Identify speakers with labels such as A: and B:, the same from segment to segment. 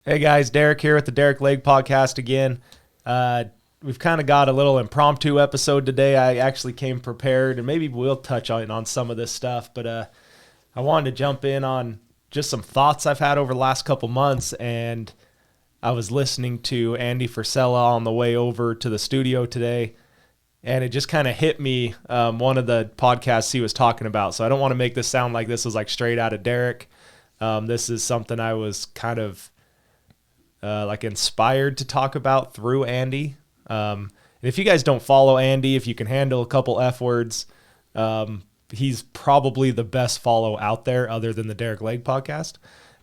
A: Hey guys, Derick here with the Derick Leg Podcast again. We've kind of got a little impromptu episode today. I actually came prepared, and maybe we'll touch on some of this stuff, but I wanted to jump in on just some thoughts I've had over the last couple months, and I was listening to Andy Frisella on the way over to the studio today, and it just kind of hit me, one of the podcasts he was talking about. So I don't want to make this sound like this was like straight out of Derick. This is something I was kind of like inspired to talk about through Andy. And if you guys don't follow Andy, if you can handle a couple F words, he's probably the best follow out there other than the Derick Leg Podcast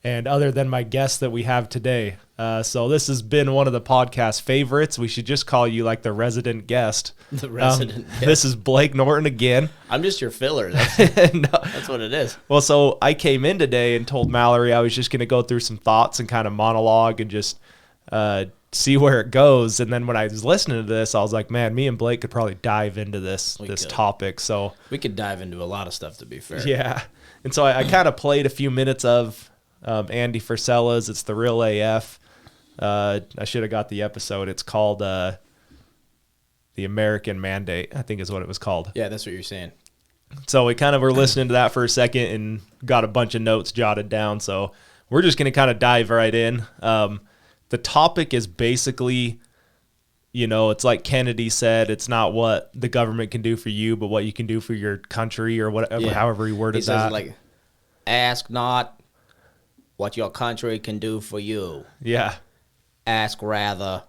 A: and other than my guest that we have today. So this has been one of the podcast favorites. We should just call you like the resident guest.
B: The resident guest.
A: This is Blake Norton again.
B: I'm just your filler.
A: No.
B: That's what it is.
A: Well, so I came in today and told Mallory I was just going to go through some thoughts and kind of monologue and just see where it goes. And then when I was listening to this, I was like, man, me and Blake could probably dive into this topic. So
B: we could dive into a lot of stuff, to be fair.
A: Yeah. And so I kind of played a few minutes of Andy Frisella's. It's the Real AF. I should have got the episode. It's called The American Mandate, I think is what it was called.
B: Yeah, that's what you're saying.
A: So we kind of were listening to that for a second and got a bunch of notes jotted down. So we're just going to kind of dive right in. The topic is basically, it's like Kennedy said, it's not what the government can do for you, but what you can do for your country or whatever, however he worded that.
B: He says, like, ask not what your country can do for you.
A: Yeah.
B: Ask rather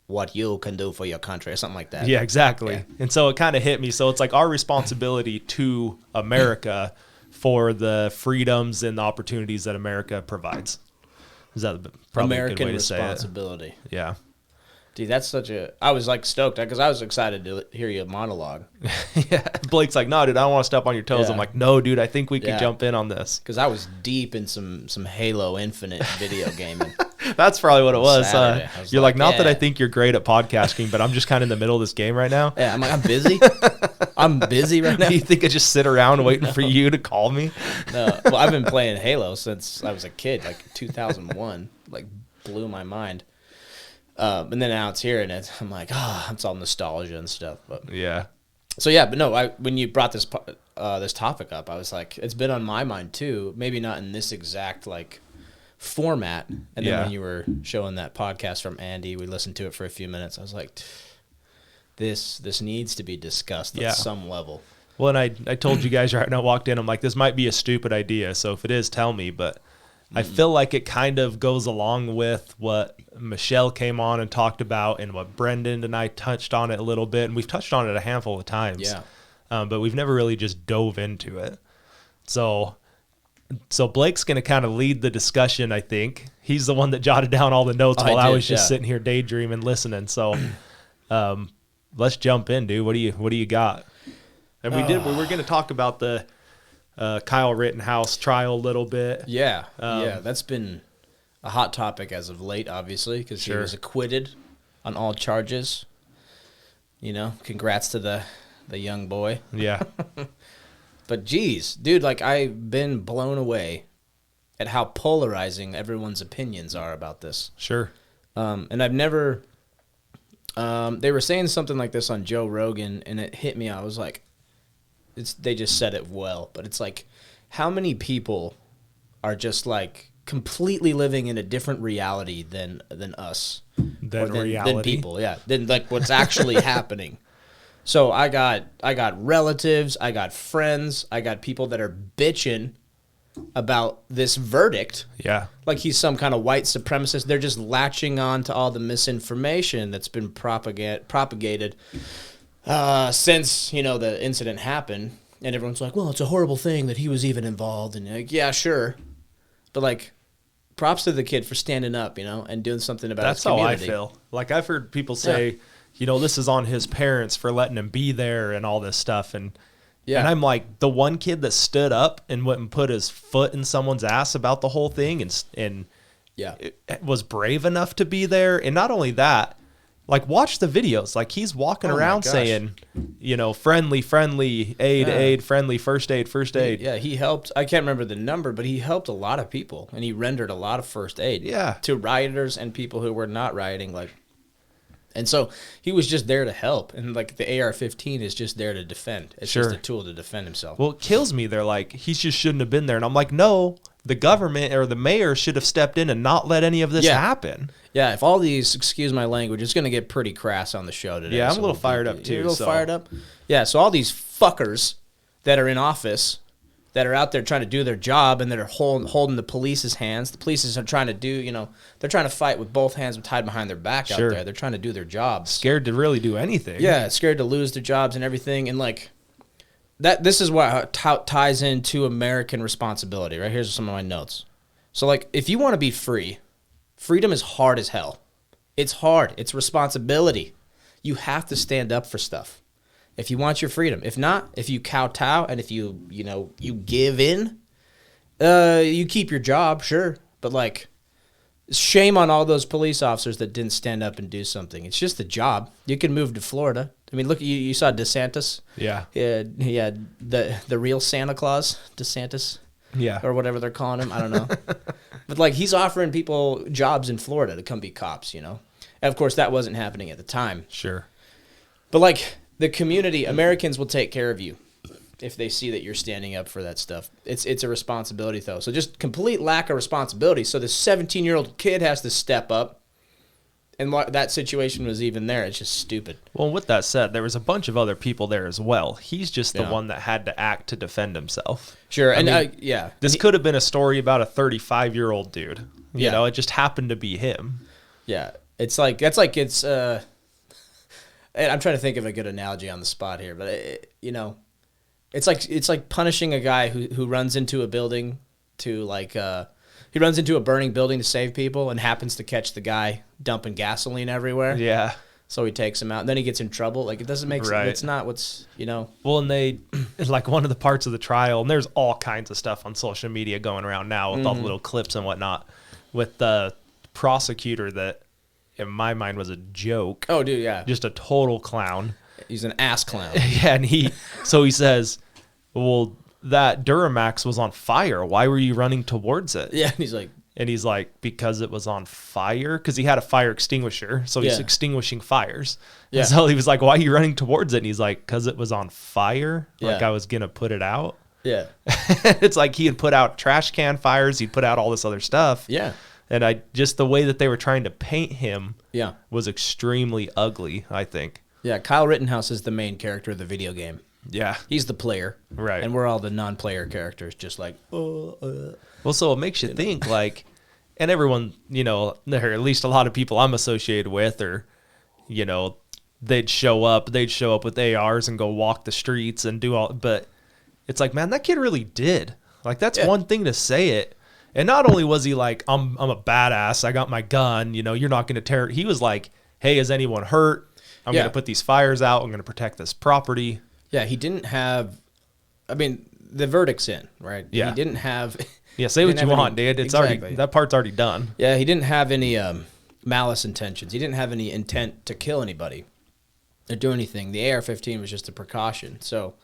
B: what you can do for your country or something like that.
A: Yeah, exactly. Yeah. And so it kind of hit me. So it's like our responsibility to America for the freedoms and the opportunities that America provides. Is that probably
B: American
A: a good way to
B: responsibility?
A: Say it? Yeah.
B: Dude, that's I was like stoked because I was excited to hear you monologue.
A: Yeah. Blake's like, no, dude, I don't want to step on your toes. Yeah. I'm like, no, dude, I think we could jump in on this.
B: Because I was deep in some Halo Infinite video gaming.
A: That's probably what it was. You're like, not
B: yeah.
A: that I think you're great at podcasting, but I'm just kind of in the middle of this game right now.
B: Yeah, I'm like, I'm busy. I'm busy right now.
A: Do you think I just sit around waiting for you to call me?
B: No. Well, I've been playing Halo since I was a kid, like 2001. Like, blew my mind. And then now it's here, and I'm like, it's all nostalgia and stuff. But
A: yeah.
B: So yeah, but no, when you brought this topic up, I was like, it's been on my mind too. Maybe not in this exact like format. And then when you were showing that podcast from Andy, we listened to it for a few minutes. I was like, this needs to be discussed at some level.
A: Well, and I told you guys right when I walked in, I'm like, this might be a stupid idea. So if it is, tell me. But I feel like it kind of goes along with what Michelle came on and talked about and what Brendan and I touched on it a little bit. And we've touched on it a handful of times.
B: Yeah.
A: But we've never really just dove into it. So Blake's going to kind of lead the discussion, I think. He's the one that jotted down all the notes while I was just sitting here daydreaming, listening. So let's jump in, dude. What do you got? And we were going to talk about the Kyle Rittenhouse trial a little bit.
B: Yeah. That's been a hot topic as of late, obviously, because he was acquitted on all charges. Congrats to the young boy.
A: Yeah.
B: But geez, dude, like I've been blown away at how polarizing everyone's opinions are about this.
A: Sure.
B: And I've never, they were saying something like this on Joe Rogan, and it hit me. I was like, they just said it well, but it's like, how many people are just like completely living in a different reality than us, than people, than like what's actually happening. So I got relatives, I got friends, I got people that are bitching about this verdict.
A: Yeah. Like
B: he's some kind of white supremacist. They're just latching on to all the misinformation that's been propagated since, the incident happened. And everyone's like, well, it's a horrible thing that he was even involved. And like, yeah, sure. But like, props to the kid for standing up, and doing something about his community.
A: That's how I feel. Like I've heard people say, this is on his parents for letting him be there and all this stuff. And I'm like, the one kid that stood up and went and put his foot in someone's ass about the whole thing and was brave enough to be there. And not only that, Like, watch the videos. Like, he's walking around saying, friendly, aid, friendly, first aid.
B: Yeah, he helped. I can't remember the number, but he helped a lot of people, and he rendered a lot of first aid.
A: Yeah.
B: To rioters and people who were not rioting. And so he was just there to help, and like the AR-15 is just there to defend. It's just a tool to defend himself.
A: Well, it kills me. They're like, he just shouldn't have been there, and I'm like, no. The government or the mayor should have stepped in and not let any of this happen.
B: Yeah, if all these, excuse my language, it's going to get pretty crass on the show today.
A: Yeah, I'm a little fired up too.
B: You're a little fired up? Yeah, so all these fuckers that are in office, that are out there trying to do their job and that are holding the police's hands. The police are trying to do, they're trying to fight with both hands tied behind their back out there. They're trying to do their jobs.
A: Scared to really do anything.
B: Yeah, scared to lose their jobs and everything. And like, this is what ties into American responsibility, right? Here's some of my notes. So, like, if you want to be free, freedom is hard as hell. It's hard. It's responsibility. You have to stand up for stuff if you want your freedom. If not, if you kowtow and if you give in, you keep your job, sure. But, like, shame on all those police officers that didn't stand up and do something. It's just a job. You can move to Florida. I mean, look, you saw DeSantis.
A: Yeah.
B: He had the real Santa Claus, DeSantis.
A: Yeah.
B: Or whatever they're calling him. I don't know. But, like, he's offering people jobs in Florida to come be cops, And, of course, that wasn't happening at the time.
A: Sure.
B: But, like, the community, Americans will take care of you if they see that you're standing up for that stuff. It's a responsibility, though. So just complete lack of responsibility. So this 17-year-old kid has to step up. And that situation was even there. It's just stupid.
A: Well, with that said, there was a bunch of other people there as well. He's just the one that had to act to defend himself.
B: Sure.
A: This could have been a story about a 35-year-old dude. It just happened to be him.
B: Yeah. I'm trying to think of a good analogy on the spot here, but it's like punishing a guy who runs into a building he runs into a burning building to save people and happens to catch the guy dumping gasoline everywhere.
A: Yeah.
B: So he takes him out, and then he gets in trouble. Like, it doesn't make sense. It's not what's,
A: Well, and they, like, one of the parts of the trial, and there's all kinds of stuff on social media going around now with all the little clips and whatnot, with the prosecutor that, in my mind, was a joke.
B: Oh, dude, yeah.
A: Just a total clown.
B: He's an ass clown.
A: Yeah, and he says, well, that Duramax was on fire. Why were you running towards it?
B: Yeah, and
A: he's like, because it was on fire? Because he had a fire extinguisher, so he's extinguishing fires. Yeah. And so he was like, why are you running towards it? And he's like, because it was on fire?
B: Yeah.
A: Like I was going to put it out?
B: Yeah.
A: It's like he had put out trash can fires. He'd put out all this other stuff.
B: Yeah.
A: And just the way that they were trying to paint him was extremely ugly, I think.
B: Yeah, Kyle Rittenhouse is the main character of the video game.
A: Yeah.
B: He's the player.
A: Right.
B: And we're all the non-player characters, just like,
A: Well, so it makes you think, like, and everyone, or at least a lot of people I'm associated with, or, they'd show up with ARs and go walk the streets and do all, but it's like, man, that kid really did. Like, that's one thing to say it. And not only was he like, I'm a badass, I got my gun, you're not going to tear it. He was like, hey, is anyone hurt? I'm going to put these fires out. I'm going to protect this property.
B: Yeah, he didn't have, the verdict's in, right?
A: Yeah.
B: He didn't have.
A: Yeah, say what you want, dude. It's already, that part's already done.
B: Yeah, he didn't have any malice intentions. He didn't have any intent to kill anybody or do anything. The AR-15 was just a precaution. So,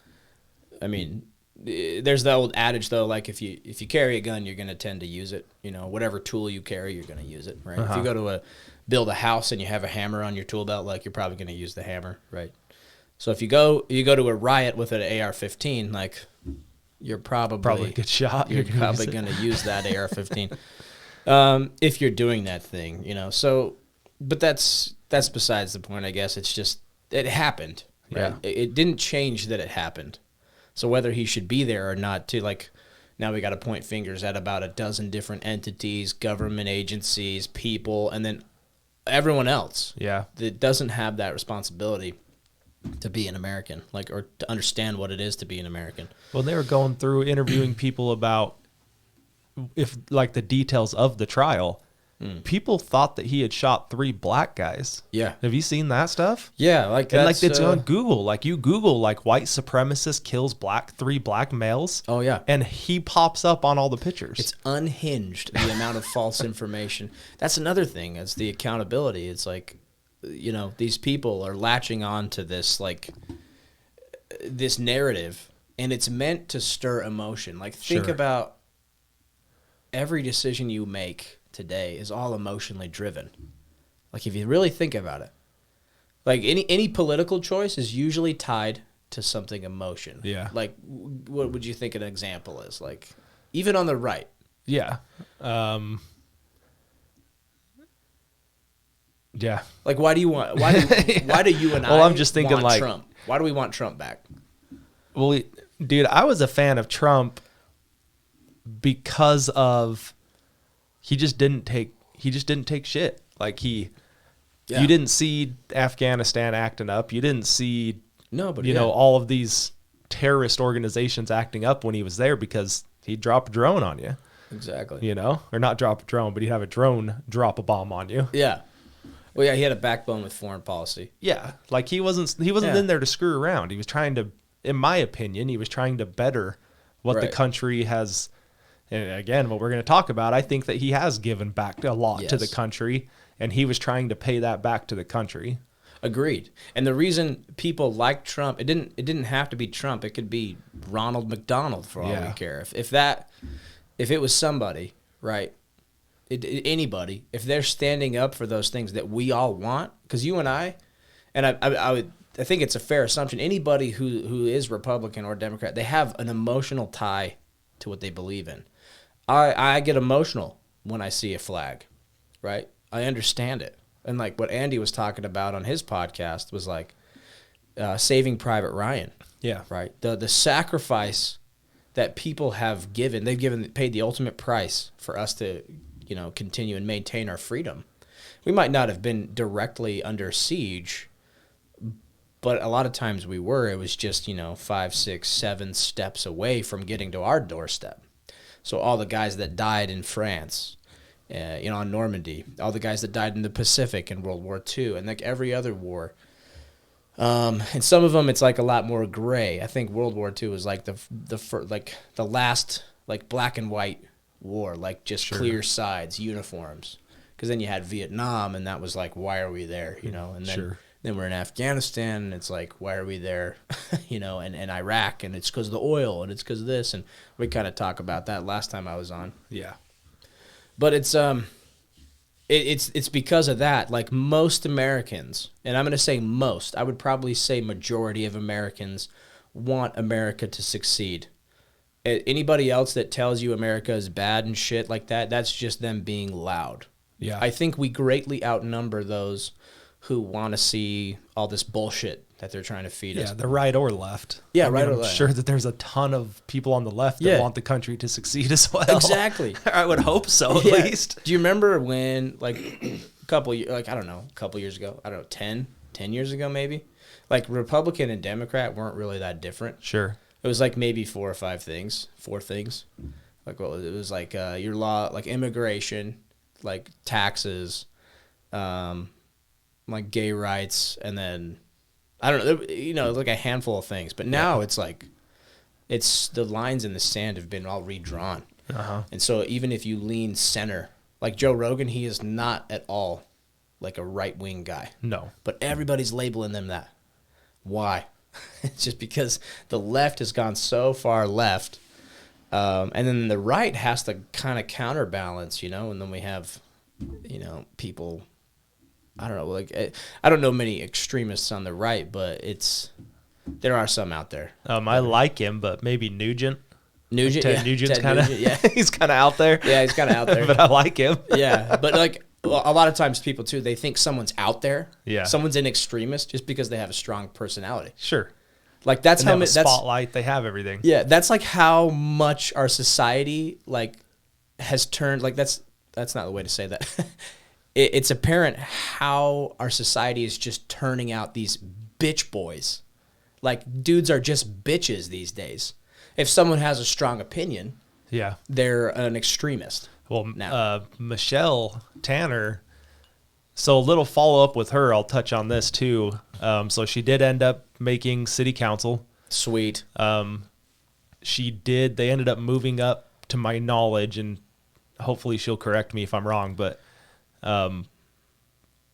B: there's the old adage, though, like if you carry a gun, you're going to tend to use it. Whatever tool you carry, you're going to use it, right? If you go to build a house and you have a hammer on your tool belt, like, you're probably going to use the hammer, right? So if you go to a riot with an AR-15, like, you're probably
A: a good shot.
B: You're probably going to use that AR-15 if you're doing that thing, So, but that's besides the point, I guess. It's just it happened. Right?
A: Yeah.
B: It didn't change that it happened. So whether he should be there or not, now we got to point fingers at about a dozen different entities, government agencies, people, and then everyone else.
A: Yeah.
B: That doesn't have that responsibility to be an American, or to understand what it is to be an American.
A: Well, they were going through interviewing people about the details of the trial. People thought that he had shot 3 black guys.
B: Yeah.
A: Have you seen that stuff?
B: Yeah,
A: it's on Google. Like, you Google, white supremacist kills 3 black males.
B: Oh, yeah.
A: And he pops up on all the pictures.
B: It's unhinged, the amount of false information. That's another thing. It's the accountability. It's like, these people are latching on to this, like, this narrative, and it's meant to stir emotion. Like, think about every decision you make today is all emotionally driven. Like, if you really think about it, like any political choice is usually tied to something emotion.
A: Yeah.
B: Like, what would you think an example is? Like, even on the right.
A: Yeah. Yeah.
B: Like, why do you and I
A: I'm just thinking,
B: want
A: like,
B: Trump? Why do we want Trump back?
A: Well, dude, I was a fan of Trump because of he just didn't take shit. Like, you didn't see Afghanistan acting up. You didn't see all of these terrorist organizations acting up when he was there, because he'd drop a drone on you.
B: Exactly.
A: Or not drop a drone, but he'd have a drone drop a bomb on you.
B: Yeah. Well, yeah, he had a backbone with foreign policy.
A: Yeah. Like, he wasn't in there to screw around. He was trying to, in my opinion, better what the country has. And again, what we're going to talk about, I think that he has given back a lot to the country, and he was trying to pay that back to the country.
B: Agreed. And the reason people like Trump, it didn't have to be Trump. It could be Ronald McDonald, for all we care. If it was somebody, right? Anybody, if they're standing up for those things that we all want, because you and I think it's a fair assumption, anybody who is Republican or Democrat, they have an emotional tie to what they believe in. I get emotional when I see a flag, right? I understand it. And like what Andy was talking about on his podcast was like Saving Private Ryan.
A: Yeah.
B: Right? The sacrifice that people have given, paid the ultimate price for us to, continue and maintain our freedom. We might not have been directly under siege, but a lot of times we were. It was just, 5, 6, 7 steps away from getting to our doorstep. So all the guys that died in France, on Normandy, all the guys that died in the Pacific in World War II, and like every other war. And some of them, it's like a lot more gray. I think World War II was like the last like black and white war, like just clear sides, uniforms. Because then you had Vietnam, and that was like, why are we there? And then we're in Afghanistan, and it's like, why are we there? And Iraq, and it's because of the oil, and it's because of this, and we kind of talk about that last time I was on.
A: Yeah,
B: but it's because of that. Like most Americans, and I'm going to say most, I would probably say majority of Americans want America to succeed. Anybody else that tells you America is bad and shit like that, that's just them being loud.
A: Yeah.
B: I think we greatly outnumber those who want to see all this bullshit that they're trying to feed us.
A: Yeah, the right or left.
B: Yeah,
A: right or left. I'm sure that there's a ton of people on the left that want the country to succeed as well.
B: Exactly.
A: I would hope so, at least.
B: Do you remember when, like, a couple years ago, 10 years ago maybe, like Republican and Democrat weren't really that different.
A: Sure.
B: It was like maybe 4 things. Like, what was it? It was like your law, like immigration, like taxes, like gay rights, and then I don't know, like a handful of things. But now it's like the lines in the sand have been all redrawn. And so even if you lean center, like Joe Rogan, he is not at all like a right-wing guy.
A: No.
B: But everybody's labeling them that. Why? It's just because the left has gone so far left, and then the right has to kind of counterbalance, and then we have, people, I don't know, like, I don't know many extremists on the right, but there are some out there.
A: I like him, but maybe Nugent.
B: Nugent's
A: kind of, he's kind of out there.
B: Yeah, he's kind of out there.
A: But I like him.
B: Yeah, but like, well, a lot of times people too, they think someone's out there.
A: Yeah.
B: Someone's an extremist just because they have a strong personality.
A: Sure.
B: Like that's
A: and
B: how
A: much spotlight. They have everything.
B: Yeah, that's like how much our society like has turned. Like that's not the way to say that. It's apparent how our society is just turning out these bitch boys. Like dudes are just bitches these days. If someone has a strong opinion, they're an extremist.
A: Well, Michelle Tanner, so a little follow-up with her, I'll touch on this too. So she did end up making city council.
B: Sweet.
A: They ended up moving up, to my knowledge, and hopefully she'll correct me if I'm wrong, but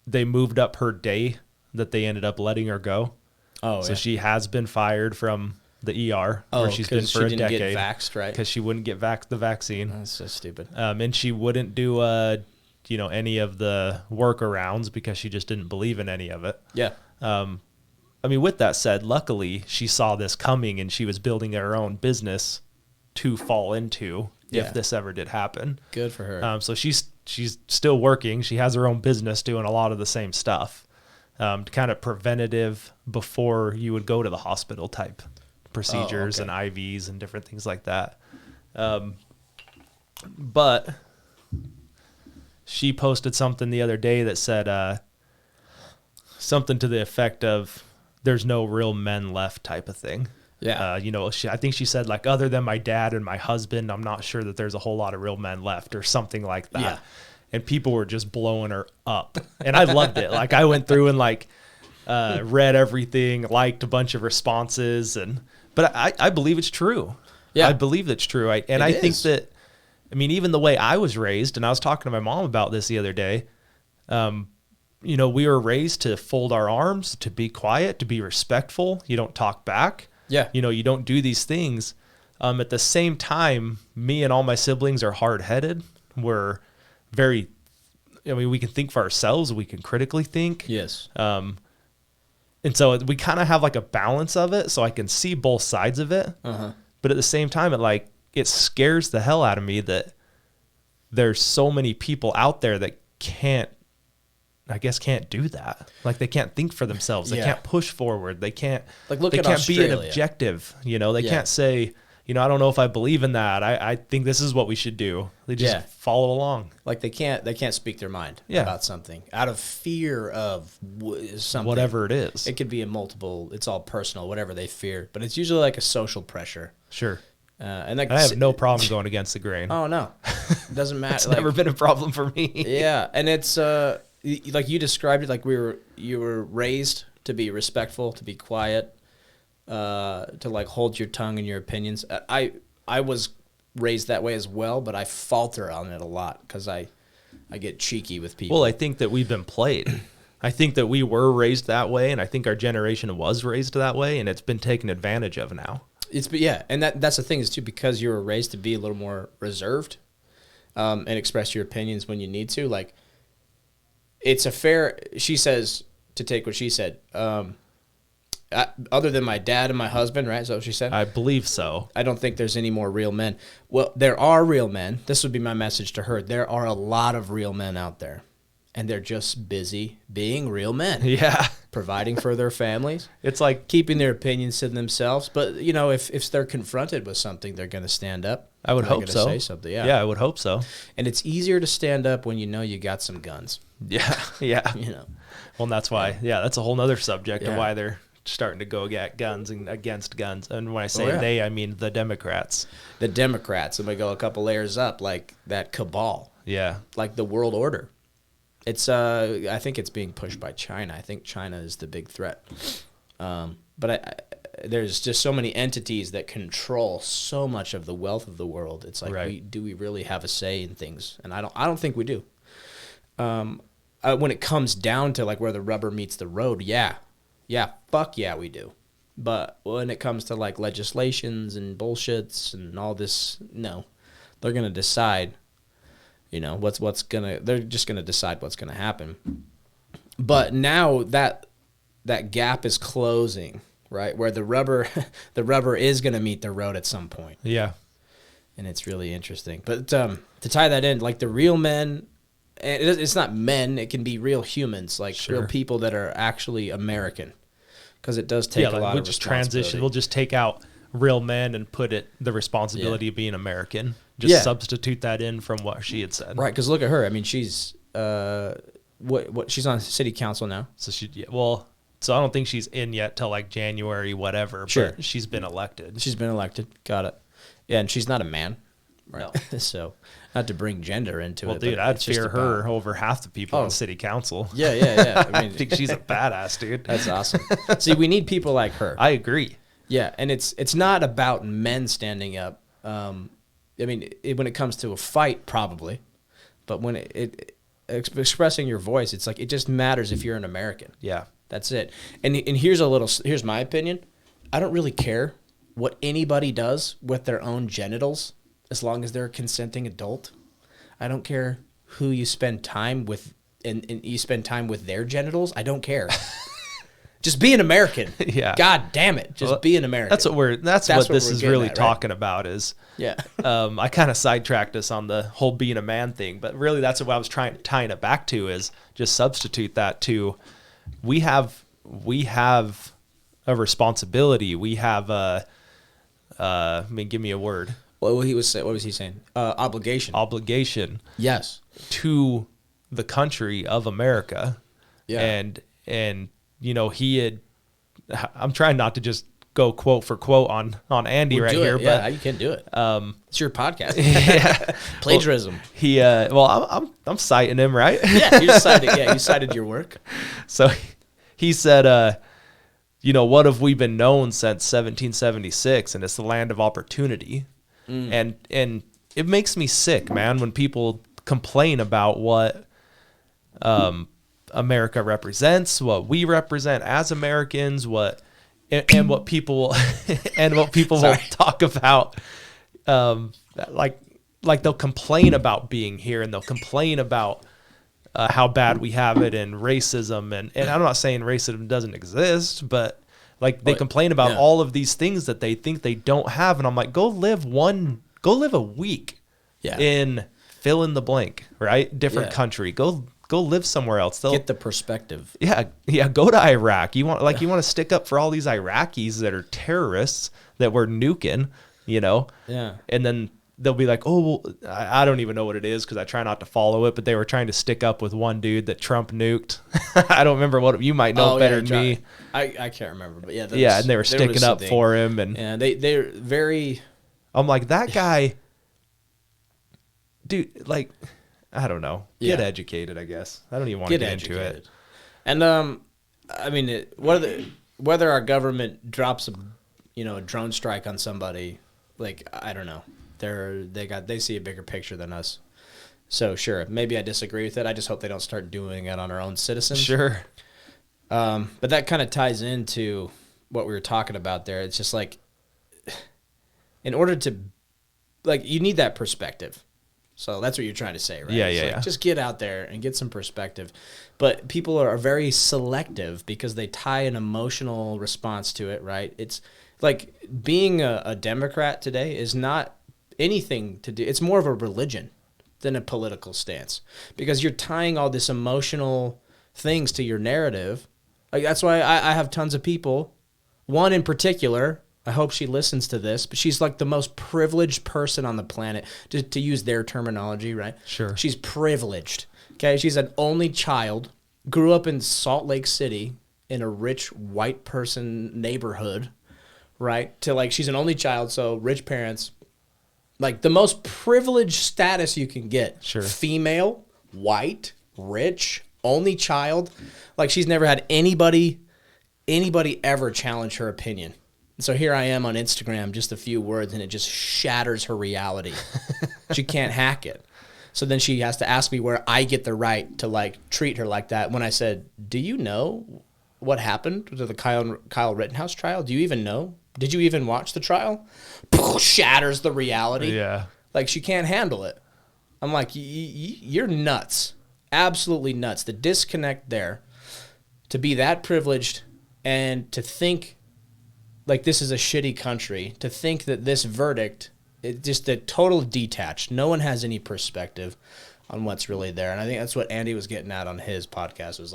A: they moved up her day that they ended up letting her go.
B: Oh,
A: so
B: yeah.
A: she has been fired from the ER where she's been for a decade.
B: She didn't get vaxxed, right?
A: Because she wouldn't get the vaccine.
B: That's so stupid.
A: And she wouldn't do any of the workarounds because she just didn't believe in any of it.
B: Yeah.
A: I mean, with that said, luckily she saw this coming and she was building her own business to fall into if this ever did happen.
B: Good for her.
A: So she's still working. She has her own business doing a lot of the same stuff, kind of preventative before you would go to the hospital type procedures and IVs and different things like that. But she posted something the other day that said something to the effect of there's no real men left type of thing.
B: Yeah.
A: I think she said, like, other than my dad and my husband, I'm not sure that there's a whole lot of real men left or something like that.
B: Yeah.
A: And people were just blowing her up. And I loved it. Like, I went through and read everything, liked a bunch of responses, but I believe it's true.
B: Yeah.
A: I believe that's true. I think that, I mean, even the way I was raised, and I was talking to my mom about this the other day, we were raised to fold our arms, to be quiet, to be respectful. You don't talk back.
B: Yeah.
A: You don't do these things. At the same time, me and all my siblings are hard-headed. We're we can think for ourselves. We can critically think.
B: Yes.
A: And so we kind of have like a balance of it. So I can see both sides of it.
B: Uh-huh.
A: But at the same time, it scares the hell out of me that there's so many people out there that can't do that. Like, they can't think for themselves. They can't push forward. They can't,
B: look
A: they
B: at
A: can't
B: Australia.
A: be an objective. They can't say, I don't know if I believe in that. I think this is what we should do. They just follow along.
B: Like, they can't speak their mind about something out of fear of something.
A: Whatever it is.
B: It could be it's all personal, whatever they fear. But it's usually like a social pressure.
A: Sure.
B: And
A: I have no problem going against the grain.
B: Oh, no. It doesn't matter.
A: It's never been a problem for me.
B: Yeah. And it's, like you described it, like you were raised to be respectful, to be quiet, to like hold your tongue and your opinions. I was raised that way as well, but I falter on it a lot because I get cheeky with people.
A: Well, I think that we've been played. I think that we were raised that way, and I think our generation was raised that way, and it's been taken advantage of now.
B: And that's the thing is too, because you were raised to be a little more reserved, and express your opinions when you need to. Like, she says, to take what she said, other than my dad and my husband, right? Is that what she said?
A: I believe so.
B: I don't think there's any more real men. Well, there are real men. This would be my message to her. There are a lot of real men out there, and they're just busy being real men.
A: Yeah.
B: Providing for their families.
A: It's like
B: keeping their opinions to themselves. But, if they're confronted with something, they're going to stand up.
A: I would hope so.
B: Say something. Yeah.
A: Yeah, I would hope so.
B: And it's easier to stand up when you got some guns.
A: Yeah. Yeah.
B: Well,
A: and that's why, that's a whole nother subject of why they're starting to go get guns and against guns. And when I say they, I mean the Democrats.
B: The Democrats. And we go a couple layers up, like that cabal.
A: Yeah.
B: Like the world order. It's I think it's being pushed by China. I think China is the big threat. But there's just so many entities that control so much of the wealth of the world. It's like, do we really have a say in things? And I don't think we do. When it comes down to like where the rubber meets the road, fuck yeah, we do. But when it comes to like legislations and bullshits and all this, no, they're gonna decide. They're just gonna decide what's gonna happen. But now that gap is closing, right? Where the rubber is gonna meet the road at some point.
A: Yeah.
B: And it's really interesting. But to tie that in, like the real men, and it's not men, it can be real humans, like real people that are actually American. Because it does take a lot of responsibility.
A: We'll just take out real men and put the responsibility of being American. Just substitute that in from what she had said.
B: Right, because look at her. I mean, she's she's on city council now.
A: So so I don't think she's in yet till like January, whatever.
B: Sure.
A: But she's been elected.
B: She's been elected. Got it. Yeah, and she's not a man. Right.
A: No.
B: So not to bring gender into it.
A: Well, dude, I'd fear her over half the people on city council.
B: Yeah. I mean,
A: I think she's a badass, dude.
B: That's awesome. See, we need people like her.
A: I agree.
B: Yeah, and it's not about men standing up. I mean, when it comes to a fight, probably, but when expressing your voice. It's like it just matters if you're an American.
A: Yeah.
B: That's it. And here's my opinion. I don't really care what anybody does with their own genitals as long as they're a consenting adult. I don't care who you spend time with and you spend time with their genitals. I don't care. Just be an American.
A: Yeah.
B: God damn it. Just be an American.
A: That's what this is really talking about is,
B: yeah.
A: I kind of sidetracked us on the whole being a man thing, but really that's what I was tying it back to is just substitute that to, we have a responsibility. We have give me a word.
B: What was he saying? Obligation.
A: Obligation.
B: Yes.
A: To the country of America.
B: Yeah.
A: And I'm trying not to just go quote for quote on Andy right here, but
B: you can do it. It's your podcast.
A: Yeah.
B: Plagiarism.
A: I'm citing him, right?
B: Yeah, you cited your work.
A: So he said, what have we been known since 1776? And it's the land of opportunity. And it makes me sick, man, when people complain about what America represents, what we represent as Americans, and what people will talk about. Like they'll complain about being here, and they'll complain about how bad we have it, and racism, and I'm not saying racism doesn't exist, but they complain about all of these things that they think they don't have, and I'm like, go live a week in fill in the blank, right? Different country. Go live somewhere else.
B: Get the perspective.
A: Yeah. Go to Iraq. You want to stick up for all these Iraqis that are terrorists that we're nuking,
B: Yeah.
A: And then they'll be like, oh, well, I don't even know what it is because I try not to follow it, but they were trying to stick up with one dude that Trump nuked. I don't remember what you might know better than me.
B: I can't remember, but
A: and they were sticking up for him, and
B: they're very.
A: I'm like, that guy, dude. I don't know. Get educated, I guess. I don't even want to get into it.
B: And whether our government drops a drone strike on somebody, I don't know. They see a bigger picture than us. So sure, maybe I disagree with it. I just hope they don't start doing it on our own citizens.
A: Sure.
B: But that kind of ties into what we were talking about there. It's just in order to, you need that perspective. So that's what you're trying to say, right?
A: Yeah.
B: Just get out there and get some perspective. But people are very selective because they tie an emotional response to it, right? It's like being a Democrat today is not anything to do. It's more of a religion than a political stance because you're tying all this emotional things to your narrative. That's why I have tons of people. One in particular, I hope she listens to this, but she's the most privileged person on the planet, to use their terminology, right?
A: Sure.
B: She's privileged, okay? She's an only child, grew up in Salt Lake City in a rich white person neighborhood, right? She's an only child, so rich parents. The most privileged status you can get.
A: Sure.
B: Female, white, rich, only child. She's never had anybody ever challenge her opinion. So here I am on Instagram, just a few words, and it just shatters her reality. She can't hack it. So then she has to ask me where I get the right to treat her like that. When I said, do you know what happened to the Kyle Rittenhouse trial? Do you even know? Did you even watch the trial? Shatters the reality.
A: Yeah.
B: She can't handle it. I'm like, you're nuts. Absolutely nuts. The disconnect there, to be that privileged and to think this is a shitty country, to think that this verdict, it's just a total detached. No one has any perspective on what's really there. And I think that's what Andy was getting at on his podcast was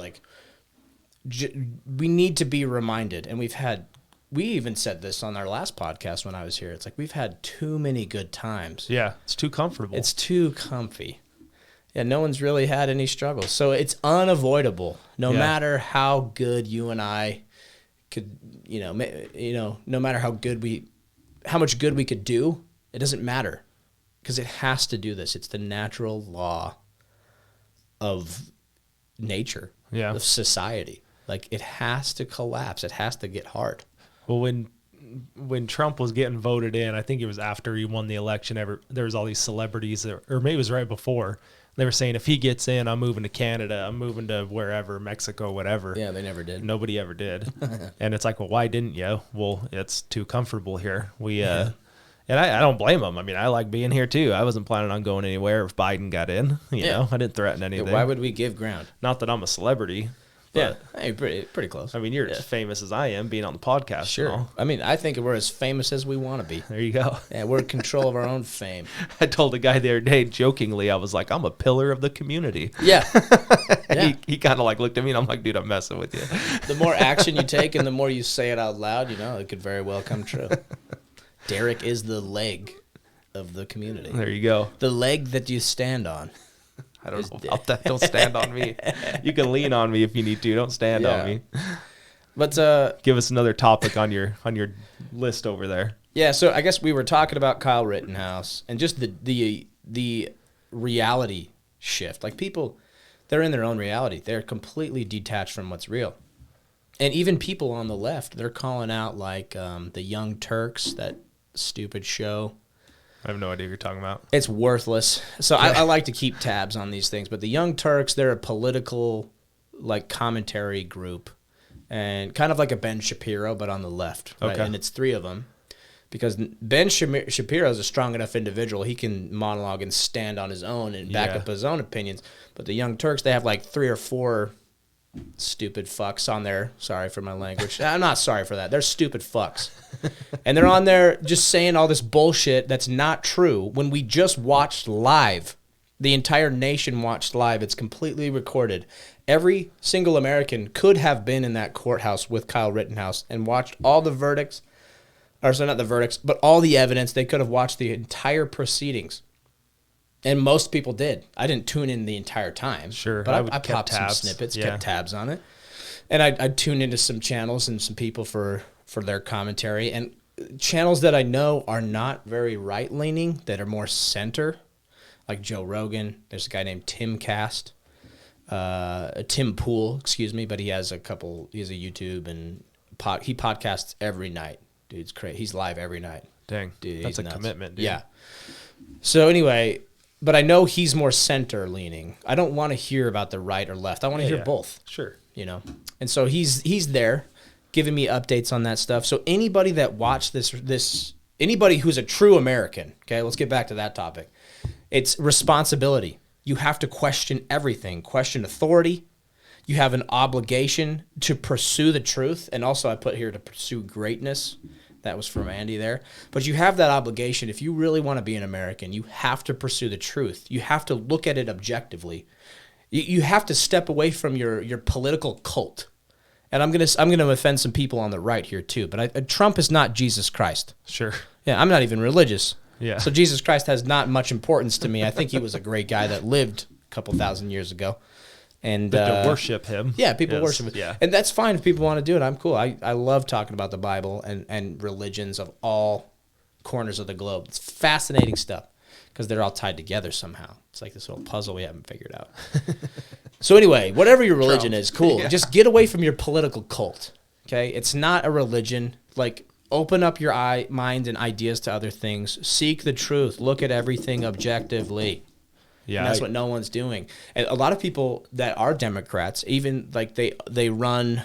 B: we need to be reminded. And we even said this on our last podcast when I was here. It's we've had too many good times.
A: Yeah, it's too comfortable.
B: It's too comfy. Yeah, no one's really had any struggles. So it's unavoidable. No matter how good you and I could, no matter how much good we could do, it doesn't matter because it has to do this. It's the natural law of nature, of society. It has to collapse. It has to get hard.
A: Well, when when Trump was getting voted in, I think it was after he won the election, there was all these celebrities, or maybe it was right before. They were saying, if he gets in, I'm moving to Canada. I'm moving to wherever, Mexico, whatever.
B: Yeah, they never did.
A: Nobody ever did. And it's like, well, why didn't you? Well, it's too comfortable here. And I don't blame them. I mean, I like being here too. I wasn't planning on going anywhere if Biden got in. You know, I didn't threaten anything.
B: Why would we give ground?
A: Not that I'm a celebrity.
B: Yeah, hey, pretty close.
A: I mean, you're as famous as I am being on the podcast.
B: Sure.
A: And all.
B: I mean, I think we're as famous as we want to be.
A: There you go.
B: Yeah, we're in control of our own fame.
A: I told a guy the other day, jokingly, I was like, I'm a pillar of the community.
B: Yeah.
A: He kind of like looked at me and I'm like, dude, I'm messing with you.
B: The more action you take and the more you say it out loud, you know, it could very well come true. Derick is the leg of the community.
A: There you go.
B: The leg that you stand on.
A: I don't know about that. Don't stand on me. You can lean on me if you need to. Don't stand on me.
B: But
A: give us another topic on your list over there.
B: Yeah, so I guess we were talking about Kyle Rittenhouse and just the reality shift. Like people, they're in their own reality. They're completely detached from what's real. And even people on the left, they're calling out like the Young Turks, that stupid show.
A: I have no idea what you're talking about.
B: It's worthless. So I like to keep tabs on these things. But the Young Turks, they're a political like commentary group, and kind of like a Ben Shapiro, but on the left. Right?
A: Okay.
B: And it's 3 of them, because Ben Shapiro is a strong enough individual. He can monologue and stand on his own and back up his own opinions. But the Young Turks, they have like 3 or 4 stupid fucks on there. Sorry for my language. I'm not sorry for that. They're stupid fucks. And they're on there just saying all this bullshit that's not true when we just watched live. The entire nation watched live. It's completely recorded. Every single American could have been in that courthouse with Kyle Rittenhouse and watched all the verdicts, or so not the verdicts, but all the evidence. They could have watched the entire proceedings. And most people did. I didn't tune in the entire time.
A: Sure.
B: But I popped some snippets, kept tabs on it. And I'd tune into some channels and some people for their commentary. And channels that I know are not very right-leaning, that are more center, like Joe Rogan. There's a guy named Tim Pool, but he has a YouTube, and he podcasts every night. Dude's crazy. He's live every night.
A: Dang.
B: Dude,
A: that's a commitment, dude.
B: Yeah. So anyway, but I know he's more center leaning. I don't want to hear about the right or left. I want to hear both.
A: Sure.
B: You know. And so he's there giving me updates on that stuff. So anybody that watched this anybody who's a true American, okay, let's get back to that topic. It's responsibility. You have to question everything, question authority. You have an obligation to pursue the truth, and also I put here to pursue greatness. That was from Andy there. But you have that obligation. If you really want to be an American, you have to pursue the truth. You have to look at it objectively. You have to step away from your political cult. And I'm gonna offend some people on the right here too. But Trump is not Jesus Christ.
A: Sure.
B: Yeah, I'm not even religious.
A: Yeah.
B: So Jesus Christ has not much importance to me. I think he was a great guy that lived a couple thousand years ago. And
A: to worship him.
B: Yeah, people worship him.
A: Yeah.
B: And that's fine if people want to do it. I'm cool. I love talking about the Bible and religions of all corners of the globe. It's fascinating stuff because they're all tied together somehow. It's like this little puzzle we haven't figured out. So anyway, whatever your religion is, cool. Yeah. Just get away from your political cult, okay? It's not a religion. Like, open up your mind and ideas to other things. Seek the truth. Look at everything objectively. Yeah, and that's what no one's doing. And a lot of people that are Democrats, even like they run,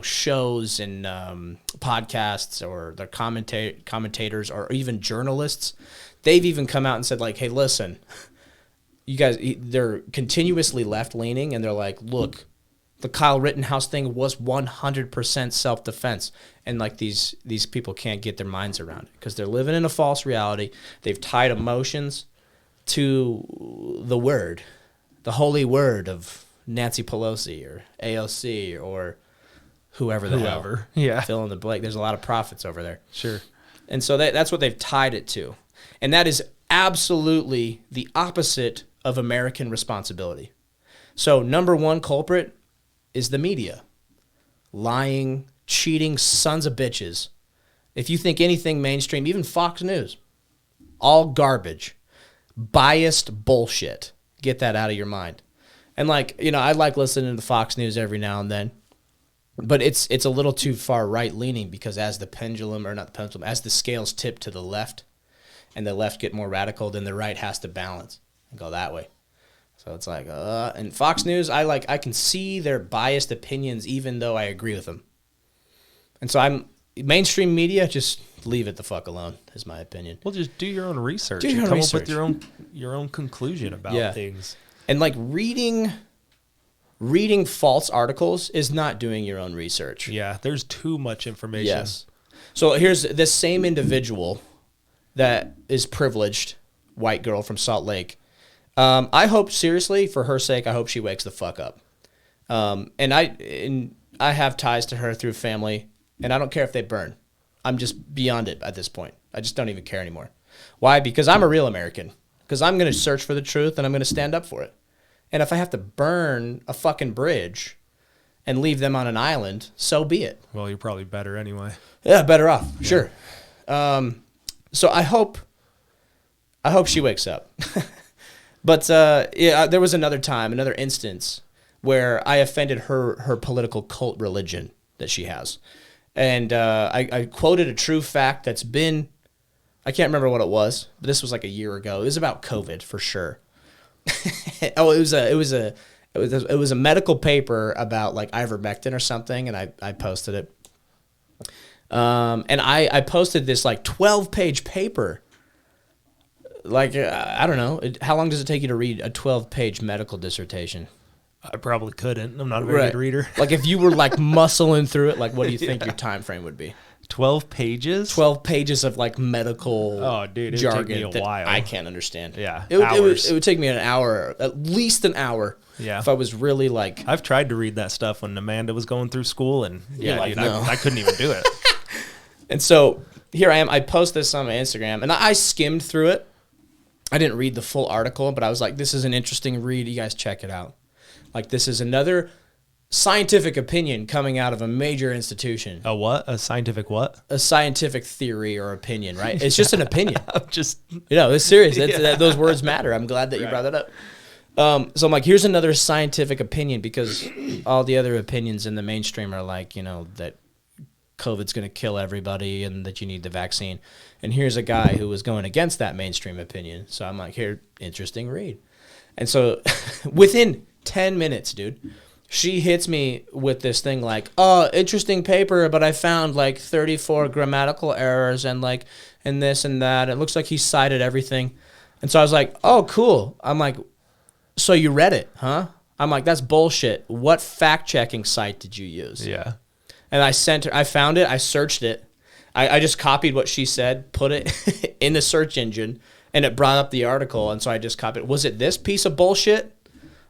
B: shows and podcasts, or they're commentators or even journalists. They've even come out and said like, hey, listen, you guys, they're continuously left-leaning, and they're like, look, the Kyle Rittenhouse thing was 100% self-defense. And like these people can't get their minds around it because they're living in a false reality. They've tied emotions to the word, the holy word of Nancy Pelosi or AOC or whoever the hell.
A: Yeah.
B: Fill in the blank. There's a lot of prophets over there.
A: Sure.
B: And so that's what they've tied it to. And that is absolutely the opposite of American responsibility. So number one culprit is the media. Lying, cheating sons of bitches. If you think anything mainstream, even Fox News, all garbage. Biased bullshit. Get that out of your mind. And I like listening to Fox News every now and then. But it's a little too far right leaning because as the pendulum, or not the pendulum, as the scales tip to the left and the left get more radical, then the right has to balance and go that way. So it's like, and Fox News, I can see their biased opinions even though I agree with them. And so mainstream media, just leave it the fuck alone, is my opinion.
A: Well, just do your own research.
B: Come
A: up with your own conclusion about things.
B: And like reading false articles is not doing your own research.
A: Yeah, there's too much information.
B: Yes. So here's this same individual that is privileged, white girl from Salt Lake. I hope, seriously, for her sake, I hope she wakes the fuck up. And I have ties to her through family, and I don't care if they burn. I'm just beyond it at this point. I just don't even care anymore. Why? Because I'm a real American. Because I'm going to search for the truth, and I'm going to stand up for it. And if I have to burn a fucking bridge and leave them on an island, so be it.
A: Well, you're probably better anyway.
B: Yeah, better off. Yeah. Sure. So I hope she wakes up. But there was another instance where I offended her political cult religion that she has. And I quoted a true fact that's been, I can't remember what it was, but this was like a year ago. It was about COVID for sure. Oh, it was a medical paper about like Ivermectin or something, and I posted it. And I posted this like 12-page paper. Like, I don't know. How long does it take you to read a 12-page medical dissertation?
A: I probably couldn't. I'm not a very good reader.
B: Like, if you were, like, muscling through it, like, what do you think your time frame would be?
A: 12 pages?
B: 12 pages of, like, medical
A: jargon
B: would
A: take me a while.
B: I can't understand.
A: Yeah,
B: it would take me an hour, at least an hour, if I was really, like...
A: I've tried to read that stuff when Amanda was going through school, and, I couldn't even do it.
B: And so, here I am. I post this on my Instagram, and I skimmed through it. I didn't read the full article, but I was like, this is an interesting read. You guys check it out. Like, this is another scientific opinion coming out of a major institution.
A: A what? A scientific what?
B: A scientific theory or opinion, right? It's just an opinion.
A: It's
B: serious. Those words matter. I'm glad that you brought that up. So I'm like, here's another scientific opinion, because all the other opinions in the mainstream are like, that COVID's going to kill everybody and that you need the vaccine. And here's a guy who was going against that mainstream opinion. So I'm like, here, interesting read. And so within 10 minutes, dude, she hits me with this thing like, oh, interesting paper, but I found like 34 grammatical errors and this and that. It looks like he cited everything. And so I was like, oh, cool. I'm like, so you read it, huh? I'm like, that's bullshit. What fact-checking site did you use?
A: Yeah.
B: And I found it, I searched it. I just copied what she said, put it in the search engine, and it brought up the article, and so I just copied it. Was it this piece of bullshit?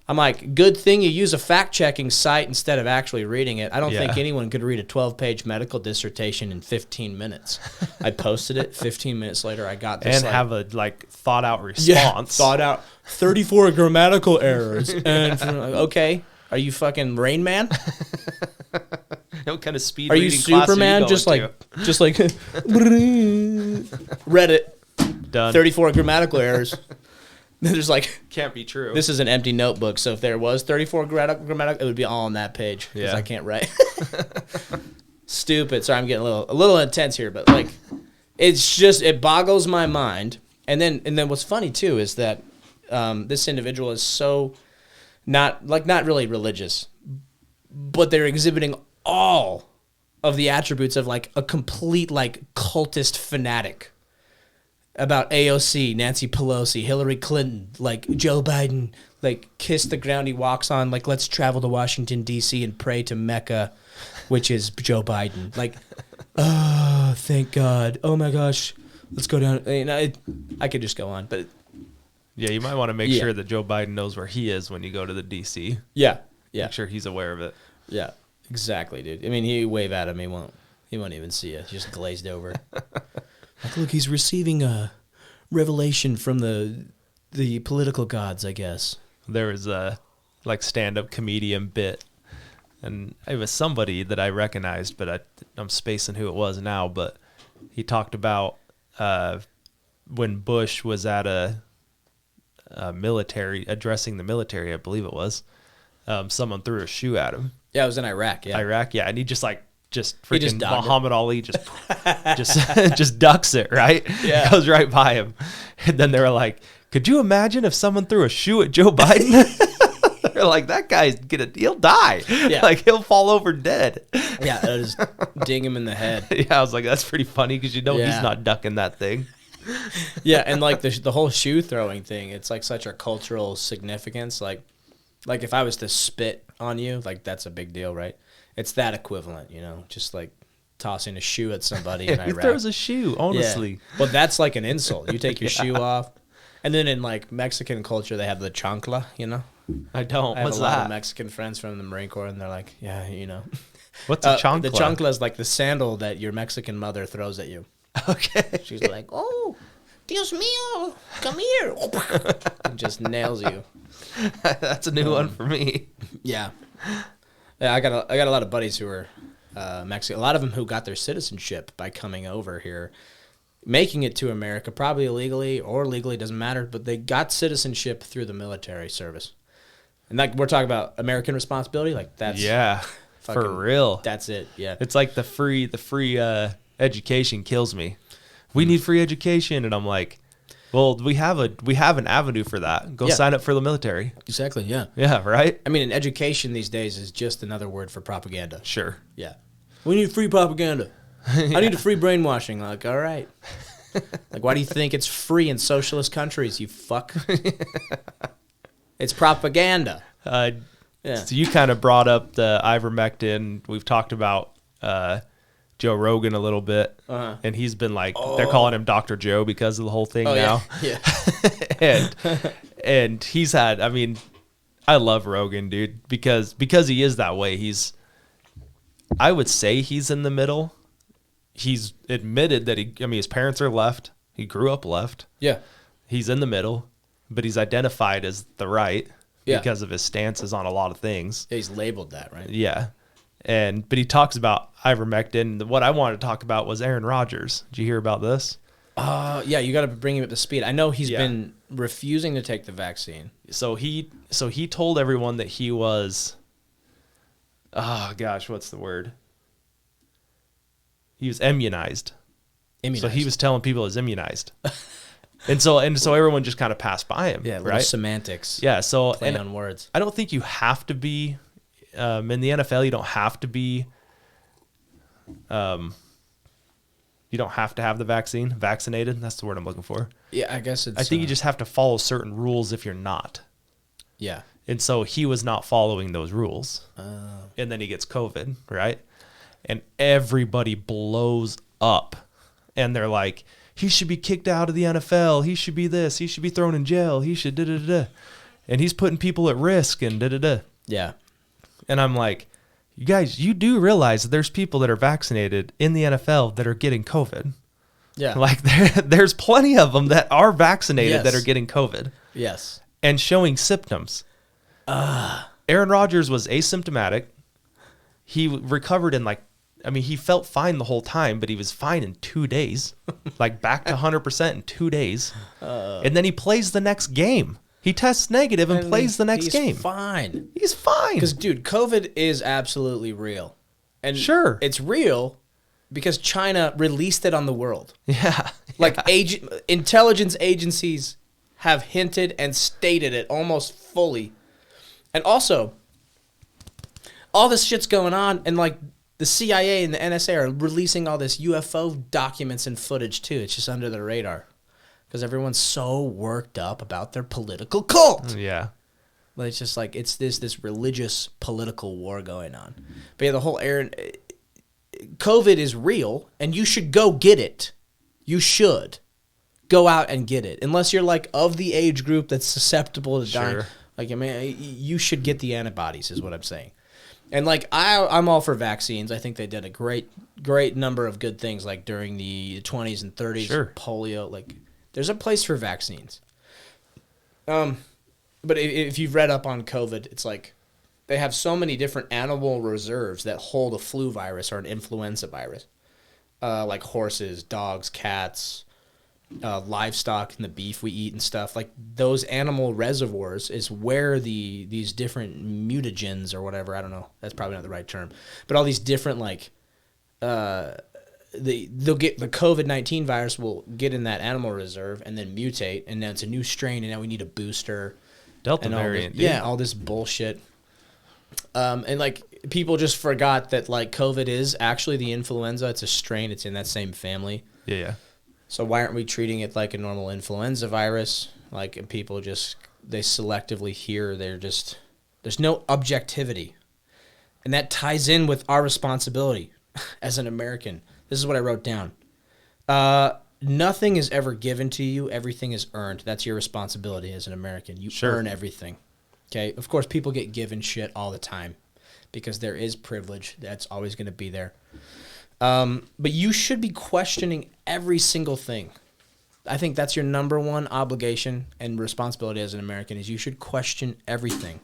B: I'm like, good thing you use a fact-checking site instead of actually reading it. I don't think anyone could read a 12-page medical dissertation in 15 minutes. I posted it. 15 minutes later, I got this.
A: And have a, thought-out response.
B: Yeah, thought out. 34 grammatical errors. And okay, are you fucking Rain Man?
A: What kind of speed
B: are you
A: reading class
B: Superman?
A: are you
B: Just like read it.
A: Done.
B: 34 grammatical errors. There's like,
A: can't be true.
B: This is an empty notebook, so if there was 34 grammatical, it would be all on that page because I can't write. Stupid. Sorry, I'm getting a little intense here, but like, it boggles my mind. And then what's funny too is that this individual is so not really religious, but they're exhibiting all of the attributes of like a complete like cultist fanatic about AOC, Nancy Pelosi, Hillary Clinton, like Joe Biden, like kiss the ground he walks on, like let's travel to Washington D.C. and pray to Mecca, which is Joe Biden. Like, oh, thank God. Oh my gosh, let's go down. I could just go on, but
A: yeah, you might want to make sure that Joe Biden knows where he is when you go to the D.C.
B: Yeah.
A: Make sure he's aware of it.
B: Yeah. Exactly, dude. I mean, he wave at him, he won't even see you. He's just glazed over. Like, look, he's receiving a revelation from the political gods, I guess.
A: There was a stand-up comedian bit, and it was somebody that I recognized, but I'm spacing who it was now. But he talked about when Bush was at a military, addressing the military, I believe it was. Someone threw a shoe at him.
B: Yeah, it was in Iraq. Yeah,
A: Iraq. Yeah, and he just
B: He just
A: freaking
B: dogged
A: Muhammad Ali just ducks it, right?
B: Yeah.
A: Goes right by him. And then they were like, could you imagine if someone threw a shoe at Joe Biden? They're like, that guy's he'll die.
B: Yeah.
A: Like, he'll fall over dead.
B: Yeah, it'll just ding him in the head.
A: Yeah, I was like, that's pretty funny because he's not ducking that thing.
B: Yeah, and like the whole shoe throwing thing, it's like such a cultural significance. Like if I was to spit on you, like that's a big deal, right? It's that equivalent, just like tossing a shoe at somebody in
A: Who
B: Iraq.
A: throws a shoe, honestly?
B: Yeah. Well, that's like an insult. You take your shoe off. And then in like Mexican culture, they have the chancla,
A: I don't.
B: I have
A: What's
B: a lot
A: that?
B: of Mexican friends from the Marine Corps, and they're like, yeah,
A: What's a chancla?
B: The chancla is like the sandal that your Mexican mother throws at you.
A: Okay.
B: She's like, oh, Dios mío, come here. And just nails you.
A: That's a new one for me.
B: Yeah. Yeah, I got a lot of buddies who are Mexican. A lot of them who got their citizenship by coming over here, making it to America, probably illegally or legally, doesn't matter, but they got citizenship through the military service. And like we're talking about American responsibility, like that's
A: for real.
B: That's it. Yeah.
A: It's like the free education kills me. We need free education, and I'm like, well, we have an avenue for that. Go sign up for the military.
B: Exactly. Yeah.
A: Yeah, right?
B: I mean, an education these days is just another word for propaganda.
A: Sure.
B: Yeah. We need free propaganda. I need a free brainwashing. Like, all right. Like, why do you think it's free in socialist countries, you fuck? It's propaganda.
A: Yeah.
B: Yeah.
A: So you kind of brought up the ivermectin. We've talked about Joe Rogan a little bit, and he's been like, they're calling him Dr. Joe because of the whole thing now.
B: Yeah.
A: and he's had, I mean, I love Rogan, dude, because he is that way. I would say he's in the middle. He's admitted that his parents are left. He grew up left.
B: Yeah.
A: He's in the middle, but he's identified as the right
B: Yeah.
A: because of his stances on a lot of things.
B: He's labeled that, right?
A: Yeah. But he talks about ivermectin. What I wanted to talk about was Aaron Rodgers. Did you hear about this?
B: Yeah, you got to bring him up to speed. I know he's been refusing to take the vaccine.
A: So he told everyone that he was, oh gosh, what's the word? He was immunized. So he was telling people he was immunized. and so everyone just kind of passed by him.
B: Yeah,
A: right?
B: Semantics.
A: Yeah, so
B: play on words.
A: I don't think you have to be in the NFL. You don't have to be. You don't have to have the vaccinated. That's the word I'm looking for.
B: Yeah, I guess it's.
A: I think you just have to follow certain rules if you're not.
B: Yeah.
A: And so he was not following those rules. And then he gets COVID, right? And everybody blows up. And they're like, he should be kicked out of the NFL. He should be this. He should be thrown in jail. He should da-da-da-da. And he's putting people at risk and da-da-da.
B: Yeah.
A: And I'm like, you guys, you do realize that there's people that are vaccinated in the NFL that are getting COVID.
B: Yeah.
A: Like there's plenty of them that are vaccinated that are getting COVID.
B: Yes.
A: And showing symptoms. Aaron Rodgers was asymptomatic. He recovered in he felt fine the whole time, but he was fine in 2 days. Like back to 100% in 2 days. And then he plays the next game. He tests negative and plays the next game.
B: He's fine.
A: He's fine.
B: Because, dude, COVID is absolutely real. And
A: sure.
B: It's real because China released it on the world.
A: Yeah.
B: Like intelligence agencies have hinted and stated it almost fully. And also, all this shit's going on, and like the CIA and the NSA are releasing all this UFO documents and footage too. It's just under the radar because everyone's so worked up about their political cult.
A: Yeah.
B: But it's just like it's this religious political war going on. But yeah, the whole COVID is real, and you should go get it. You should go out and get it, unless you're like of the age group that's susceptible to dying.
A: Sure.
B: Like, I mean, you should get the antibodies, is what I'm saying. And like, I'm all for vaccines. I think they did a great number of good things, like during the 20s and 30s,
A: Sure.
B: polio. Like, there's a place for vaccines. But if you've read up on COVID, it's like they have so many different animal reserves that hold a flu virus or an influenza virus, like horses, dogs, cats, livestock and the beef we eat and stuff, like those animal reservoirs is where these different mutagens or whatever, I don't know, that's probably not the right term, but all these different like they'll get the COVID-19 virus will get in that animal reserve and then mutate, and then it's a new strain, and now we need a booster.
A: Delta
B: and
A: variant.
B: all this bullshit. And like people just forgot that like COVID is actually the influenza. It's a strain. It's in that same family.
A: Yeah.
B: So why aren't we treating it like a normal influenza virus? Like people just they selectively hear. There's no objectivity, and that ties in with our responsibility as an American. This is what I wrote down. Nothing is ever given to you. Everything is earned. That's your responsibility as an American. You earn everything. Okay? Of course, people get given shit all the time because there is privilege. That's always going to be there. But you should be questioning every single thing. I think that's your number one obligation and responsibility as an American is you should question everything.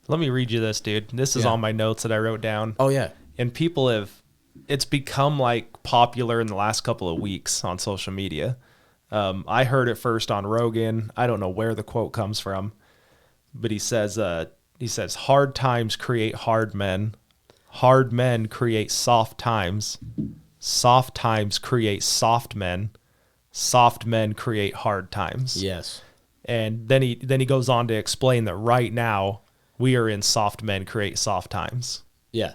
A: Let me read you this, dude. This is on my notes that I wrote down.
B: Oh, yeah.
A: And people it's become like popular in the last couple of weeks on social media. I heard it first on Rogan. I don't know where the quote comes from, but he says, hard times create hard men. Hard men create soft times. Soft times create soft men. Soft men create hard times.
B: Yes.
A: And then he goes on to explain that right now we are in soft men create soft times.
B: Yeah.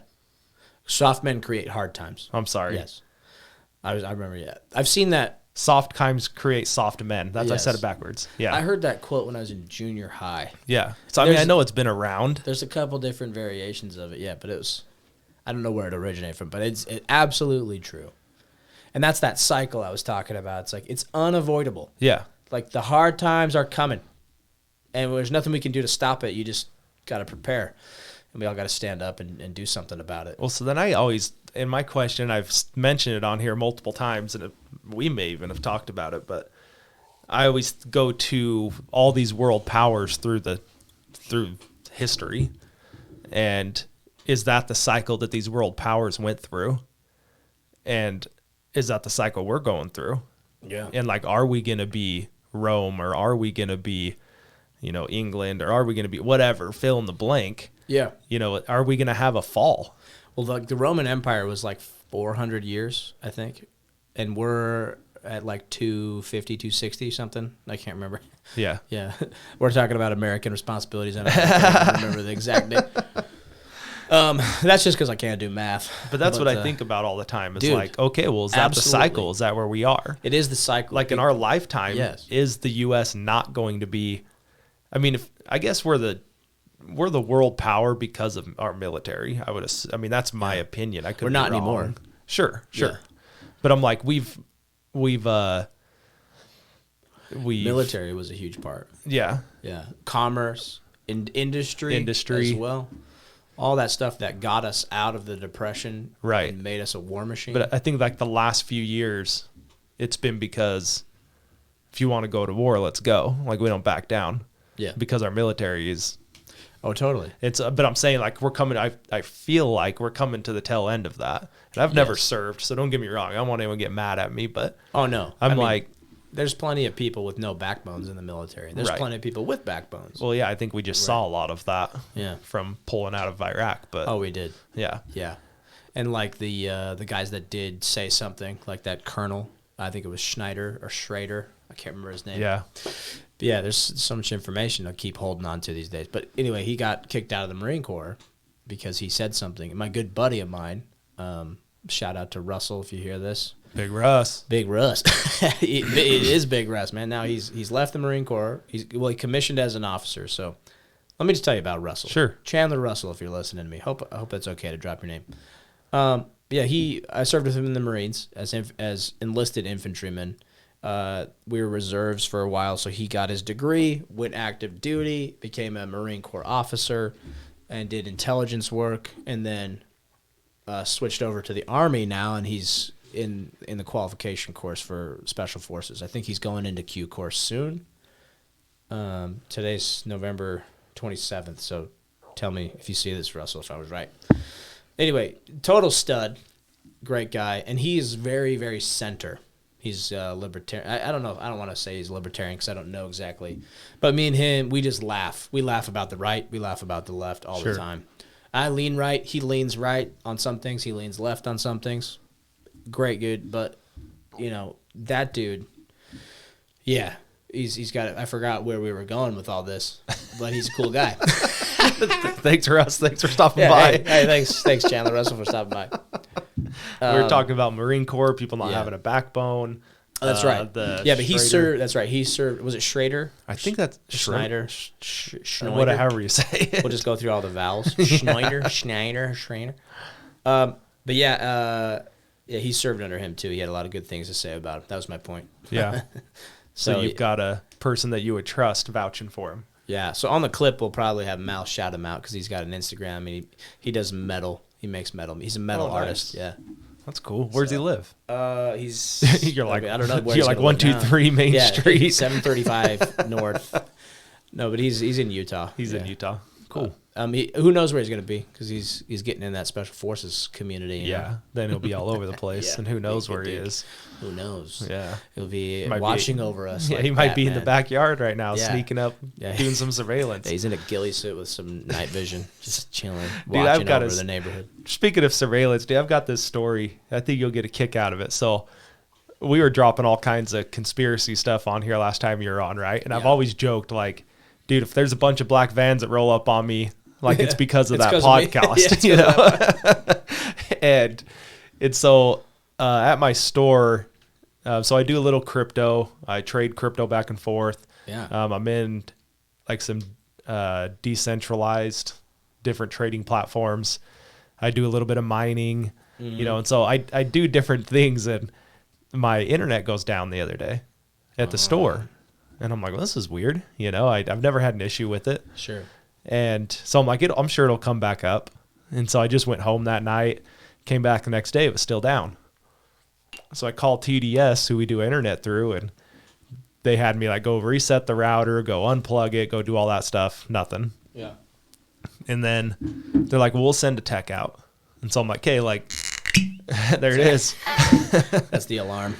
B: Soft men create hard times.
A: I'm sorry.
B: Yes. I remember, yeah. I've seen that.
A: Soft times create soft men. That's
B: Yes.
A: I said it backwards. Yeah.
B: I heard that quote when I was in junior high.
A: Yeah. So, I know it's been around.
B: There's a couple different variations of it, yeah, but I don't know where it originated from, but it's absolutely true. And that's that cycle I was talking about. It's like, it's unavoidable.
A: Yeah.
B: Like, the hard times are coming, and there's nothing we can do to stop it. You just got to prepare. And we all got to stand up and do something about it.
A: Well, so then I always, in my question, I've mentioned it on here multiple times, and we may even have talked about it, but I always go to all these world powers through history, and is that the cycle that these world powers went through? And is that the cycle we're going through?
B: Yeah.
A: And like, are we going to be Rome, or are we going to be, England, or are we going to be whatever, fill in the blank?
B: Yeah.
A: Are we going to have a fall?
B: Well, the Roman Empire was like 400 years, I think. And we're at like 250, 260 something. I can't remember.
A: Yeah.
B: Yeah. We're talking about American responsibilities. I don't remember the exact date. That's just because I can't do math.
A: But that's what I think about all the time. It's
B: dude,
A: like, okay, well, is that
B: absolutely.
A: the cycle? Is that where we are?
B: It is the cycle.
A: Like in our lifetime,
B: yes.
A: Is the U.S. not going to be? I mean, I guess we're the world power because of our military. I would. I mean, that's my opinion. I could.
B: We're not anymore.
A: Sure.
B: Yeah.
A: But I'm like, we've
B: military was a huge part.
A: Yeah.
B: Yeah. Commerce, industry as well. All that stuff that got us out of the Depression,
A: right,
B: and made us a war machine.
A: But I think like the last few years, it's been because if you want to go to war, let's go. Like, we don't back down.
B: Yeah.
A: Because our military is.
B: Oh, totally.
A: But I'm saying, like, we're coming. I feel like we're coming to the tail end of that. And I've never served, so don't get me wrong. I don't want anyone to get mad at me, but
B: oh no,
A: I mean,
B: there's plenty of people with no backbones in the military. There's plenty of people with backbones.
A: Well, yeah, I think we just saw a lot of that.
B: Yeah.
A: From pulling out of Iraq, but
B: oh, we did.
A: Yeah.
B: Yeah, and like the guys that did say something, like that colonel, I think it was Schneider or Schrader. I can't remember his name.
A: Yeah.
B: But yeah, there's so much information I keep holding on to these days. But anyway, he got kicked out of the Marine Corps because he said something. And my good buddy of mine, shout out to Russell if you hear this.
A: Big Russ.
B: Big Russ. it is Big Russ, man. Now he's left the Marine Corps. He commissioned as an officer. So let me just tell you about Russell.
A: Sure.
B: Chandler Russell, if you're listening to me. I hope that's okay to drop your name. Yeah, I served with him in the Marines as enlisted infantryman. We were reserves for a while, so he got his degree, went active duty, became a Marine Corps officer, and did intelligence work, and then switched over to the Army now, and he's in the qualification course for Special Forces. I think he's going into Q course soon. Today's November 27th, so tell me if you see this, Russell, if I was right. Anyway, total stud, great guy, and he is very, very center. He's libertarian. I don't know. I don't want to say he's libertarian because I don't know exactly. But me and him, we just laugh. We laugh about the right. We laugh about the left all the time. I lean right. He leans right on some things. He leans left on some things. Great, good. But, that dude, yeah, he's got it. I forgot where we were going with all this, but he's a cool guy.
A: Thanks, Russ. Thanks for stopping by.
B: Hey, thanks, Chandler Russell, for stopping by.
A: We were talking about Marine Corps, people not having a backbone.
B: Oh, that's right. But he served. That's right. He served. Was it Schrader?
A: I think that's
B: Schneider.
A: Whatever, however you say it.
B: We'll just go through all the vowels. Schneider. But he served under him too. He had a lot of good things to say about him. That was my point.
A: Yeah. So you've got a person that you would trust vouching for him.
B: Yeah. So on the clip, we'll probably have Mal shout him out because he's got an Instagram. And he does metal. He makes metal. He's a metal artist. Yeah.
A: That's cool. Where does he live?
B: He's.
A: You're like,
B: I don't know. Where
A: you're like 123 Main Street,
B: 735 North. No, but he's in Utah.
A: He's in Utah. Cool.
B: Who knows where he's going to be because he's getting in that special forces community.
A: Yeah. Then he'll be all over the place, and who knows where he is?
B: Who knows?
A: Yeah.
B: He'll be watching over us.
A: Yeah,
B: like
A: he might be in the backyard right now, sneaking up, doing some surveillance.
B: He's in a ghillie suit with some night vision, just chilling, watching over the neighborhood.
A: Speaking of surveillance, dude, I've got this story. I think you'll get a kick out of it. So we were dropping all kinds of conspiracy stuff on here last time you were on, right? And I've always joked, like, dude, if there's a bunch of black vans that roll up on me, like it's because of that podcast, you know? and so at my store, so I do a little crypto. I trade crypto back and forth.
B: Yeah.
A: I'm in like some decentralized different trading platforms. I do a little bit of mining, and so I do different things, and my internet goes down the other day at the store. And I'm like, well, this is weird. I've never had an issue with it.
B: Sure.
A: And so I'm like, I'm sure it'll come back up. And so I just went home that night, came back the next day, it was still down. So I called TDS, who we do internet through, and they had me like go reset the router, go unplug it, go do all that stuff. Nothing.
B: Yeah.
A: And then they're like, well, we'll send a tech out. And so I'm like, okay, like, there it is.
B: That's the alarm.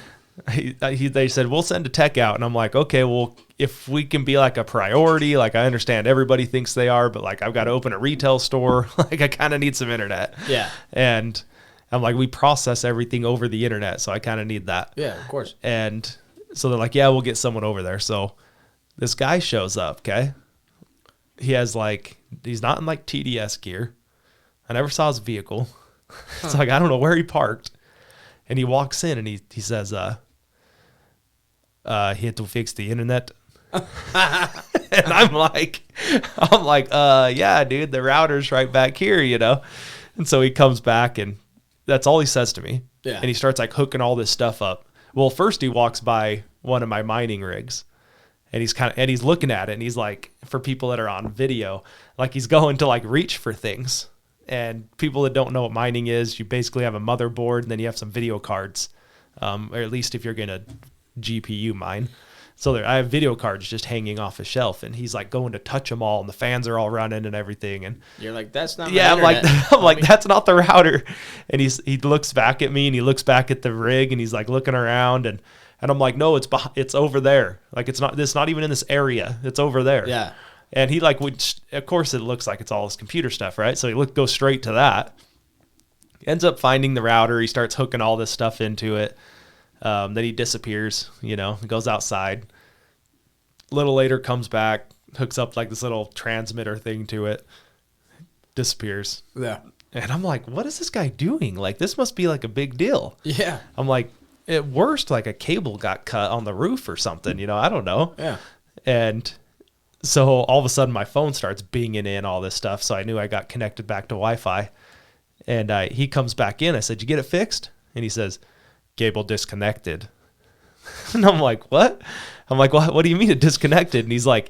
A: They said, we'll send a tech out. And I'm like, okay, well, if we can be like a priority, like I understand everybody thinks they are, but like I've got to open a retail store. Like I kind of need some internet.
B: Yeah.
A: And I'm like, we process everything over the internet, so I kind of need that.
B: Yeah, of course.
A: And so they're like, yeah, we'll get someone over there. So this guy shows up, okay? He's not in like TDS gear. I never saw his vehicle. It's like, I don't know where he parked. And he walks in and he says, here to fix the internet. And I'm like, yeah, dude, the router's right back here, And so he comes back and that's all he says to me.
B: Yeah.
A: And he starts like hooking all this stuff up. Well, first he walks by one of my mining rigs and he's looking at it and he's like, for people that are on video, like he's going to like reach for things. And people that don't know what mining is, you basically have a motherboard and then you have some video cards, or at least if you're going to GPU mine. So I have video cards just hanging off a shelf, and he's like going to touch them all, and the fans are all running and everything. And
B: you're like, that's not.
A: Yeah, I'm like, that's not the router. And he looks back at me, and he looks back at the rig, and he's like looking around, and I'm like, no, it's over there. Like it's not even in this area. It's over there.
B: Yeah.
A: And he of course it looks like it's all his computer stuff, right? So he goes straight to that. Ends up finding the router. He starts hooking all this stuff into it. Then he disappears, he goes outside. A little later comes back, hooks up like this little transmitter thing to it, disappears.
B: Yeah.
A: And I'm like, what is this guy doing? Like, this must be like a big deal.
B: Yeah.
A: I'm like, at worst, like a cable got cut on the roof or something, I don't know.
B: Yeah.
A: And so all of a sudden my phone starts binging in all this stuff. So I knew I got connected back to Wi-Fi. And he comes back in. I said, you get it fixed? And he says, cable disconnected. And I'm like, what? I'm like, what do you mean it disconnected? And he's like,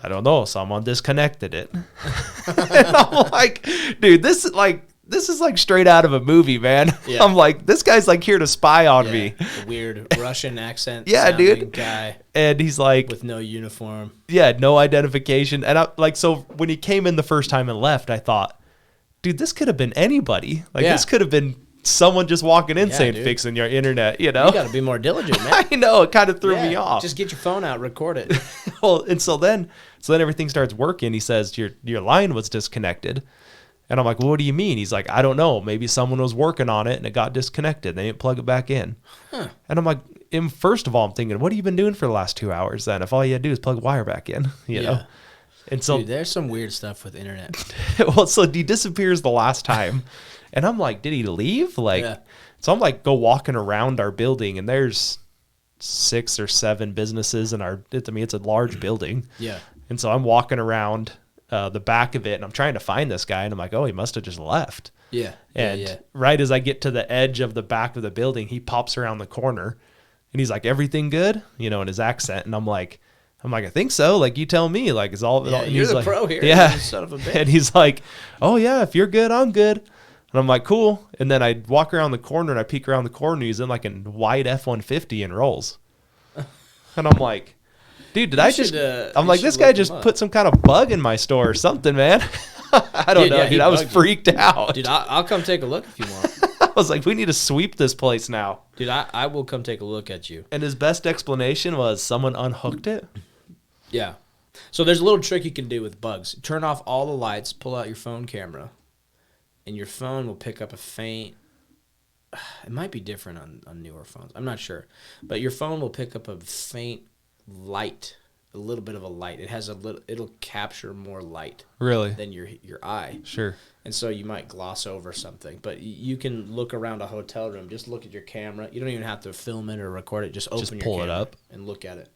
A: I don't know. Someone disconnected it. And I'm like, dude, this is like straight out of a movie, man. Yeah. I'm like, this guy's like here to spy on me.
B: The weird Russian accent.
A: Yeah, dude.
B: Guy.
A: And he's like,
B: with no uniform.
A: Yeah, no identification. And so when he came in the first time and left, I thought, dude, this could have been anybody. Like this could have been someone just walking in
B: Yeah,
A: saying
B: dude.
A: fixing your internet, you know?
B: You got to be more diligent, man.
A: I know, it kind of threw me
B: Yeah,
A: off.
B: Just get your phone out, record it.
A: Well, and so then everything starts working. He says your line was disconnected. And I'm like, well, what do you mean? He's like, I don't know. Maybe someone was working on it and it got disconnected. They didn't plug it back in. And I'm like, first of all, I'm thinking, what have you been doing for the last 2 hours then? If all you had to do is plug wire back in, you know? And so,
B: Dude, there's some weird stuff with internet.
A: well, so he disappears the last time. And I'm like, did he leave? Like, so I'm like, go walking around our building and there's 6 or 7 businesses in it's a large building.
B: Yeah.
A: And so I'm walking around the back of it and I'm trying to find this guy and I'm like, oh, he must have just left.
B: Yeah.
A: And right as I get to the edge of the back of the building, he pops around the corner and he's like, everything good? You know, in his accent. And I'm like, I think so. Like, you tell me. Like, it's all.
B: Yeah,
A: and
B: you're
A: he's
B: the
A: like,
B: pro here.
A: Yeah.
B: You son of a bitch.
A: And he's like, oh, yeah, if you're good, I'm good. And I'm like, cool. And then I walk around the corner and I peek around the corner and he's in like a white F-150 and rolls. And I'm like, dude, I'm like, this guy just put some kind of bug in my store or something, man. I don't know, dude. I was freaked out.
B: Dude, I'll come take a look if you want.
A: I was like, we need to sweep this place now.
B: Dude, I will come take a look at you.
A: And his best explanation was someone unhooked it.
B: Yeah. So there's a little trick you can do with bugs. Turn off all the lights, pull out your phone camera, and your phone will pick up a faint... It might be different on newer phones. I'm not sure. But your phone will pick up a faint light, a little bit of a light. It'll capture more light.
A: Really?
B: Than your eye.
A: Sure.
B: And so you might gloss over something. But you can look around a hotel room, just look at your camera. You don't even have to film it or record it. Just open your
A: pull
B: camera
A: it up
B: and look at it.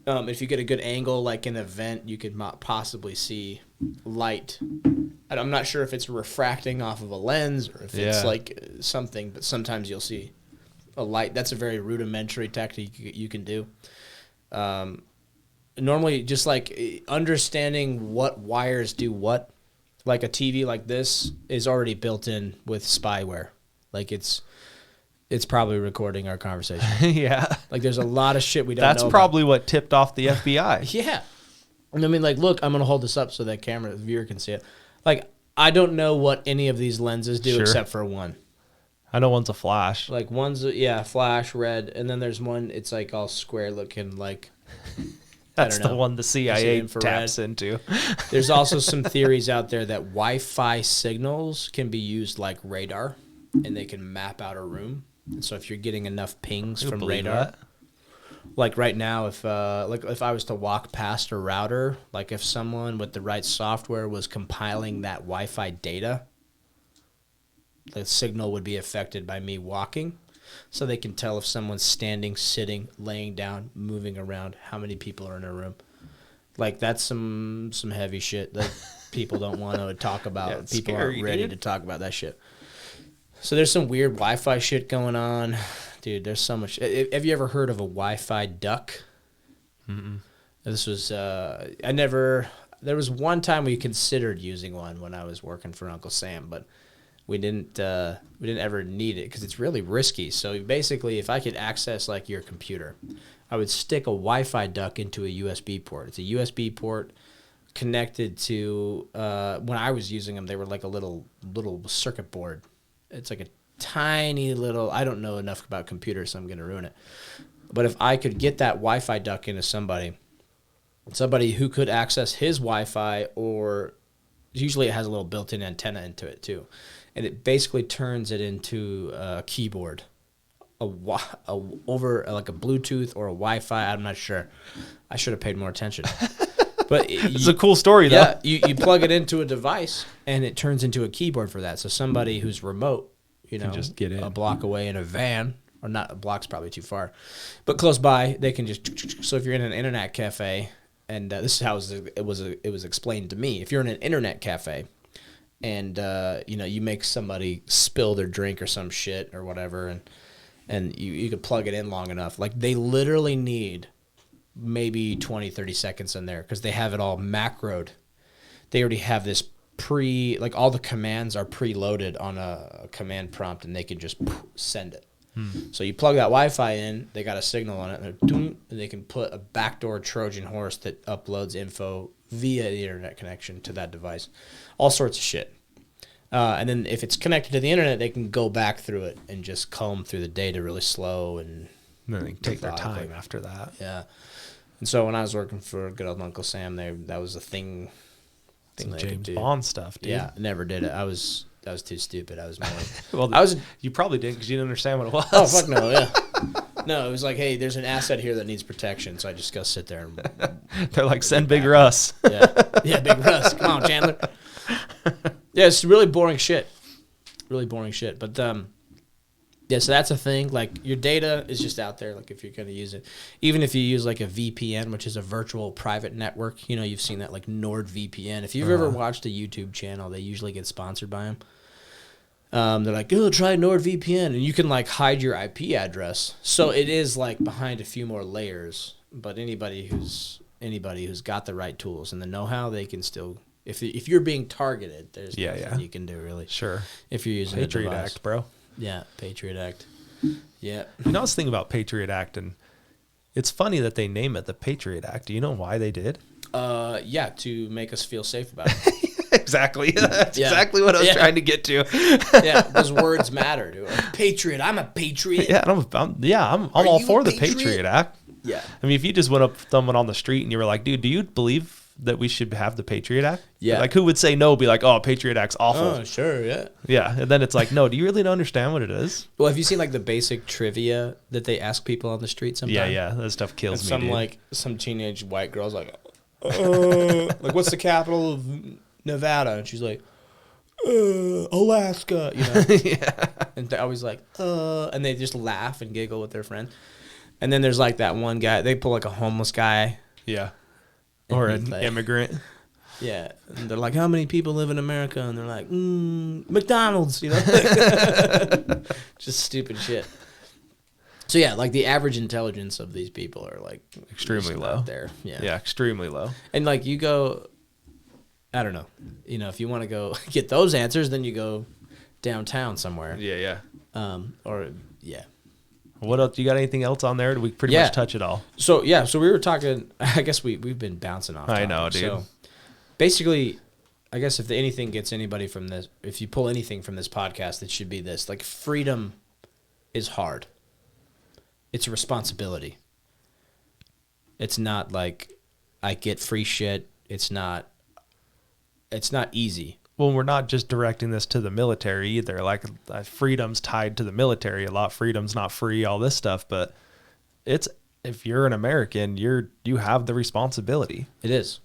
B: If you get a good angle, like in an event, you could possibly see light. I'm not sure if it's refracting off of a lens or if it's like something, but sometimes you'll see a light. That's a very rudimentary tactic you can do. Normally, just like understanding what wires do what, like a TV like this is already built in with spyware. Like it's probably recording our conversation.
A: Yeah.
B: Like there's a lot of shit we don't know.
A: That's probably what tipped off the FBI.
B: Yeah. I mean, like, look, I'm going to hold this up so that the viewer can see it. Like, I don't know what any of these lenses do except for one.
A: I know one's a flash.
B: Like, one's, flash, red, and then there's one, it's like all square looking, like,
A: that's the one the CIA taps into.
B: There's also some theories out there that Wi-Fi signals can be used like radar, and they can map out a room. And so if you're getting enough pings from radar... Like right now, if I was to walk past a router, like if someone with the right software was compiling that Wi-Fi data, the signal would be affected by me walking, so they can tell if someone's standing, sitting, laying down, moving around, how many people are in a room. Like that's some heavy shit that people don't want to talk about.
A: Yeah,
B: people
A: scary,
B: aren't ready to talk about that shit. So there's some weird Wi-Fi shit going on. Dude, there's so much. Have you ever heard of a Wi-Fi duck? Mm-mm. This was, there was one time we considered using one when I was working for Uncle Sam, but we didn't ever need it because it's really risky. So basically, if I could access like your computer, I would stick a Wi-Fi duck into a USB port. It's a USB port connected to, when I was using them, they were like a little circuit board. It's like a tiny little, I don't know enough about computers, so I'm going to ruin it. But if I could get that Wi-Fi duck into somebody who could access his Wi-Fi, or usually it has a little built-in antenna into it too, and it basically turns it into a keyboard, over like a Bluetooth or a Wi-Fi. I'm not sure. I should have paid more attention. But
A: it's a cool story, though.
B: Yeah, you plug it into a device, and it turns into a keyboard for that. So somebody who's remote, can
A: just get in
B: a block away in a van, or not, a block's probably too far, but close by, they can just. So if you're in an internet cafe, and this is how it was explained to me. If you're in an internet cafe, and you make somebody spill their drink or some shit or whatever, and you could plug it in long enough, like they literally need maybe 20, 30 seconds in there because they have it all macroed. They already have this like all the commands are preloaded on a command prompt, and they can just send it. So you plug that Wi-Fi in, they got a signal on it, and they can put a backdoor Trojan horse that uploads info via the internet connection to that device. All sorts of shit. And then if it's connected to the internet, they can go back through it and just comb through the data really slow and
A: then they can take their time after that.
B: Yeah. And so when I was working for good old Uncle Sam, that was a thing.
A: Some James Bond stuff, dude.
B: Yeah, never did it. I was too stupid. I was more.
A: Well, you probably did because you didn't understand what it was.
B: Oh fuck no, yeah. No, it was like, hey, there's an asset here that needs protection, so I just go sit there and.
A: They're like, send Big Russ.
B: Yeah, Big Russ. Come on, Chandler. Yeah, it's really boring shit. Really boring shit, but yeah, so that's a thing. Like, your data is just out there, like, if you're going to use it. Even if you use, like, a VPN, which is a virtual private network. You know, you've seen that, like, NordVPN. If you've ever watched a YouTube channel, they usually get sponsored by them. They're like, oh, try NordVPN. And you can, like, hide your IP address. So it is, like, behind a few more layers. But anybody who's got the right tools and the know-how, they can still... If you're being targeted, there's nothing you can do, really.
A: Sure.
B: If you're using
A: Patriot Act, bro.
B: Yeah, Patriot Act. Yeah.
A: You know, I was thinking about Patriot Act, and it's funny that they name it the Patriot Act. Do you know why they did?
B: Yeah, to make us feel safe about it.
A: Exactly. That's exactly what I was trying to get to.
B: Yeah, those words matter, dude. Like, Patriot, I'm a patriot.
A: Yeah, I'm all for the Patriot Act.
B: Yeah.
A: I mean, if you just went up to someone on the street and you were like, dude, do you believe that we should have the Patriot Act?
B: Yeah.
A: Like, who would say no? Be like, oh, Patriot Act's awful.
B: Oh, sure, yeah.
A: Yeah, and then it's like, no, do you really don't understand what it is?
B: Well, have you seen, like, the basic trivia that they ask people on the street sometimes?
A: Yeah, that stuff kills me, dude.
B: Some teenage white girl's like, like, what's the capital of Nevada? And she's like, Alaska, you know?
A: Yeah.
B: And they're always like, and they just laugh and giggle with their friends. And then there's, like, that one guy, they pull, like, a homeless guy.
A: Yeah. Or an immigrant.
B: Yeah. And they're like, how many people live in America? And they're like, McDonald's, you know? Just stupid shit. So, yeah, like, the average intelligence of these people are, like,
A: extremely low.
B: There. Yeah.
A: Yeah, extremely low.
B: And, like, you go, I don't know. You know, if you want to go get those answers, then you go downtown somewhere.
A: Yeah.
B: Yeah.
A: What else? You got anything else on there? Did we pretty much touch it all?
B: So we were talking. I guess we've been bouncing off.
A: I know, dude.
B: So basically, I guess if anything gets anybody from this, if you pull anything from this podcast, it should be this: like, freedom is hard. It's a responsibility. It's not like I get free shit. It's not easy.
A: Well, we're not just directing this to the military either. Like, freedom's tied to the military a lot. Freedom's not free, all this stuff. But if you're an American, you have the responsibility.
B: It is.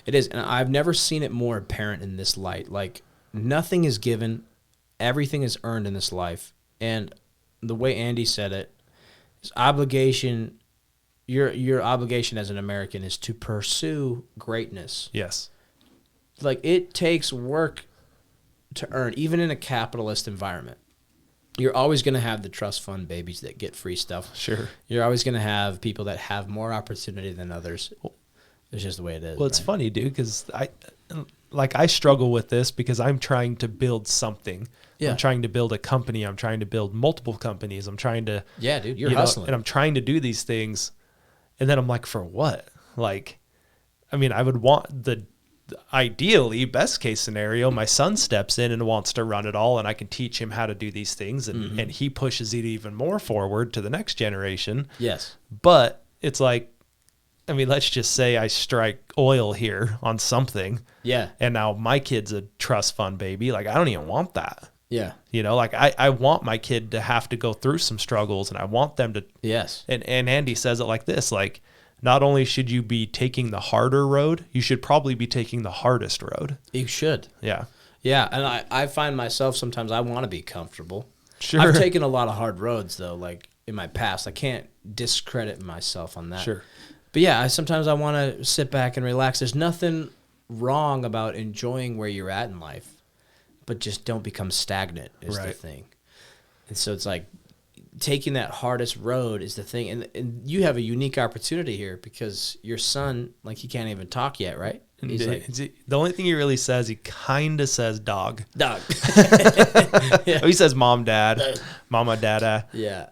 B: And I've never seen it more apparent in this light. Like, nothing is given. Everything is earned in this life. And the way Andy said it, is obligation, your obligation as an American is to pursue greatness.
A: Yes.
B: Like, it takes work to earn, even in a capitalist environment. You're always going to have the trust fund babies that get free stuff.
A: Sure.
B: You're always going to have people that have more opportunity than others. It's just the way it is.
A: Well, it's funny, dude, because I struggle with this because I'm trying to build something. Yeah. I'm trying to build a company. I'm trying to build multiple companies. I'm trying to...
B: Yeah, dude, you're hustling.
A: And I'm trying to do these things. And then I'm like, for what? Like, I mean, I would want ideally, best case scenario, my son steps in and wants to run it all, and I can teach him how to do these things, and he pushes it even more forward to the next generation.
B: Yes.
A: But it's like, I mean, let's just say I strike oil here on something.
B: Yeah. And
A: now my kid's a trust fund baby. Like, I don't even want that.
B: Yeah.
A: You know, like, I want my kid to have to go through some struggles, and I want them to.
B: Yes.
A: And Andy says it like this, like, not only should you be taking the harder road, you should probably be taking the hardest road.
B: You should.
A: Yeah.
B: Yeah, and I find myself sometimes I want to be comfortable.
A: Sure.
B: I've taken a lot of hard roads, though, like, in my past. I can't discredit myself on that.
A: Sure.
B: But, yeah, sometimes I want to sit back and relax. There's nothing wrong about enjoying where you're at in life, but just don't become stagnant is the thing. And so it's like, taking that hardest road is the thing. And you have a unique opportunity here because your son, like, he can't even talk yet, right? He's like,
A: the only thing he really says, he kind of says dog.
B: Yeah.
A: Oh, he says mom, dad, mama, dada.
B: Yeah.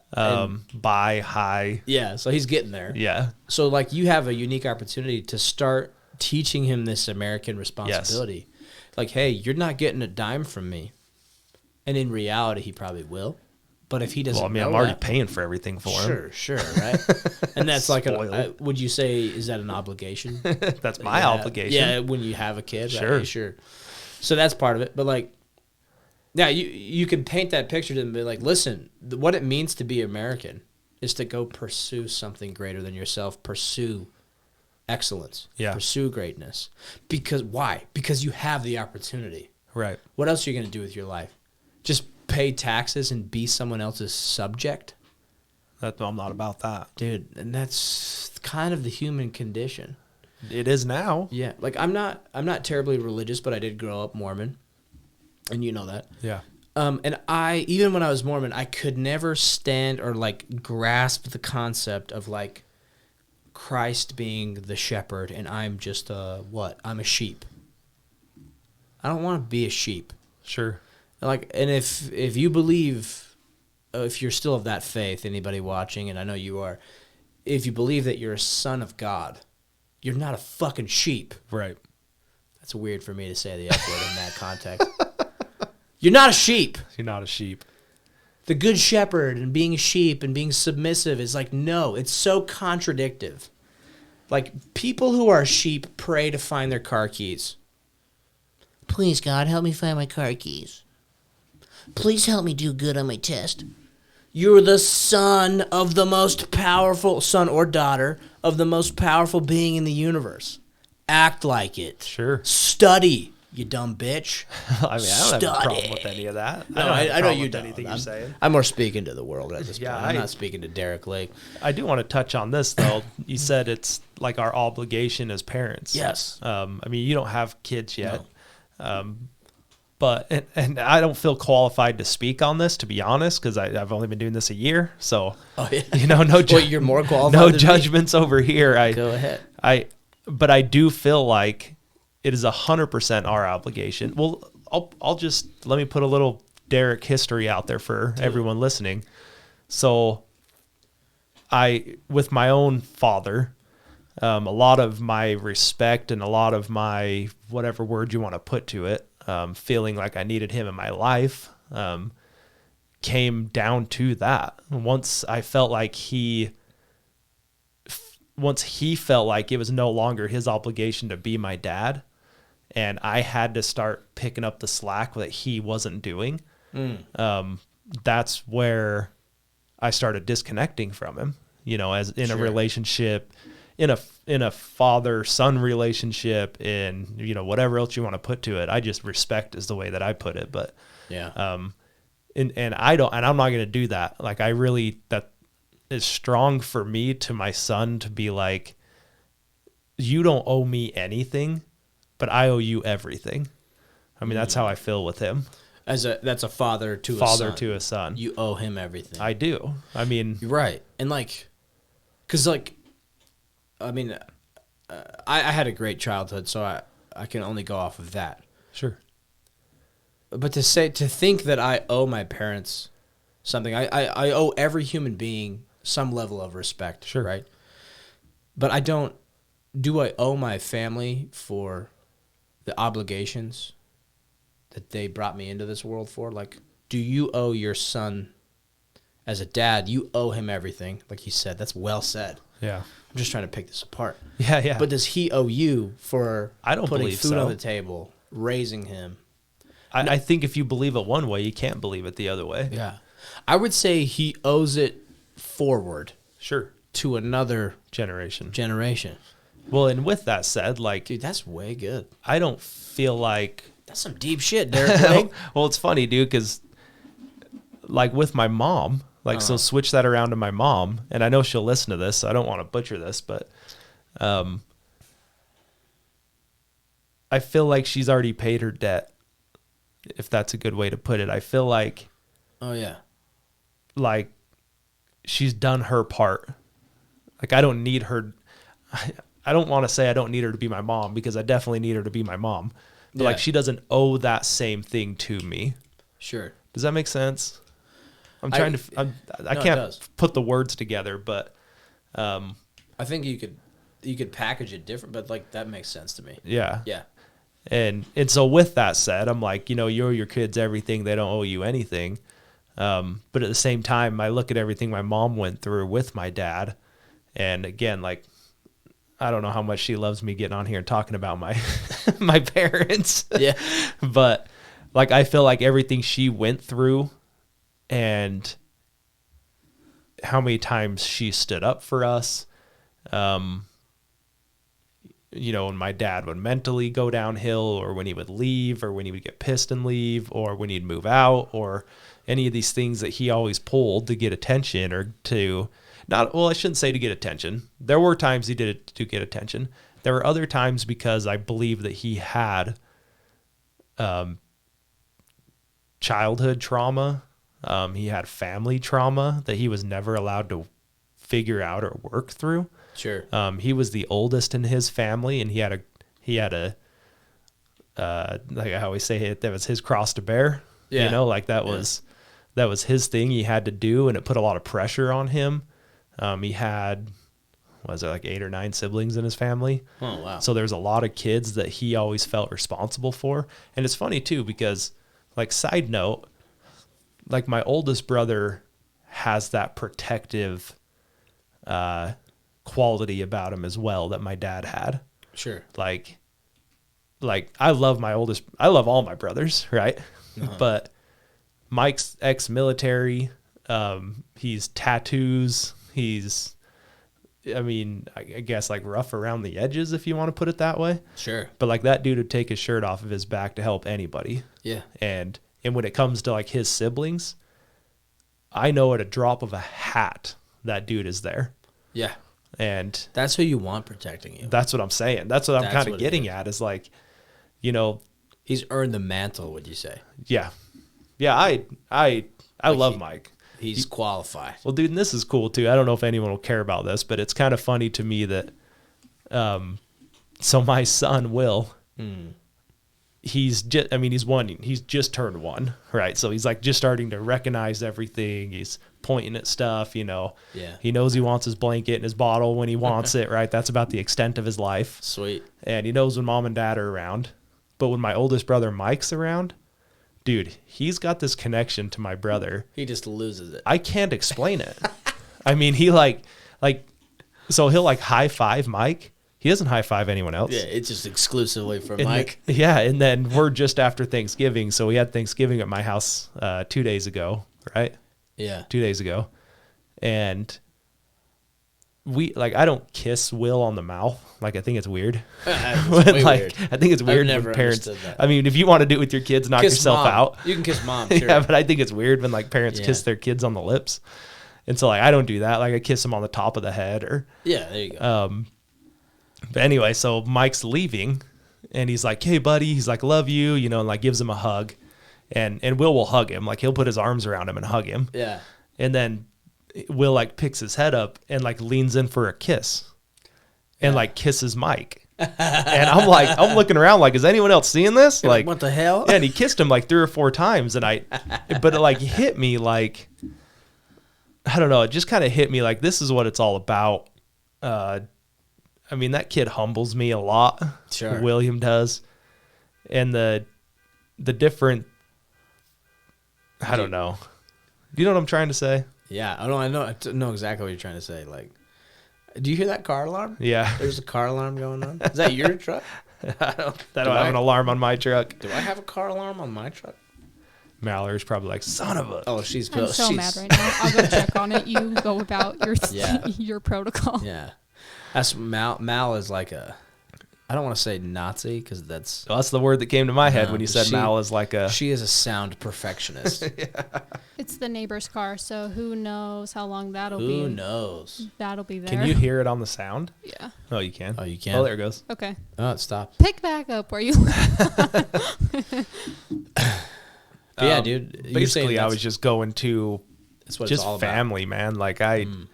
A: Bye, hi.
B: Yeah. So he's getting there.
A: Yeah.
B: So, like, you have a unique opportunity to start teaching him this American responsibility.
A: Yes.
B: like, hey, you're not getting a dime from me. And in reality, he probably will. But if he doesn't,
A: Well, I mean, I'm already paying for everything for him.
B: Sure, right? And that's like
A: Spoiled.
B: would you say, is that an obligation?
A: That's my obligation.
B: Yeah, when you have a kid,
A: Sure.
B: right? Sure. So that's part of it. But like, yeah, you could paint that picture to them and be like, listen, what it means to be American is to go pursue something greater than yourself, pursue excellence, pursue greatness. Because why? Because you have the opportunity.
A: Right.
B: What else are you going to do with your life? Just pay taxes and be someone else's subject?
A: I'm not about that.
B: Dude, and that's kind of the human condition.
A: It is now.
B: Yeah. Like I'm not terribly religious, but I did grow up Mormon. And you know that.
A: Yeah.
B: And even when I was Mormon, I could never stand or like grasp the concept of like Christ being the shepherd and I'm just I'm a sheep. I don't want to be a sheep.
A: Sure.
B: Like, and if you believe, if you're still of that faith, anybody watching, and I know you are, if you believe that you're a son of God, you're not a fucking sheep.
A: Right.
B: That's weird for me to say the F word in that context. You're not a sheep.
A: You're not a sheep.
B: The good shepherd and being a sheep and being submissive is like, no, it's so contradictive. Like, people who are sheep pray to find their car keys. Please, God, help me find my car keys. Please help me do good on my test. You're the son of the most powerful, son or daughter of the most powerful being in the universe. Act like it.
A: Sure.
B: Study, you dumb bitch.
A: I mean, I don't have a problem with any of that.
B: No, I know you don't.
A: Anything you're saying.
B: I'm more speaking to the world at this point. I'm
A: I-
B: not speaking to Derick Lake.
A: I do want to touch on this, though. You said it's like our obligation as parents.
B: Yes.
A: I mean, you don't have kids yet. No. But and I don't feel qualified to speak on this, to be honest, because I've only been doing this a year. So, you know,
B: you're more qualified
A: no
B: than
A: judgments
B: me.
A: over here.
B: Go ahead.
A: But I do feel like it is 100% our obligation. Well, I'll just let me put a little Derick history out there for everyone listening. So, with my own father, a lot of my respect and a lot of my whatever word you want to put to it, feeling like I needed him in my life, came down to that. Once he felt like it was no longer his obligation to be my dad, and I had to start picking up the slack that he wasn't doing, that's where I started disconnecting from him, you know, as in a relationship, in a father-son relationship, in, you know, whatever else you want to put to it. I just respect is the way that I put it. But and I'm not going to do that. Like, that is strong for me to my son to be like, you don't owe me anything, but I owe you everything. I mean, that's how I feel with him.
B: That's a father to a son. You owe him everything.
A: I do. I mean,
B: you're right. And like, cause like, I mean, I had a great childhood, so I can only go off of that.
A: Sure.
B: But to think that I owe my parents something, I owe every human being some level of respect.
A: Sure.
B: Right. But I don't. Do I owe my family for the obligations that they brought me into this world for? Like, do you owe your son, as a dad, you owe him everything? Like he said, that's well said.
A: Yeah.
B: I'm just trying to pick this apart.
A: Yeah.
B: But does he owe you for putting food on the table, raising him?
A: I think if you believe it one way, you can't believe it the other way.
B: Yeah. I would say he owes it forward.
A: Sure.
B: To another
A: generation.
B: Well,
A: and with that said, like,
B: dude, that's way good.
A: I don't feel like
B: that's some deep shit, Derick.
A: Well, it's funny, dude, because like with my mom, like, so switch that around to my mom, and I know she'll listen to this, so I don't want to butcher this, but I feel like she's already paid her debt, if that's a good way to put it. I feel like, like she's done her part. Like, I don't need her. I don't want to say I don't need her to be my mom, because I definitely need her to be my mom. But like, she doesn't owe that same thing to me.
B: Sure.
A: Does that make sense? I can't put the words together, but
B: I think you could package it different, but like that makes sense to me.
A: Yeah.
B: Yeah.
A: And so with that said, I'm like, you know, you're your kids everything. They don't owe you anything. But at the same time, I look at everything my mom went through with my dad. And again, like, I don't know how much she loves me getting on here and talking about my my parents.
B: Yeah.
A: But like, I feel like everything she went through and how many times she stood up for us, you know, when my dad would mentally go downhill, or when he would leave, or when he would get pissed and leave, or when he'd move out, or any of these things that he always pulled to get attention, or to not, well, I shouldn't say to get attention. There were times he did it to get attention. There were other times because I believe that he had childhood trauma. He had family trauma that he was never allowed to figure out or work through.
B: Sure.
A: He was the oldest in his family, and he had a like I always say, that was his cross to bear.
B: Yeah.
A: You know, like that was his thing he had to do, and it put a lot of pressure on him. He had, was it like 8 or 9 siblings in his family?
B: Oh, wow.
A: So there's a lot of kids that he always felt responsible for. And it's funny too, because like, side note, like my oldest brother has that protective quality about him as well that my dad had.
B: Sure.
A: Like I love all my brothers, right? Uh-huh. But Mike's ex-military, he's tattoos, he's, I mean, I guess like rough around the edges, if you want to put it that way.
B: Sure.
A: But like, that dude would take his shirt off of his back to help anybody.
B: Yeah.
A: And when it comes to like his siblings, I know at a drop of a hat, that dude is there.
B: Yeah.
A: And
B: that's who you want protecting you.
A: That's what I'm saying. That's what I'm kind of getting at, is like, you know,
B: he's earned the mantle, would you say?
A: Yeah. Yeah. I love Mike.
B: He's qualified.
A: Well, dude, and this is cool too. I don't know if anyone will care about this, but it's kind of funny to me that, so my son, Will, he's just turned 1, right? So he's like just starting to recognize everything. He's pointing at stuff, you know.
B: Yeah.
A: He knows he wants his blanket and his bottle when he wants it, right? That's about the extent of his life.
B: Sweet.
A: And he knows when mom and dad are around. But when my oldest brother Mike's around, dude, he's got this connection to my brother.
B: He just loses it.
A: I can't explain it. I mean, he so he'll like high five Mike. He doesn't high five anyone else.
B: Yeah, it's just exclusively for
A: and
B: Mike.
A: And then we're just after Thanksgiving. So we had Thanksgiving at my house 2 days ago, right?
B: Yeah.
A: 2 days ago. And I don't kiss Will on the mouth. Like, I think it's weird.
B: Weird.
A: I think it's weird
B: never
A: when parents.
B: understood that.
A: I mean, if you want to do it with your kids, knock yourself
B: mom.
A: out.
B: You can kiss mom. Sure.
A: Yeah, but I think it's weird when like parents kiss their kids on the lips. And so like, I don't do that. Like, I kiss them on the top of the head, or
B: yeah, there you go.
A: But anyway, so Mike's leaving, and he's like, "Hey, buddy," he's like, "Love you," you know, and like gives him a hug, and Will hug him. Like, he'll put his arms around him and hug him.
B: Yeah.
A: And then Will like picks his head up and like leans in for a kiss, and like kisses Mike. And I'm looking around like, is anyone else seeing this? Like,
B: what the hell?
A: Yeah, and he kissed him like 3 or 4 times, but it like hit me like, I don't know, it just kind of hit me like, this is what it's all about. I mean, that kid humbles me a lot.
B: Sure.
A: William does. And the different, I don't know. Do you know what I'm trying to say?
B: Yeah, I know exactly what you're trying to say. Like, do you hear that car alarm?
A: Yeah.
B: There's a car alarm going on. Is that your truck?
A: I don't have an alarm on my truck.
B: Do I have a car alarm on my truck?
A: Mallory's probably like, son of a.
B: Oh,
C: I'm so mad right now. I'll go check on it. You go about your protocol.
B: Yeah. That's Mal is like a, I don't want to say Nazi because that's
A: the word that came to my head when you said Mal is like a.
B: She is a sound perfectionist.
A: Yeah.
C: It's the neighbor's car, so who knows how long that'll be.
B: Who knows?
C: That'll be there.
A: Can you hear it on the sound?
C: Yeah.
A: Oh, you can.
B: Oh, you can.
A: Oh, there it goes.
C: Okay.
B: Oh, it stopped.
C: Pick back up where you.
B: Yeah, dude.
A: Basically, I was just going to
B: that's what
A: just
B: it's all
A: family, man. Like and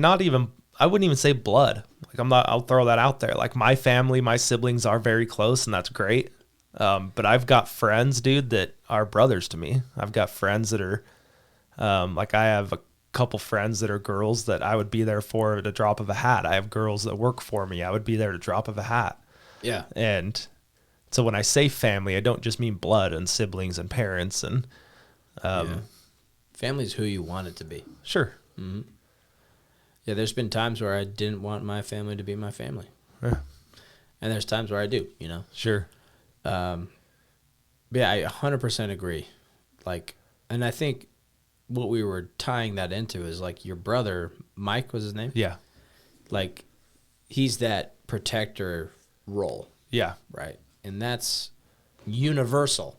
A: not even. I wouldn't even say blood. Like, I'll throw that out there. Like, my family, my siblings are very close, and that's great. But I've got friends, dude, that are brothers to me. I've got friends that are, like, I have a couple friends that are girls that I would be there for at a drop of a hat. I have girls that work for me. I would be there at a drop of a hat.
B: Yeah.
A: And So when I say family, I don't just mean blood and siblings and parents and
B: Family's who you want it to be.
A: Sure.
B: Mm-hmm. Yeah, there's been times where I didn't want my family to be my family.
A: Yeah.
B: And there's times where I do,
A: Sure.
B: Yeah, I 100% agree. Like, and I think what we were tying that into is like your brother, Mike was his name?
A: Yeah.
B: Like, he's that protector role.
A: Yeah.
B: Right. And that's universal.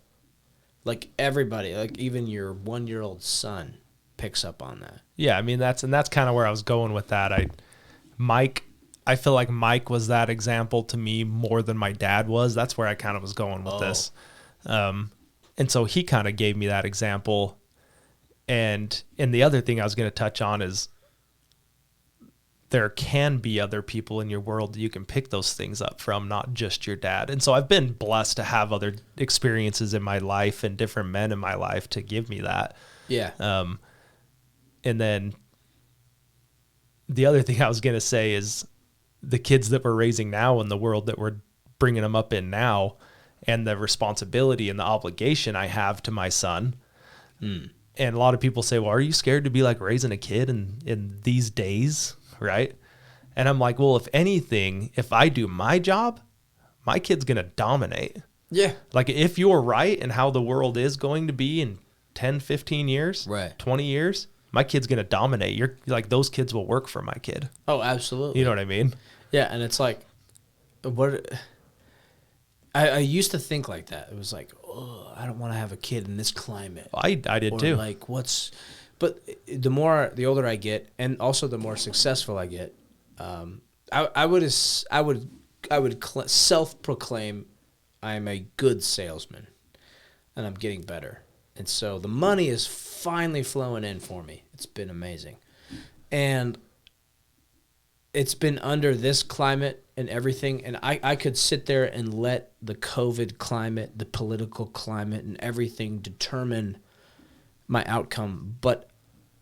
B: Like everybody, like even your 1-year-old son picks up on that.
A: Yeah, I mean that's kind of where I was going with that. I feel like Mike was that example to me more than my dad was. That's where I kind of was going with this. And so he kind of gave me that example. And the other thing I was going to touch on is there can be other people in your world that you can pick those things up from, not just your dad. And so I've been blessed to have other experiences in my life and different men in my life to give me that.
B: Yeah.
A: And then the other thing I was going to say is the kids that we're raising now in the world that we're bringing them up in now, and the responsibility and the obligation I have to my son. And a lot of people say, well, are you scared to be like raising a kid in these days? Right. And I'm like, well, if anything, if I do my job, my kid's going to dominate.
B: Yeah.
A: Like if you're right in how the world is going to be in 10, 15 years,
B: right,
A: 20 years, my kid's going to dominate. You're like, those kids will work for my kid.
B: Oh, absolutely.
A: You know what I mean?
B: Yeah. And it's like, I used to think like that. It was like, oh, I don't want to have a kid in this climate.
A: I did
B: or
A: too.
B: Like but the older I get, and also the more successful I get, I would self-proclaim I'm a good salesman, and I'm getting better. And so the money is finally flowing in for me. It's been amazing. And it's been under this climate and everything, and I could sit there and let the COVID climate, the political climate, and everything determine my outcome, but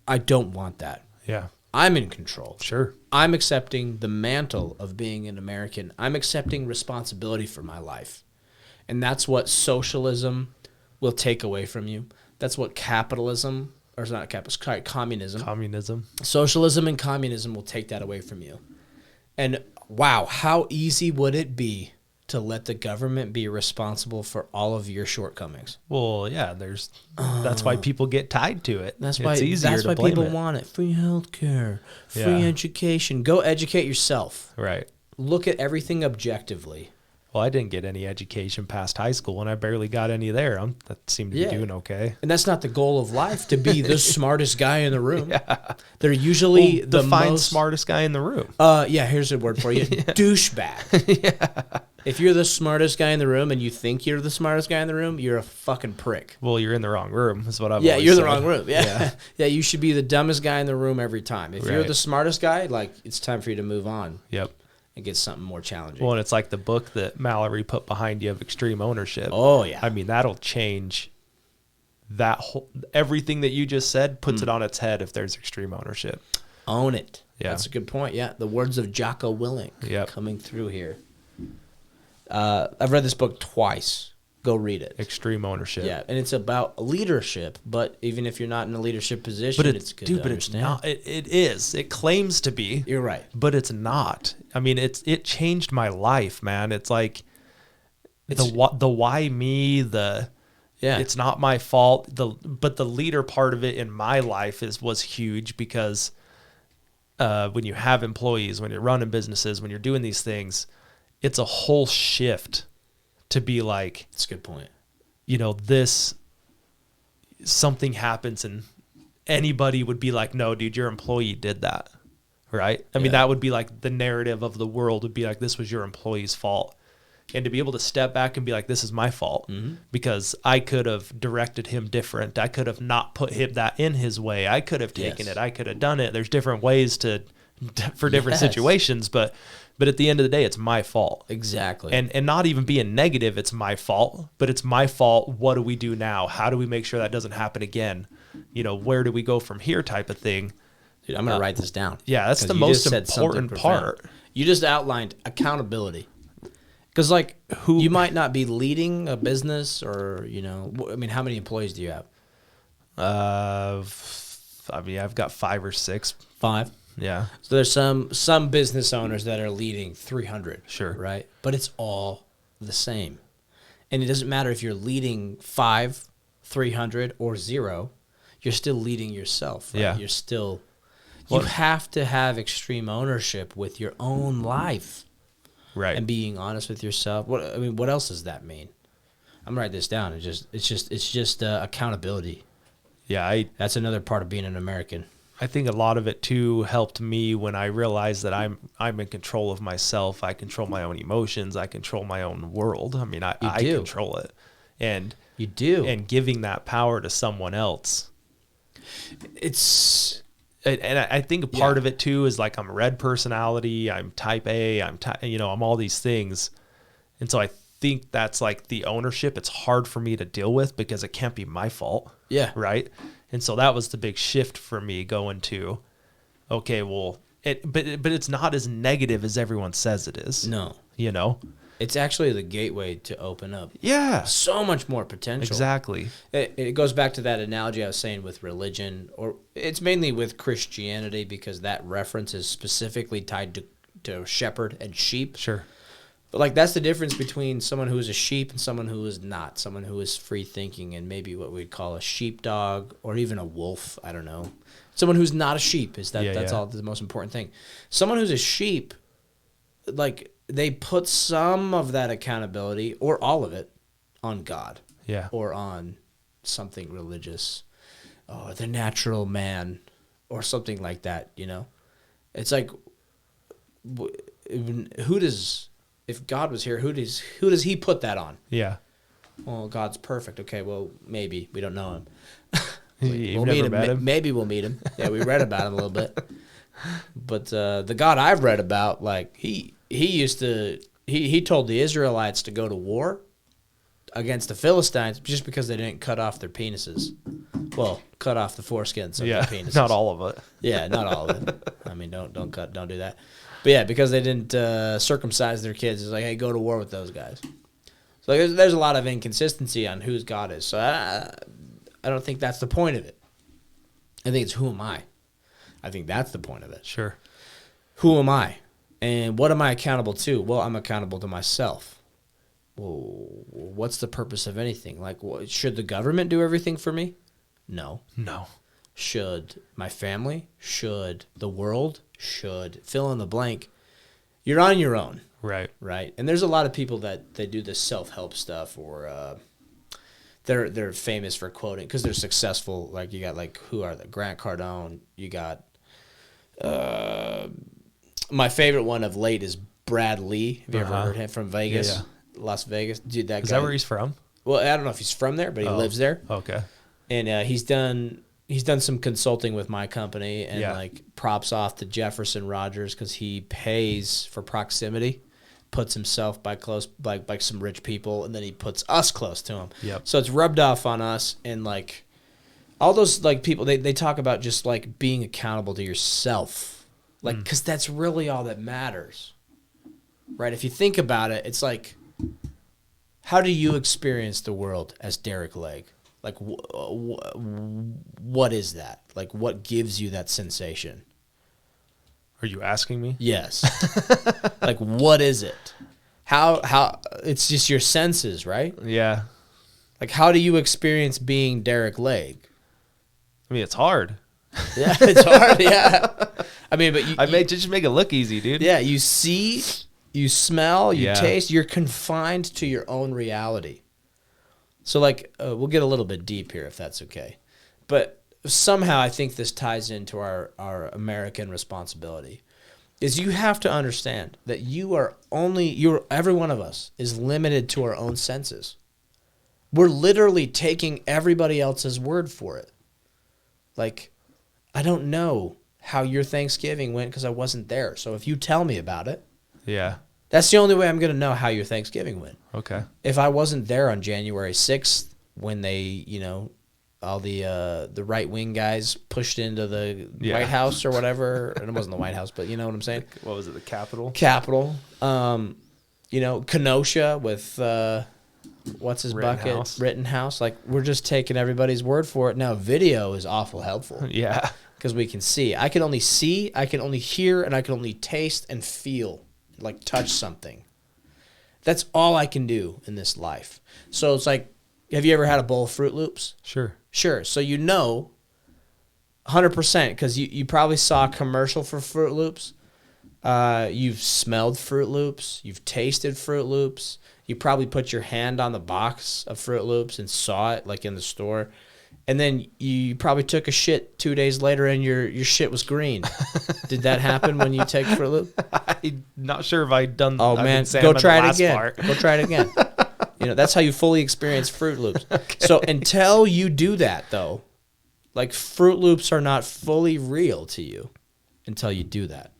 B: I don't want that.
A: Yeah.
B: I'm in control.
A: Sure.
B: I'm accepting the mantle of being an American. I'm accepting responsibility for my life. And that's what socialism will take away from you. That's what capitalism, or it's not capitalism, sorry, communism.
A: Communism.
B: Socialism and communism will take that away from you. And wow, how easy would it be to let the government be responsible for all of your shortcomings?
A: Well, yeah, that's why people get tied to it.
B: That's
A: it's
B: why people want it. Free healthcare, free education. Go educate yourself.
A: Right.
B: Look at everything objectively.
A: Well, I didn't get any education past high school, and I barely got any there. That seemed to be doing okay.
B: And that's not the goal of life, to be the smartest guy in the room. Yeah. They're usually the
A: smartest guy in the room.
B: Yeah, here's a word for you. Douchebag. Yeah. If you're the smartest guy in the room and you think you're the smartest guy in the room, you're a fucking prick.
A: Well, you're in the wrong room, is what I've always said.
B: Yeah, you're in the wrong room. Yeah. Yeah, you should be the dumbest guy in the room every time. If you're the smartest guy, like, it's time for you to move on.
A: Yep.
B: And get something more challenging.
A: Well, and it's like the book that Mallory put behind you of Extreme Ownership.
B: Oh, yeah.
A: I mean, that'll change that whole, everything that you just said puts it on its head if there's extreme ownership.
B: Own it.
A: Yeah.
B: That's a good point. Yeah. The words of Jocko Willink coming through here. I've read this book twice. Go read it.
A: Extreme Ownership.
B: Yeah, and it's about leadership, but even if you're not in a leadership position, it's good to understand.
A: It's not. It is. It claims to be.
B: You're right.
A: But it's not. I mean, it changed my life, man. It's like the why me, it's not my fault. But the leader part of it in my life was huge because when you have employees, when you're running businesses, when you're doing these things, it's a whole shift to be like,
B: that's a good point.
A: You know, something happens and anybody would be like, no, dude, your employee did that. Right. I mean, that would be like the narrative of the world would be like, this was your employee's fault. And to be able to step back and be like, this is my fault because I could have directed him different. I could have not put that in his way. I could have taken it. I could have done it. There's different ways for different situations, but at the end of the day, it's my fault.
B: Exactly.
A: And not even being negative, it's my fault, but it's my fault. What do we do now? How do we make sure that doesn't happen again? You know, where do we go from here type of thing?
B: Dude, I'm going to write this down.
A: Yeah, that's the most important part.
B: You just outlined accountability. Because, like, you might not be leading a business or, I mean, how many employees do you have?
A: I mean, I've got 5 or 6.
B: 5?
A: Yeah.
B: So there's some business owners that are leading 300.
A: Sure.
B: Right? But it's all the same. And it doesn't matter if you're leading 5, 300, or 0. You're still leading yourself. Right?
A: Yeah.
B: You're still... You have to have extreme ownership with your own life.
A: Right.
B: And being honest with yourself. What else does that mean? I'm gonna write this down. It's just accountability.
A: Yeah,
B: that's another part of being an American.
A: I think a lot of it too helped me when I realized that I'm in control of myself. I control my own emotions. I control my own world. I mean, I control it. And
B: you do.
A: And giving that power to someone else. And I think a part of it too is like I'm a red personality, I'm type A, I'm all these things. And so I think that's like the ownership. It's hard for me to deal with because it can't be my fault.
B: Yeah.
A: Right. And so that was the big shift for me going to, okay, well, but it's not as negative as everyone says it is.
B: No.
A: It's
B: actually the gateway to open up.
A: Yeah.
B: So much more potential.
A: Exactly.
B: It goes back to that analogy I was saying with religion, or it's mainly with Christianity because that reference is specifically tied to shepherd and sheep.
A: Sure.
B: But like that's the difference between someone who is a sheep and someone who is not, someone who is free thinking and maybe what we'd call a sheepdog or even a wolf. I don't know. Someone who's not a sheep that's all the most important thing. Someone who's a sheep, like they put some of that accountability or all of it on God.
A: Yeah.
B: Or on something religious or the natural man or something like that, It's like if God was here, who does he put that on?
A: Yeah.
B: Well, God's perfect. Okay, well, maybe. We don't know him.
A: We'll meet him.
B: Maybe we'll meet him. Yeah, we read about him a little bit. But the God I've read about, like, he told the Israelites to go to war against the Philistines just because they didn't cut off their penises. Well, cut off the foreskins of their penises.
A: Not all of it.
B: Yeah, not all of it. I mean, don't do that. But yeah, because they didn't circumcise their kids, it's like, hey, go to war with those guys. So there's a lot of inconsistency on whose God is. So I don't think that's the point of it. I think it's who am I? I think that's the point of it.
A: Sure.
B: Who am I? And what am I accountable to? Well, I'm accountable to myself. Well, what's the purpose of anything? Like, should the government do everything for me? No. Should my family? Should the world? Should fill in the blank? You're on your own.
A: Right.
B: And there's a lot of people that they do this self-help stuff or they're famous for quoting because they're successful. Like you got who are they? Grant Cardone. You got my favorite one of late is Brad Lee. Have you ever heard him from Vegas?
A: Yeah.
B: Las Vegas. Dude, that guy.
A: Is that where he's from?
B: Well, I don't know if he's from there, but he lives there.
A: Okay.
B: And he's done some consulting with my company and props off to Jefferson Rogers because he pays for proximity, puts himself by some rich people, and then he puts us close to him.
A: Yep.
B: So it's rubbed off on us and all those people they talk about just being accountable to yourself, because that's really all that matters, right? If you think about it, it's like, how do you experience the world as Derick Legg? Like, what is that? Like, what gives you that sensation?
A: Are you asking me?
B: Yes. Like, what is it? How? It's just your senses, right?
A: Yeah.
B: Like, how do you experience being Derick Legg?
A: I mean, it's hard.
B: Yeah, it's hard. Yeah. I mean, but
A: just make it look easy, dude.
B: Yeah, you see, you smell, you taste. You're confined to your own reality. So, we'll get a little bit deep here if that's okay. But somehow I think this ties into our American responsibility. Is you have to understand that every one of us is limited to our own senses. We're literally taking everybody else's word for it. Like, I don't know how your Thanksgiving went because I wasn't there. So if you tell me about it,
A: yeah,
B: that's the only way I'm going to know how your Thanksgiving went.
A: Okay.
B: If I wasn't there on January 6th when they, all the right-wing guys pushed into the White House or whatever, and it wasn't the White House, but you know what I'm saying?
A: What was it, the Capitol?
B: Capitol. Kenosha with what's his bucket?
A: Rittenhouse.
B: Rittenhouse. Like, we're just taking everybody's word for it. Now, video is awful helpful.
A: Yeah.
B: Because we can see. I can only see, I can only hear, and I can only taste and feel, like touch something. That's all I can do in this life. So it's like, have you ever had a bowl of Fruit Loops?
A: Sure.
B: Sure. So 100%, because you probably saw a commercial for Fruit Loops. You've smelled Fruit Loops. You've tasted Fruit Loops. You probably put your hand on the box of Fruit Loops and saw it, like in the store. And then you probably took a shit 2 days later and your shit was green. Did that happen when you take Fruit Loop?
A: I'm not sure if I've done.
B: Oh, man. Go try it again. Go try it again. That's how you fully experience Fruit Loops. Okay. So until you do that, though, like, Fruit Loops are not fully real to you until you do that.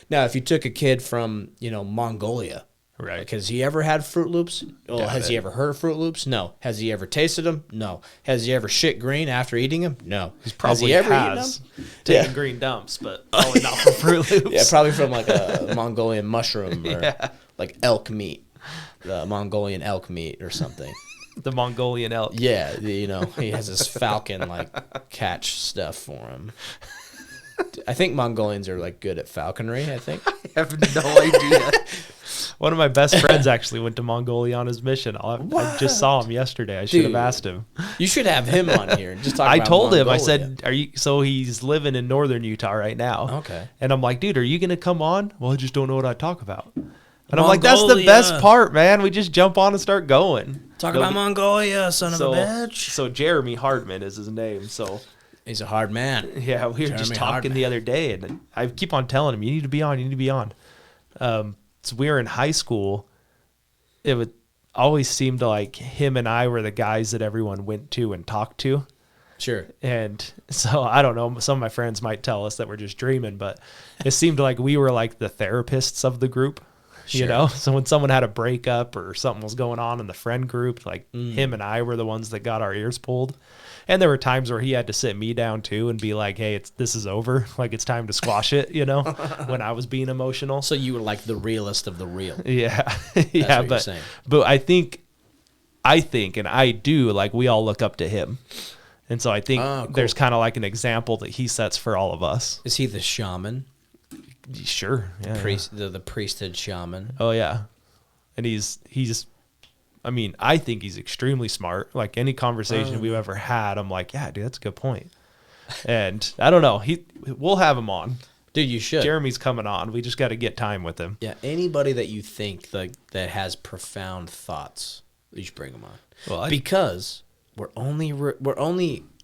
B: Now, if you took a kid from, Mongolia,
A: right?
B: Has he ever had Fruit Loops? Oh, has he ever heard of Fruit Loops? No. Has he ever tasted them? No. Has he ever shit green after eating them? No.
A: He's probably
B: has he ever eaten them?
A: Taken green dumps, but probably not from Fruit Loops.
B: Yeah, probably from like a Mongolian mushroom or like elk meat, the Mongolian elk meat or something.
A: The Mongolian elk.
B: Yeah, he has this falcon like catch stuff for him. I think Mongolians are like good at falconry, I think.
A: I have no idea. One of my best friends actually went to Mongolia on his mission. I just saw him yesterday. I should have asked him.
B: You should have him on here. Just talk about
A: I told
B: Mongolia.
A: him, I said, "Are you?" So he's living in northern Utah right now.
B: Okay.
A: And I'm like, "Dude, are you gonna come on?" Well, I just don't know what I talk about. And I'm like, "That's the best part, man. We just jump on and start going."
B: Talk about Mongolia, son of a bitch.
A: So Jeremy Hardman is his name. So
B: he's a hard man.
A: Yeah, we were just talking the other day, and I keep on telling him, "You need to be on. You need to be on." So we were in high school. It would always seem to like him and I were the guys that everyone went to and talked to.
B: Sure.
A: And so I don't know, some of my friends might tell us that we're just dreaming, but it seemed like we were like the therapists of the group,
B: sure.
A: So when someone had a breakup or something was going on in the friend group, like him and I were the ones that got our ears pulled. And there were times where he had to sit me down too and be like, "Hey, this is over. Like, it's time to squash it," when I was being emotional.
B: So you were like the realest of the real.
A: Yeah.
B: Yeah, what you're saying.
A: But I think, and I do, like, we all look up to him. And so I think there's kind of like an example that he sets for all of us.
B: Is he the shaman?
A: Sure. Yeah.
B: The priesthood shaman.
A: Oh, yeah. And he's I think he's extremely smart. Like, any conversation we've ever had, I'm like, yeah, dude, that's a good point. And I don't know. We'll have him on.
B: Dude, you should.
A: Jeremy's coming on. We just got to get time with him.
B: Yeah, anybody that you think that has profound thoughts, you should bring him on. Well, because we're limited.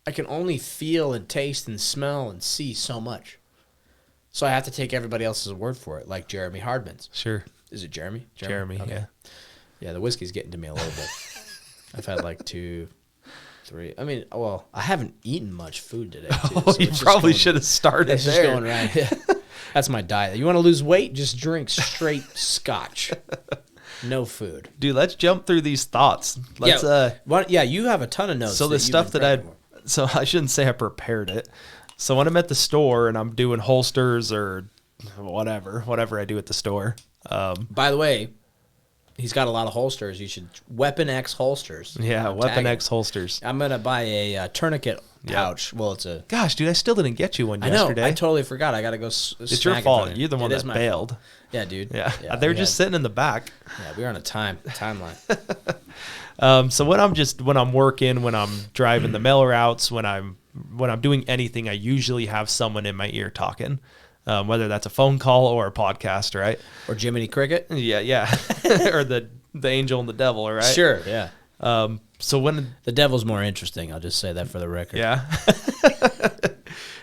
B: I can only feel and taste and smell and see so much. So I have to take everybody else's word for it, like Jeremy Hardman's.
A: Sure.
B: Is it Jeremy?
A: Jeremy, okay.
B: Yeah. Yeah, the whiskey's getting to me a little bit. I've had like 2, 3. I mean, well, I haven't eaten much food today, too. So
A: you probably should have started
B: it's
A: there.
B: Just going right. Yeah. That's my diet. You want to lose weight? Just drink straight scotch. No food.
A: Dude, let's jump through these thoughts. Let's
B: you have a ton of notes.
A: So the stuff that so I shouldn't say I prepared it. So when I'm at the store and I'm doing holsters or whatever I do at the store.
B: By the way, he's got a lot of holsters. You should Weapon X holsters.
A: Yeah, Weapon X holsters.
B: I'm gonna buy a tourniquet pouch. Well, it's a.
A: Gosh, dude, I still didn't get you one yesterday.
B: I totally forgot. I gotta go.
A: It's your fault. You're the one that bailed.
B: Fault. Yeah, dude.
A: Yeah, they were just sitting in the back.
B: Yeah, we were on a timeline.
A: So when I'm working, when I'm driving the mail routes, when I'm doing anything, I usually have someone in my ear talking. Whether that's a phone call or a podcast, right?
B: Or Jiminy Cricket.
A: Yeah. Or the angel and the devil, right?
B: Sure, yeah.
A: So when
B: the devil's more interesting, I'll just say that for the record.
A: Yeah.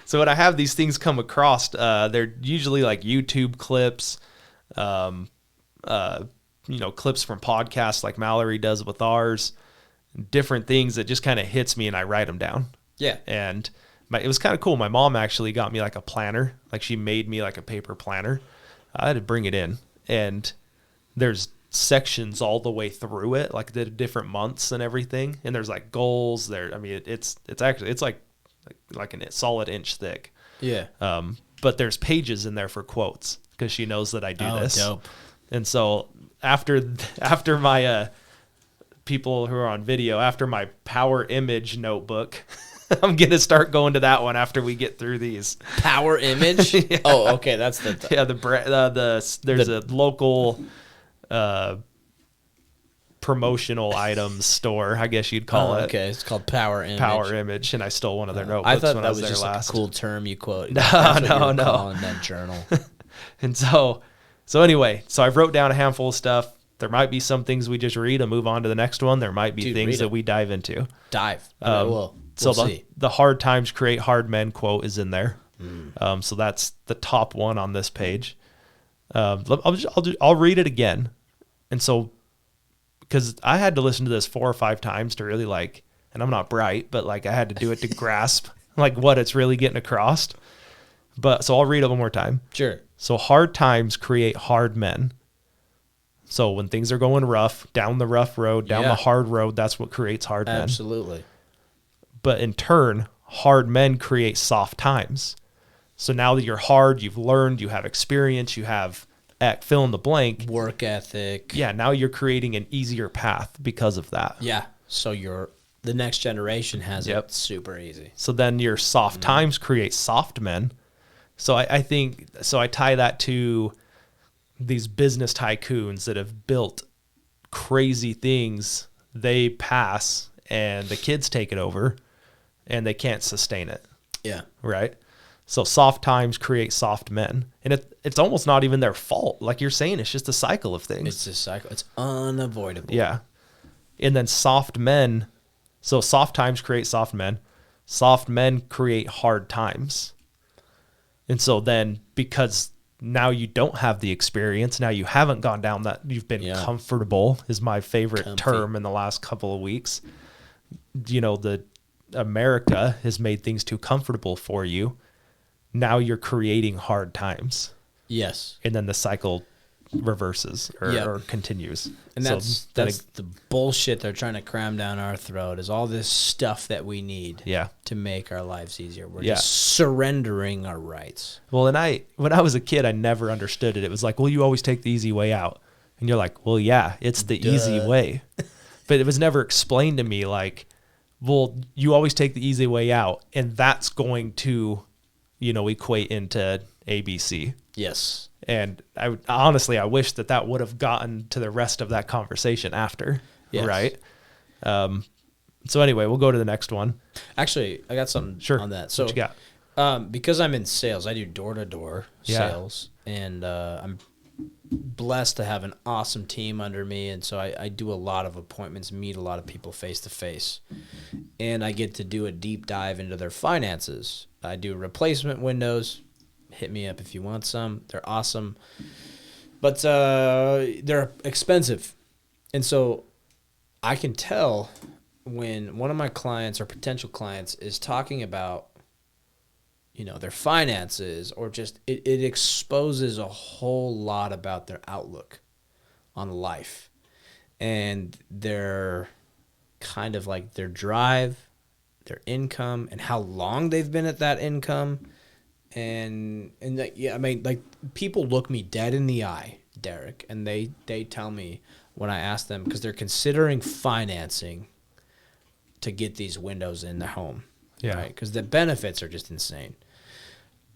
A: So when I have these things come across, they're usually like YouTube clips, clips from podcasts like Mallory does with ours, different things that just kind of hits me and I write them down.
B: Yeah.
A: And it was kind of cool. My mom actually got me like a planner. Like, she made me like a paper planner. I had to bring it in, and there's sections all the way through it, like the different months and everything. And there's like goals there. I mean, it's like a solid inch thick.
B: Yeah.
A: But there's pages in there for quotes. because she knows that I do
B: Oh,
A: this.
B: dope.
A: And so after my people who are on video, after my power image notebook, I'm gonna start going to that one after we get through these.
B: Power image.
A: Yeah.
B: Oh, okay, that's
A: Yeah, there's a local promotional items store, I guess you'd call it.
B: Okay, it's called Power Image.
A: Power Image, and I stole one of their notebooks
B: I thought
A: when
B: that
A: I
B: was
A: was there
B: just
A: last.
B: like a cool term you quote.
A: No,
B: That's what you were
A: no.
B: calling that journal.
A: And so anyway, I wrote down a handful of stuff. There might be some things we just read and move on to the next one. There might be things that we dive into.
B: Dive. We'll see.
A: The hard times create hard men quote is in there. So that's the top one on this page. I'll read it again. And so, because I had to listen to this 4 or 5 times to really and I'm not bright, but I had to do it to grasp what it's really getting across. So I'll read it one more time.
B: Sure.
A: So hard times create hard men. So when things are going rough, down the rough road, down the hard road, that's what creates hard men.
B: Absolutely.
A: But in turn, hard men create soft times. So now that you're hard, you've learned, you have experience, you have fill in the blank.
B: Work ethic.
A: Yeah, now you're creating an easier path because of that.
B: Yeah. So the next generation has it super easy.
A: So then your soft times create soft men. So I think, I tie that to these business tycoons that have built crazy things. They pass and the kids take it over and they can't sustain it.
B: Yeah.
A: Right. So soft times create soft men, and it's almost not even their fault. Like you're saying, it's just a cycle of things.
B: It's a cycle. It's unavoidable.
A: Yeah. And then soft men. So soft times create soft men. Soft men create hard times. And so then, because now you don't have the experience, now you haven't gone down that, you've been comfortable, is my favorite term in the last couple of weeks. The America has made things too comfortable for you. Now you're creating hard times.
B: Yes.
A: And then the cycle reverses or continues.
B: And that's the bullshit they're trying to cram down our throat, is all this stuff that we need to make our lives easier. We're just surrendering our rights.
A: Well, and when I was a kid, I never understood it. It was like, well, you always take the easy way out. And you're like, well, yeah, it's the easy way. But it was never explained to me well, you always take the easy way out, and that's going to, equate into ABC.
B: Yes.
A: And I wish that would have gotten to the rest of that conversation after. Yes. Right. So anyway, we'll go to the next one.
B: Actually, I got something on that. So
A: what you got?
B: Because I'm in sales, I do door-to-door sales, and I'm blessed to have an awesome team under me. And so I do a lot of appointments, meet a lot of people face-to-face, and I get to do a deep dive into their finances. I do replacement windows. Hit me up if you want some. They're awesome. But they're expensive. And so I can tell when one of my clients or potential clients is talking about, their finances, or just it exposes a whole lot about their outlook on life and their kind of their drive, their income, and how long they've been at that income. And people look me dead in the eye, Derick, and they tell me when I ask them, because they're considering financing to get these windows in their home, right? Because the benefits are just insane.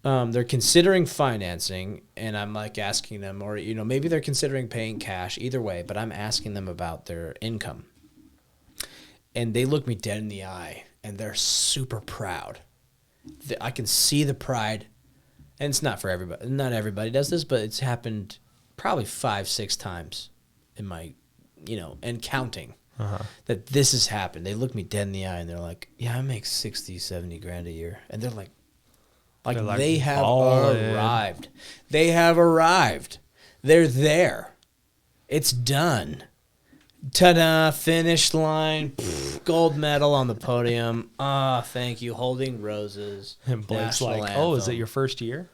B: They're considering financing, and I'm asking them, or maybe they're considering paying cash. Either way, but I'm asking them about their income, and they look me dead in the eye, and they're super proud. I can see the pride, and it's not for everybody. Not everybody does this, but it's happened probably 5-6 times in my, and counting, that this has happened. They look me dead in the eye, and they're like, yeah, I make 60, 70 grand a year. And they're like they have arrived. They have arrived. They're there. It's done. Ta-da, finish line, gold medal on the podium. Thank you, holding roses.
A: And Blake's anthem. Is it your first year?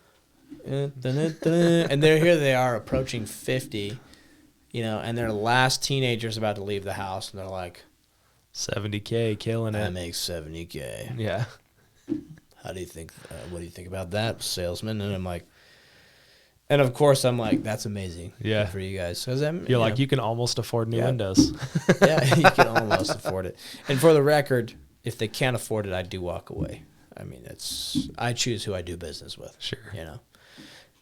B: And here they are approaching 50, and their last teenager's about to leave the house, and they're like,
A: $70K, killing it.
B: I make $70K.
A: Yeah.
B: How do you think, what do you think about that, salesman? And I'm like, And of course, I'm like, that's amazing.
A: Yeah.
B: Good for you guys. 'Cause
A: You're like, you can almost afford new
B: Yeah.
A: windows.
B: yeah, you can almost afford it. And for the record, if they can't afford it, I do walk away. I mean, I choose who I do business with.
A: Sure.
B: You know,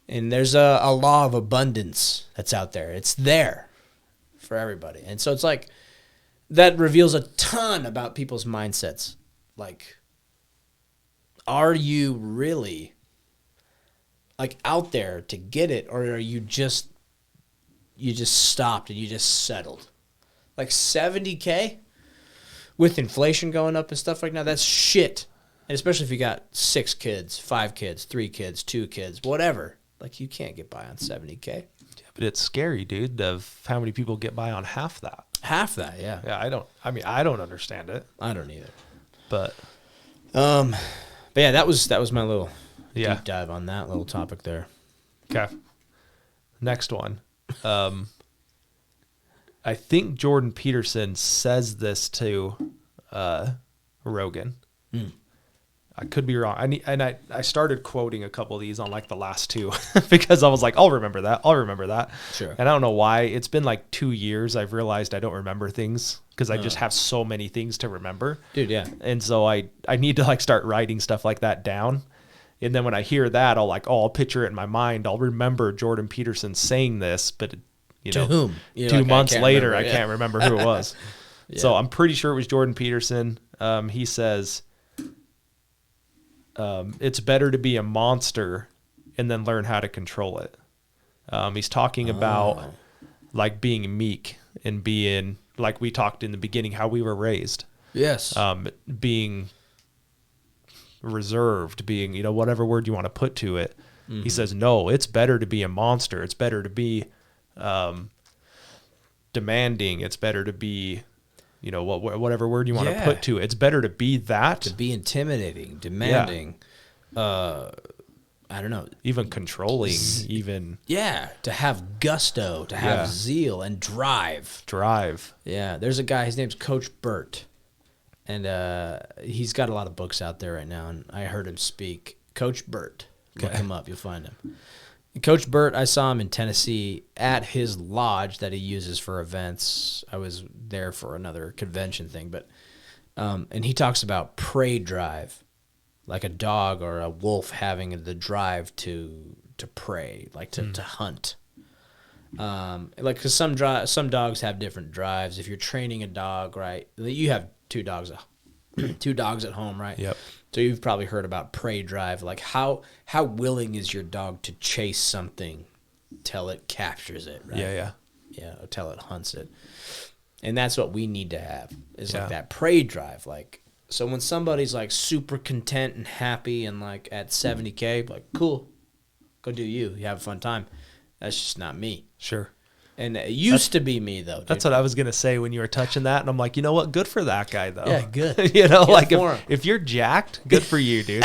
B: and there's a law of abundance that's out there. It's there for everybody. And so it's like, that reveals a ton about people's mindsets. Like, are you really like out there to get it, or are you just stopped and you just settled? Like $70K with inflation going up and stuff like that, that's shit. And especially if you got 6 kids, 5 kids, 3 kids, 2 kids, whatever. Like, you can't get by on $70K.
A: Yeah, but it's scary, dude, of how many people get by on half that.
B: Half that, yeah.
A: Yeah, I don't understand it.
B: I don't either.
A: But
B: yeah, that was my little
A: yeah.
B: deep dive on that little topic there.
A: Okay. Next one. I think Jordan Peterson says this to Rogan. I could be wrong. I started quoting a couple of these on like the last 2 because I was like, I'll remember that.
B: Sure.
A: And I don't know why. It's been like 2 years. I've realized I don't remember things because I just have so many things to remember.
B: Dude, yeah.
A: And so I need to like start writing stuff like that down. And then when I hear that, I'll picture it in my mind. I'll remember Jordan Peterson saying this, but
B: To whom? You're
A: 2
B: like,
A: months later,
B: remember,
A: I can't remember who it was.
B: Yeah.
A: So I'm pretty sure it was Jordan Peterson. He says, it's better to be a monster and then learn how to control it. He's talking about like being meek and being, like we talked in the beginning, how we were raised.
B: Yes.
A: Being reserved, being, whatever word you want to put to it. He says, no, it's better to be a monster. It's better to be demanding. It's better to be, whatever word you want to put to it. It's better to be that.
B: To be intimidating, demanding, I don't know.
A: Even controlling, even.
B: Yeah, to have gusto, to have zeal and drive. Yeah, there's a guy, his name's Coach Burt. And he's got a lot of books out there right now, and I heard him speak. Coach Burt. Look him up. You'll find him. Coach Burt, I saw him in Tennessee at his lodge that he uses for events. I was there for another convention thing, but and he talks about prey drive, like a dog or a wolf having the drive to prey, like to hunt. Like, because some dogs have different drives. If you're training a dog, right, you have 2 dogs at home, right?
A: Yep.
B: So you've probably heard about prey drive, like how willing is your dog to chase something till it captures it, right? Yeah, or till it hunts it. And that's what we need to have, is like that prey drive. Like, so when somebody's like super content and happy and like at $70K, like, cool, go do you have a fun time. That's just not me.
A: Sure.
B: And it used to be me, though. Dude.
A: That's what I was going to say when you were touching that. And I'm like, you know what? Good for that guy, though.
B: Yeah, good.
A: Like if you're jacked, good for you, dude.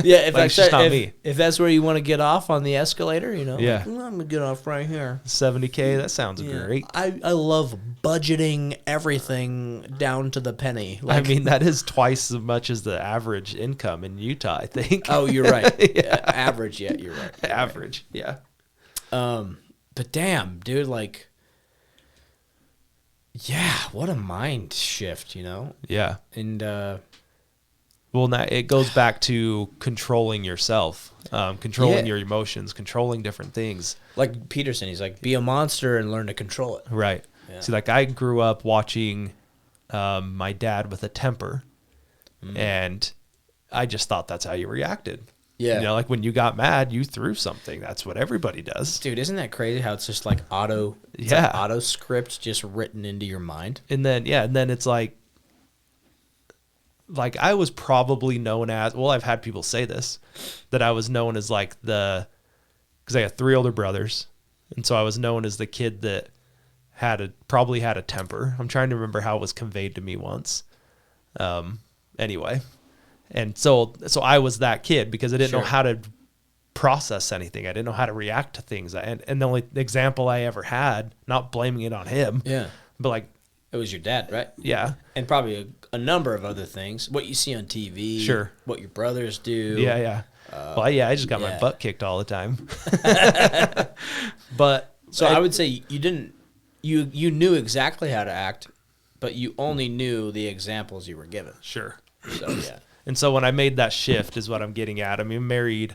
B: Yeah,
A: like, it's just not me.
B: If that's where you want to get off on the escalator,
A: Yeah.
B: like, I'm going to get off right here.
A: $70K, that sounds great.
B: I love budgeting everything down to the penny. Like,
A: I mean, that is twice as much as the average income in Utah, I think.
B: Oh, you're right. Average, yeah, you're right.
A: Average, yeah.
B: But damn, dude, like, yeah, what a mind shift,
A: Yeah.
B: And
A: well, now it goes back to controlling yourself, controlling your emotions, controlling different things.
B: Like Peterson, he's like, be a monster and learn to control it.
A: Right. Yeah. See, like, I grew up watching my dad with a temper, and I just thought that's how you reacted. Yeah. Like when you got mad, you threw something. That's what everybody does.
B: Dude, isn't that crazy how it's just like auto script just written into your mind?
A: And then it's like I was probably known as, well, I've had people say this, that I was known as like because I got 3 older brothers. And so I was known as the kid that probably had a temper. I'm trying to remember how it was conveyed to me once. Anyway. And so I was that kid because I didn't know how to process anything. I didn't know how to react to things. And the only example I ever had, not blaming it on him, but like,
B: it was your dad, right?
A: Yeah.
B: And probably a number of other things. What you see on TV.
A: Sure.
B: What your brothers do.
A: Yeah. Well, yeah, I just got my butt kicked all the time. But
B: so I would say you knew exactly how to act, but you only knew the examples you were given.
A: Sure.
B: So yeah.
A: And so when I made that shift is what I'm getting at. I mean,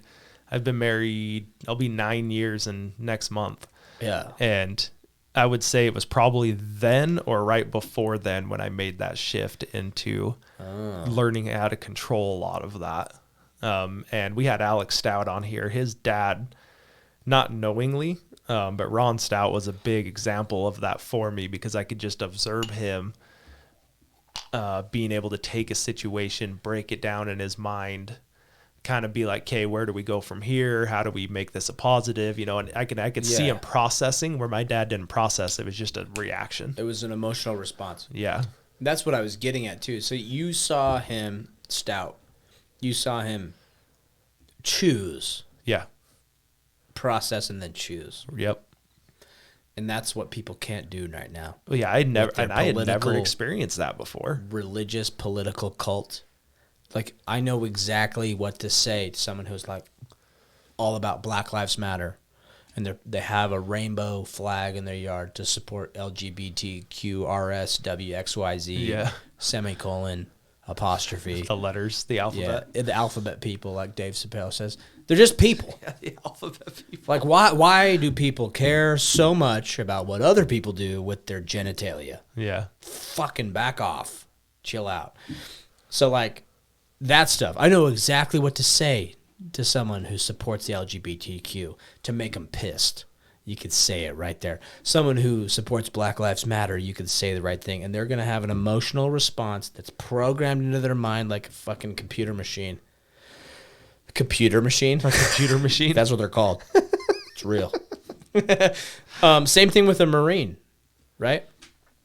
A: I've been married, I'll be 9 years in next month.
B: Yeah.
A: And I would say it was probably then or right before then when I made that shift into learning how to control a lot of that. And we had Alex Stout on here. His dad, not knowingly, but Ron Stout was a big example of that for me because I could just observe him being able to take a situation, break it down in his mind, kind of be like, okay, where do we go from here? How do we make this a positive? And I could see him processing where my dad didn't process. It was just a reaction.
B: It was an emotional response.
A: Yeah.
B: That's what I was getting at too. So you saw him Stout. You saw him choose.
A: Yeah.
B: Process and then choose.
A: Yep.
B: And that's what people can't do right now.
A: Well, yeah, I had never experienced that before.
B: Religious, political cult. Like, I know exactly what to say to someone who's like all about Black Lives Matter, and they have a rainbow flag in their yard to support LGBTQRSWXYZ.
A: Yeah.
B: Semicolon, apostrophe.
A: The letters, the alphabet.
B: Yeah, the alphabet people, like Dave Chappelle says. They're just people.
A: Yeah, the alphabet people.
B: Like, why do people care so much about what other people do with their genitalia?
A: Yeah.
B: Fucking back off. Chill out. So, like, that stuff. I know exactly what to say to someone who supports the LGBTQ to make them pissed. You could say it right there. Someone who supports Black Lives Matter, you could say the right thing, and they're going to have an emotional response that's programmed into their mind like a fucking computer machine. A computer machine?
A: A computer machine?
B: That's what they're called. It's real. Same thing with a Marine, right?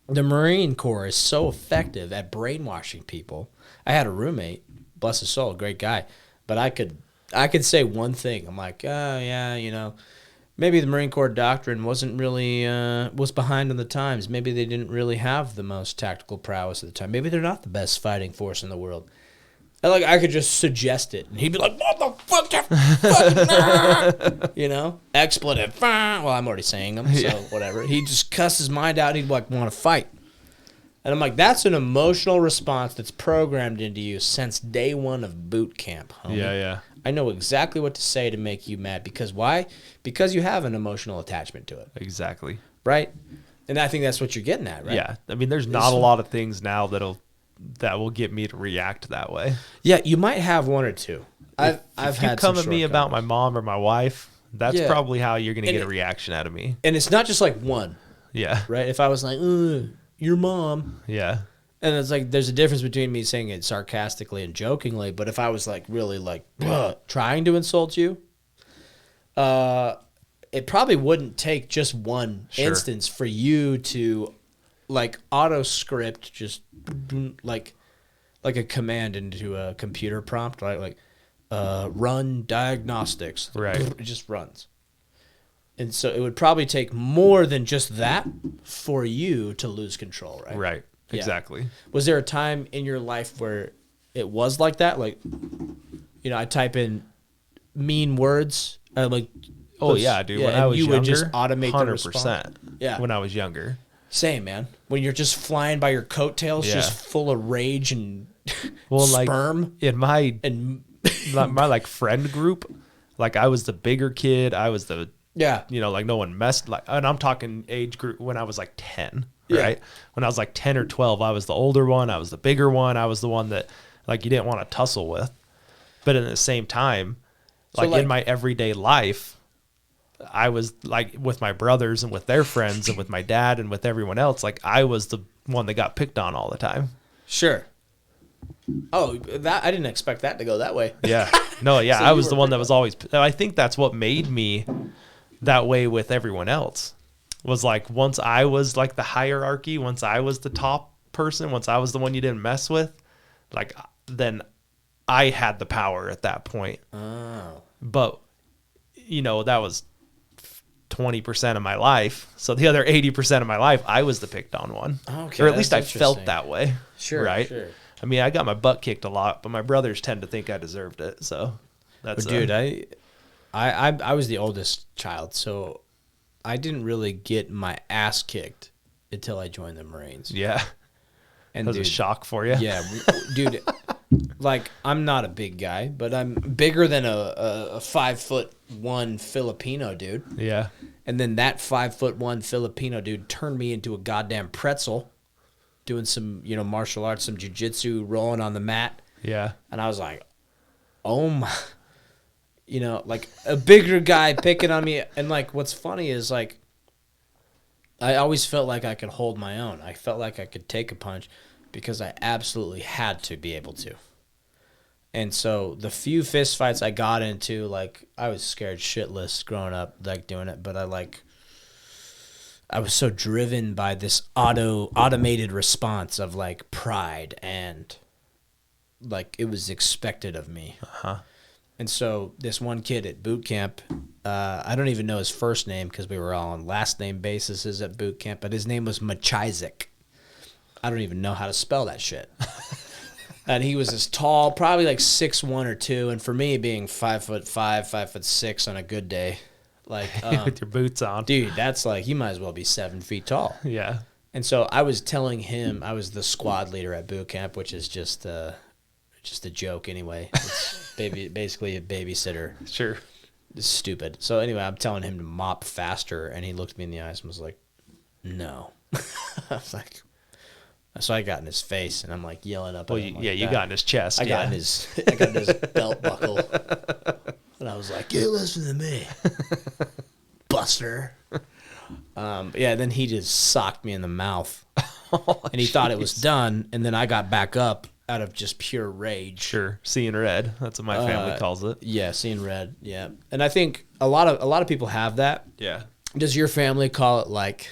B: The Marine Corps is so effective at brainwashing people. I had a roommate, bless his soul, great guy, but I could say one thing. I'm like, oh yeah, maybe the Marine Corps doctrine wasn't really was behind on the times. Maybe they didn't really have the most tactical prowess at the time. Maybe they're not the best fighting force in the world. And like I could just suggest it, and he'd be like, "Motherfucker, expletive." Well, I'm already saying them, so whatever. He'd just cuss his mind out. And he'd like want to fight. And I'm like, that's an emotional response that's programmed into you since day one of boot camp, homie.
A: Yeah.
B: I know exactly what to say to make you mad. Because why? Because you have an emotional attachment to it.
A: Exactly.
B: Right? And I think that's what you're getting at, right?
A: Yeah. I mean, there's not a lot of things now that will get me to react that way.
B: Yeah, you might have one or two. I've
A: if
B: had
A: you come
B: some
A: at me about my mom or my wife, that's probably how you're going to get a reaction out of me.
B: And it's not just like one.
A: Yeah.
B: Right? If I was like, your mom.
A: Yeah.
B: And it's like, there's a difference between me saying it sarcastically and jokingly, but if I was like really like trying to insult you, it probably wouldn't take just one instance for you to like auto script just like a command into a computer prompt, right? Like run diagnostics.
A: Right.
B: It just runs. And so it would probably take more than just that for you to lose control, right?
A: Right.
B: Yeah.
A: Exactly.
B: Was there a time in your life where it was like that? Like, I type in mean words. Like,
A: oh yeah, dude. When I was younger,
B: would just automate
A: 100%.
B: the response. Yeah.
A: When I was younger.
B: Same, man. When you're just flying by your coattails, just full of rage and sperm.
A: Like in my like friend group, like I was the bigger kid. I was the like no one messed and I'm talking age group when I was like 10. Right. When I was like 10 or 12, I was the older one. I was the bigger one. I was the one that like you didn't want to tussle with. But at the same time, like in my everyday life, I was like with my brothers and with their friends and with my dad and with everyone else, like I was the one that got picked on all the time.
B: Sure. Oh, that I didn't expect that to go that way.
A: Yeah. No, yeah. So I was the one that was always, I think that's what made me that way with everyone else. Was like once I was like the hierarchy, once I was the top person, once I was the one you didn't mess with, like then I had the power at that point.
B: Oh.
A: But that was 20% of my life. So the other 80% of my life, I was the picked on one.
B: Okay.
A: Or at least I felt that way.
B: Sure.
A: Right.
B: Sure.
A: I mean, I got my butt kicked a lot, but my brothers tend to think I deserved it. So That's
B: dude, I was the oldest child, so I didn't really get my ass kicked until I joined the Marines.
A: Yeah.
B: And
A: That was a shock for you.
B: Yeah, dude. Like, I'm not a big guy, but I'm bigger than a 5'1" Filipino dude.
A: Yeah.
B: And then that 5'1" Filipino dude turned me into a goddamn pretzel, doing some, martial arts, some jiu-jitsu, rolling on the mat.
A: Yeah.
B: And I was like, oh my, like a bigger guy picking on me. And like, what's funny is like, I always felt like I could hold my own. I felt like I could take a punch because I absolutely had to be able to. And so the few fist fights I got into, like, I was scared shitless growing up, like, doing it. But I was so driven by this automated response of, like, pride and, like, it was expected of me.
A: Uh-huh.
B: And so this one kid at boot camp, I don't even know his first name because we were all on last name basis at boot camp, but his name was Machizik. I don't even know how to spell that shit. And he was as tall, probably like 6'1" or 6'2", and for me being 5'5", 5'6" on a good day, like
A: with your boots on,
B: dude, that's like you might as well be 7 feet tall.
A: Yeah.
B: And so I was telling him I was the squad leader at boot camp, which is just a joke anyway. It's basically a babysitter.
A: Sure.
B: It's stupid. So anyway, I'm telling him to mop faster, and he looked me in the eyes and was like, "No." I was like. So I got in his face, and I'm like yelling up.
A: Well,
B: at him
A: you got in his chest.
B: I got in his belt buckle, and I was like, "You listen to me, Buster." Yeah. Then he just socked me in the mouth, and he thought it was done. And then I got back up out of just pure rage.
A: Sure, seeing red. That's what my family calls it.
B: Yeah, seeing red. Yeah, and I think a lot of people have that.
A: Yeah.
B: Does your family call it like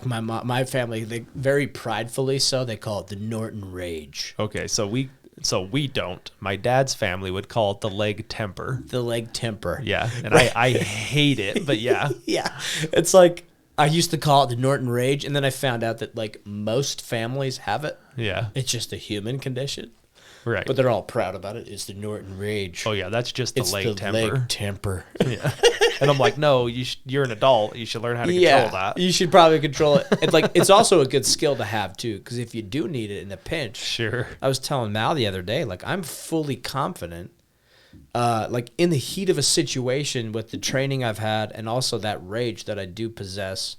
B: my family? They very pridefully so they call it the Norton Rage.
A: Okay, so we don't. My dad's family would call it the leg temper.
B: The leg temper.
A: Yeah, and I hate it, but yeah.
B: Yeah, it's like I used to call it the Norton Rage, and then I found out that like most families have it.
A: Yeah.
B: It's just a human condition.
A: Right.
B: But they're all proud about it. It's the Norton Rage.
A: Oh yeah, that's just the
B: it's
A: leg
B: the
A: temper.
B: Leg temper.
A: Yeah. And I'm like, no, you're an adult. You should learn how to control that.
B: You should probably control it. It's like it's also a good skill to have too, because if you do need it in a pinch.
A: Sure.
B: I was telling Mal the other day, like I'm fully confident, like in the heat of a situation with the training I've had and also that rage that I do possess.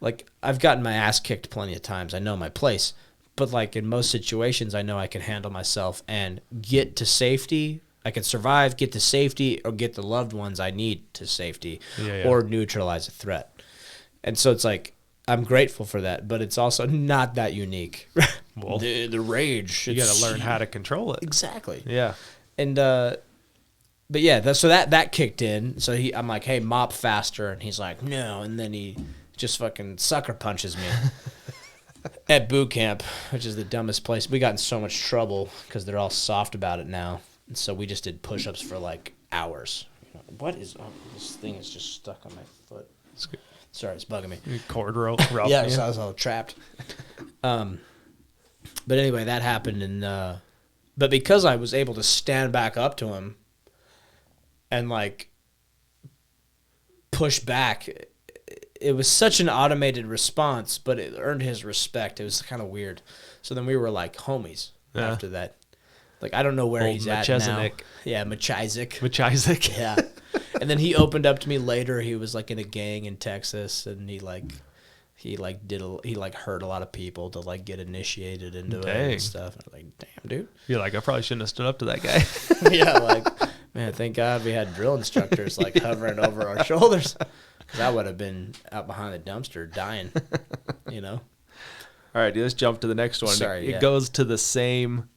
B: Like I've gotten my ass kicked plenty of times. I know my place. But like in most situations, I know I can handle myself and get to safety. I can survive, get to safety, or get the loved ones I need to safety, or neutralize a threat. And so it's like I'm grateful for that, but it's also not that unique.
A: Well,
B: the rage.
A: You got to learn how to control it.
B: Exactly.
A: Yeah.
B: And but yeah, that kicked in. So I'm like, hey, mop faster, and he's like, no, and then he just fucking sucker punches me. At boot camp, which is the dumbest place. We got in so much trouble because they're all soft about it now. And so we just did push-ups for like hours. What is... Oh, this thing is just stuck on my foot. Sorry, it's bugging me.
A: Cord rope.
B: Yeah, so I was all trapped. But anyway, that happened. And but because I was able to stand back up to him and like push back... It was such an automated response, but it earned his respect. It was kind of weird. So then we were like homies after that. Like, I don't know where he's at now. Yeah, Machizik.
A: Machizik.
B: Yeah. And then he opened up to me later. He was like in a gang in Texas, and he hurt a lot of people to like get initiated into it and stuff. I was like, damn, dude.
A: You're like, I probably shouldn't have stood up to that guy.
B: Yeah, like, man, thank God we had drill instructors like hovering over our shoulders. Because I would have been out behind the dumpster dying, you know?
A: All right, let's jump to the next one.
B: Sorry,
A: it goes to the same...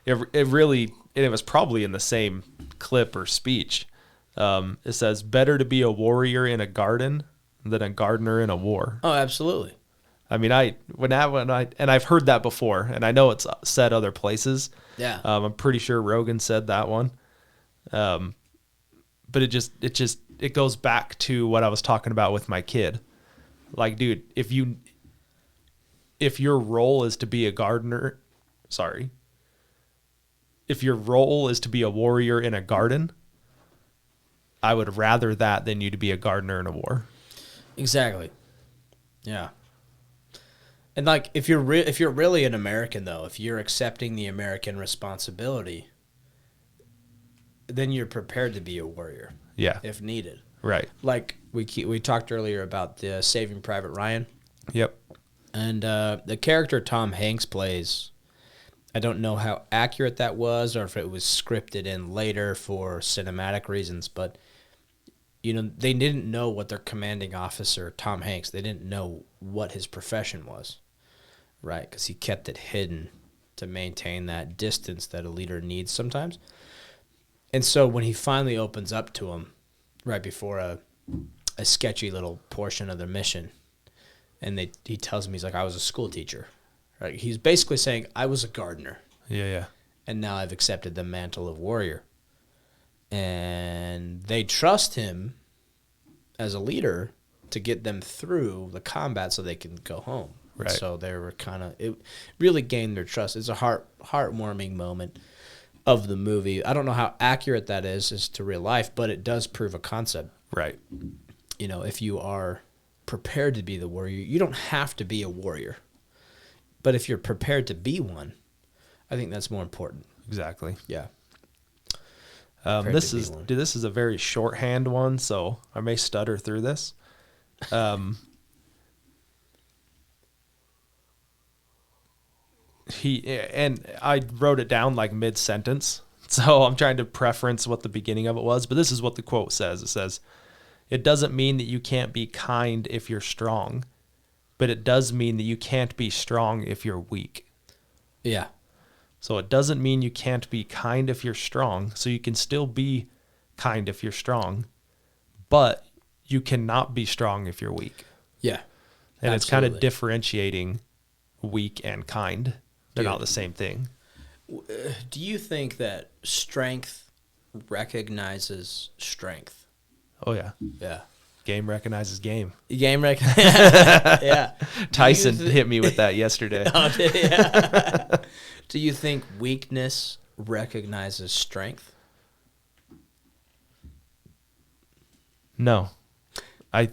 A: It was probably in the same clip or speech. It says, better to be a warrior in a garden than a gardener in a war.
B: Oh, absolutely.
A: I mean, I've heard that before, and I know it's said other places.
B: Yeah.
A: I'm pretty sure Rogan said that one. But it goes back to what I was talking about with my kid. Like, dude, if your role is to be a gardener, if your role is to be a warrior in a garden, I would rather that than you to be a gardener in a war.
B: Exactly. Yeah. And like, if you're really an American, though, if you're accepting the American responsibility, then you're prepared to be a warrior.
A: Yeah.
B: If needed.
A: Right.
B: Like we talked earlier about the Saving Private Ryan.
A: Yep.
B: And the character Tom Hanks plays, I don't know how accurate that was or if it was scripted in later for cinematic reasons, but they didn't know what their commanding officer, Tom Hanks, they didn't know what his profession was, right? Because he kept it hidden to maintain that distance that a leader needs sometimes. And so when he finally opens up to him right before a sketchy little portion of their mission, and he tells him, he's like, I was a school teacher. Right? He's basically saying, I was a gardener.
A: Yeah.
B: And now I've accepted the mantle of warrior. And they trust him as a leader to get them through the combat so they can go home.
A: Right.
B: So they were it really gained their trust. It's a heartwarming moment of the movie. I don't know how accurate that is to real life, but it does prove a concept.
A: Right.
B: If you are prepared to be the warrior, you don't have to be a warrior. But if you're prepared to be one, I think that's more important.
A: Exactly.
B: Yeah.
A: This is a very shorthand one, so I may stutter through this. And I wrote it down like mid-sentence, so I'm trying to preference what the beginning of it was, but this is what the quote says. It says, it doesn't mean that you can't be kind if you're strong, but it does mean that you can't be strong if you're weak.
B: Yeah.
A: So it doesn't mean you can't be kind if you're strong. So you can still be kind if you're strong, but you cannot be strong if you're weak.
B: Yeah.
A: And
B: absolutely.
A: It's kind of differentiating weak and kind. They're not the same thing.
B: Do you think that strength recognizes strength?
A: Oh, yeah.
B: Yeah.
A: Game recognizes game.
B: Game recognizes. Yeah.
A: Tyson hit me with that yesterday.
B: Yeah. Do you think weakness recognizes strength?
A: No. I'd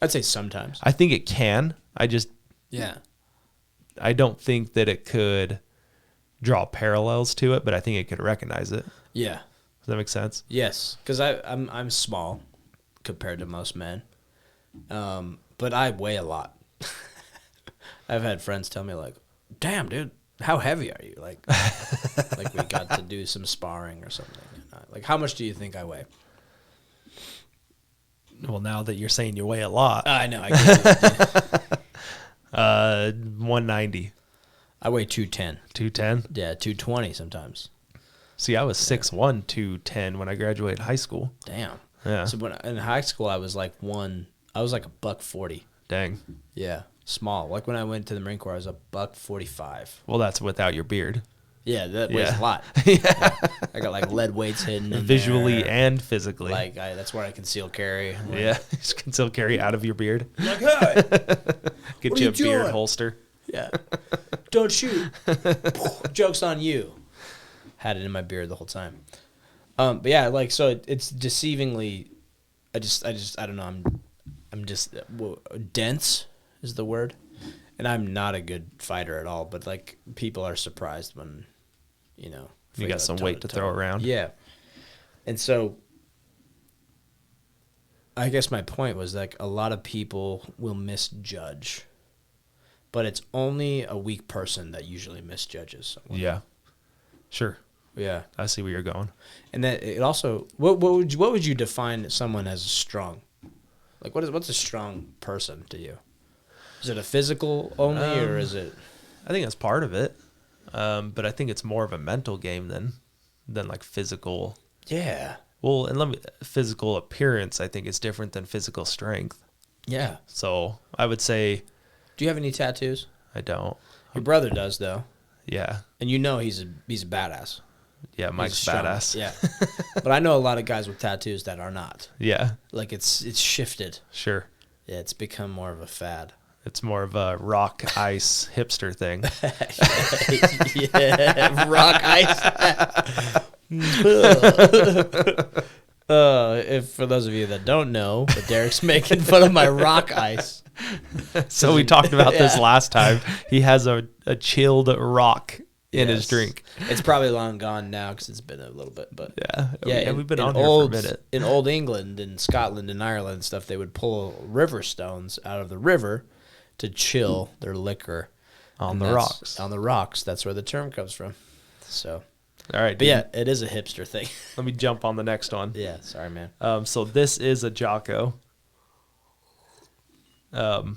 B: say sometimes.
A: I think it can.
B: Yeah.
A: I don't think that it could draw parallels to it, but I think it could recognize it.
B: Yeah.
A: Does that make sense?
B: Yes, because I'm small compared to most men, but I weigh a lot. I've had friends tell me like, "Damn, dude, how heavy are you?" Like we got to do some sparring or something. Like, how much do you think I weigh?
A: Well, now that you're saying you weigh a lot.
B: I know. I get it.
A: 190.
B: I weigh 210.
A: 210?
B: Yeah, 220 sometimes.
A: See, I was 6'1", 210 when I graduated high school.
B: Damn.
A: Yeah.
B: So in high school, I was like $140.
A: Dang.
B: Yeah, small. Like when I went to the Marine Corps, I was $145.
A: Well, that's without your beard.
B: Yeah, that weighs a lot.
A: Yeah.
B: Yeah. I got like lead weights hidden in
A: visually
B: there.
A: and physically.
B: Like that's where I conceal carry. Like,
A: yeah, you can still carry out of your beard.
B: Like, hey,
A: Get
B: what
A: you
B: are
A: a
B: you
A: beard
B: doing?
A: holster.
B: Yeah. Don't shoot. Joke's on you. Had it in my beard the whole time. But yeah, like so it's deceivingly. I don't know. I'm just dense is the word, and I'm not a good fighter at all. But like people are surprised when, you
A: got some weight to throw around.
B: Yeah, and so I guess my point was like a lot of people will misjudge, but it's only a weak person that usually misjudges someone.
A: Yeah, sure.
B: Yeah,
A: I see where you're going.
B: and that it also what would you define someone as strong? Like what's a strong person to you? Is it a physical only or is it?
A: I think that's part of it, but I think it's more of a mental game than like physical.
B: Yeah.
A: Well, and physical appearance, I think, is different than physical strength.
B: Yeah.
A: So I would say.
B: Do you have any tattoos?
A: I don't.
B: Your brother does though.
A: Yeah.
B: And he's a badass.
A: Yeah, Mike's
B: He's strong.
A: badass.
B: Yeah. But I know a lot of guys with tattoos that are not.
A: Yeah.
B: Like it's shifted.
A: Sure.
B: Yeah, it's become more of a fad.
A: It's more of a rock ice hipster thing.
B: Yeah, rock ice. If for those of you that don't know, but Derek's making fun of my rock ice.
A: So we talked about this last time. He has a chilled rock in his drink.
B: It's probably long gone now because it's been a little bit. But
A: yeah, we've been on here for a minute.
B: In old England and Scotland and Ireland and stuff, they would pull river stones out of the river to chill their liquor
A: on the rocks.
B: On the rocks. That's where the term comes from. So.
A: All right.
B: But yeah, it is a hipster thing.
A: Let me jump on the next one.
B: Yeah, sorry, man.
A: So this is a Jocko. Have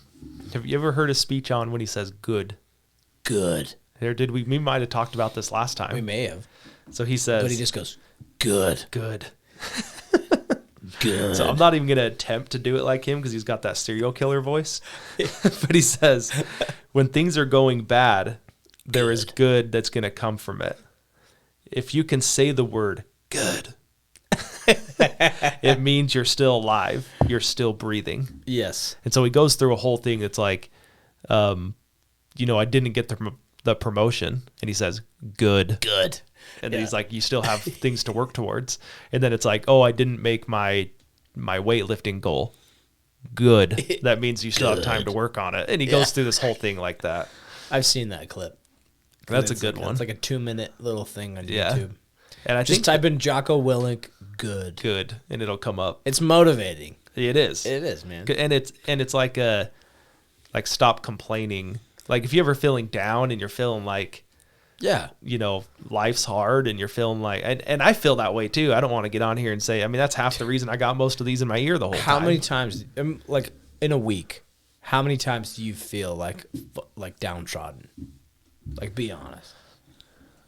A: you ever heard his speech on when he says good?
B: Good.
A: We might have talked about this last time.
B: We may have.
A: So he says,
B: but he just goes, good.
A: Good.
B: Good.
A: So I'm not even going to attempt to do it like him because he's got that serial killer voice. But he says, when things are going bad, there is good that's going to come from it. If you can say the word good, it means you're still alive. You're still breathing.
B: Yes.
A: And so he goes through a whole thing. It's like, I didn't get the promotion. And he says, good.
B: Good.
A: And then he's like, you still have things to work towards. And then it's like, oh, I didn't make my weightlifting goal. Good. That means you still have time to work on it. And he goes through this whole thing like that.
B: I've seen that clip.
A: That's a good one.
B: It's like a 2-minute little thing on YouTube.
A: And I
B: just type in Jocko Willink good.
A: Good, and it'll come up.
B: It's motivating.
A: It is.
B: It is, man.
A: And it's like stop complaining. Like if you're ever feeling down and you're feeling like life's hard and you're feeling like and I feel that way too. I don't want to get on here and say, I mean, that's half the reason I got most of these in my ear the whole time.
B: How many times like in a week, how many times do you feel like downtrodden? Like, be honest.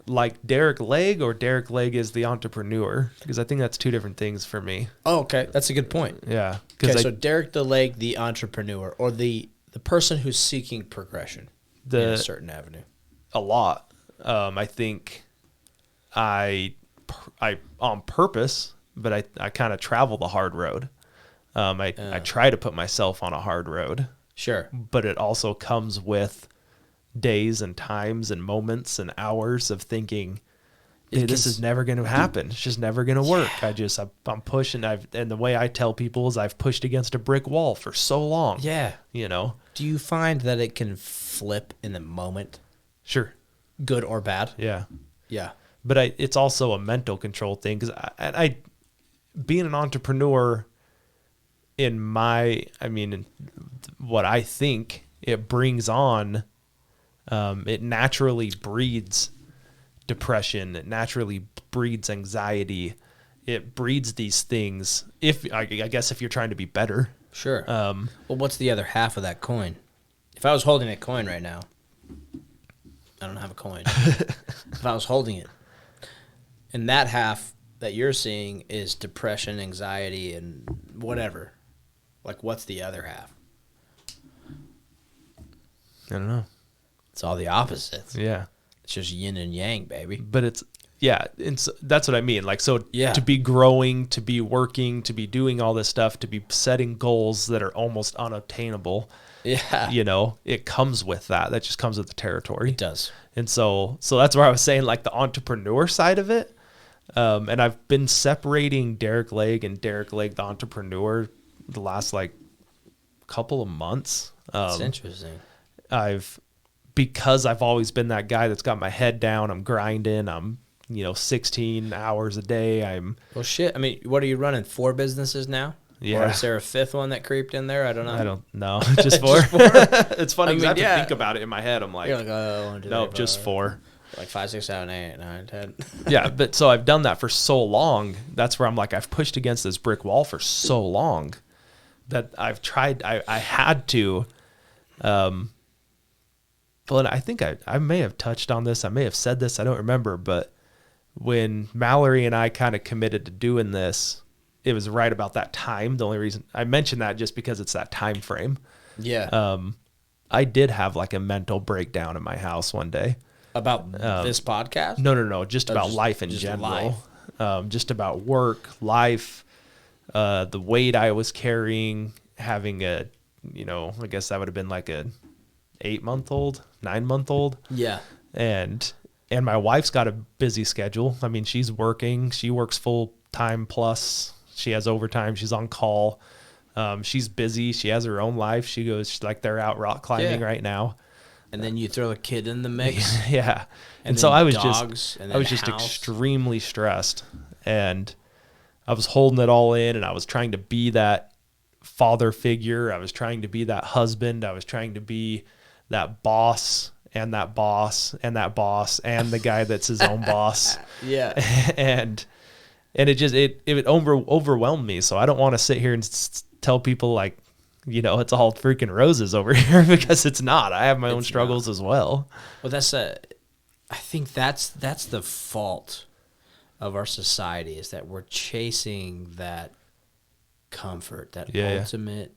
A: Like Derick Legg or Derick Legg is the entrepreneur? Because I think that's two different things for me.
B: Oh, okay. That's a good point.
A: Yeah.
B: Okay, so Derick the Legg, the entrepreneur, or the person who's seeking progression in a certain avenue.
A: A lot. I think I on purpose, but I kind of travel the hard road. I try to put myself on a hard road.
B: Sure.
A: But it also comes with days and times and moments and hours of thinking, hey, this is never going to happen. It's just never going to work. I'm pushing. And the way I tell people is I've pushed against a brick wall for so long.
B: Yeah.
A: Do
B: you find that it can flip in the moment?
A: Sure.
B: Good or bad?
A: Yeah.
B: Yeah.
A: But it's also a mental control thing because I being an entrepreneur in what I think it brings on, it naturally breeds depression. It naturally breeds anxiety. It breeds these things. I guess if you're trying to be better.
B: Sure. Well, what's the other half of that coin? If I was holding a coin right now, I don't have a coin. If I was holding it, and that half that you're seeing is depression, anxiety, and whatever. Like, what's the other half?
A: I don't know.
B: It's all the opposites.
A: Yeah.
B: It's just yin and yang, baby.
A: But that's what I mean. Like, so to be growing, to be working, to be doing all this stuff, to be setting goals that are almost unattainable.
B: Yeah.
A: It comes with that. That just comes with the territory.
B: It does.
A: And so that's where I was saying, like, the entrepreneur side of it. And I've been separating Derick Legg and Derick Legg, the entrepreneur, the last couple of months.
B: That's interesting.
A: Because I've always been that guy that's got my head down. I'm grinding. I'm 16 hours a day.
B: Well, shit. I mean, what are you running? 4 businesses now?
A: Yeah.
B: Or is there a 5th one that creeped in there? I don't know.
A: I don't know. Just 4.
B: Just 4?
A: It's funny because I have to think about it in my head. I'm like,
B: you're like, oh, 1, 2,
A: no,
B: 3,
A: just 4.
B: Like 5, 6, 7, 8, 9, 10.
A: Yeah, but so I've done that for so long. That's where I'm like, I've pushed against this brick wall for so long that I've tried. I had to. But I think I may have touched on this. I may have said this. I don't remember. But when Mallory and I kind of committed to doing this, it was right about that time. The only reason I mentioned that just because it's that time frame.
B: Yeah.
A: I did have like a mental breakdown in my house one day.
B: About this podcast?
A: No. Just about life in general.
B: Life.
A: Just about work, life, the weight I was carrying, having I guess that would have been like a 8-month-old, 9-month-old.
B: Yeah.
A: And my wife's got a busy schedule. I mean, she's working. She works full time plus She has overtime. She's on call. She's busy. She has her own life. She goes like they're out rock climbing right now.
B: And then you throw a kid in the mix.
A: Yeah. And so I was
B: dogs,
A: just extremely stressed, and I was holding it all in, and I was trying to be that father figure. I was trying to be that husband. I was trying to be that boss and that boss and that boss and the guy that's his own boss.
B: Yeah.
A: And it just, it overwhelmed me. So I don't want to sit here and tell people like, you know, it's all freaking roses over here, because it's not. I have my own struggles as well.
B: Well, I think that's the fault of our society, is that we're chasing that comfort, that ultimate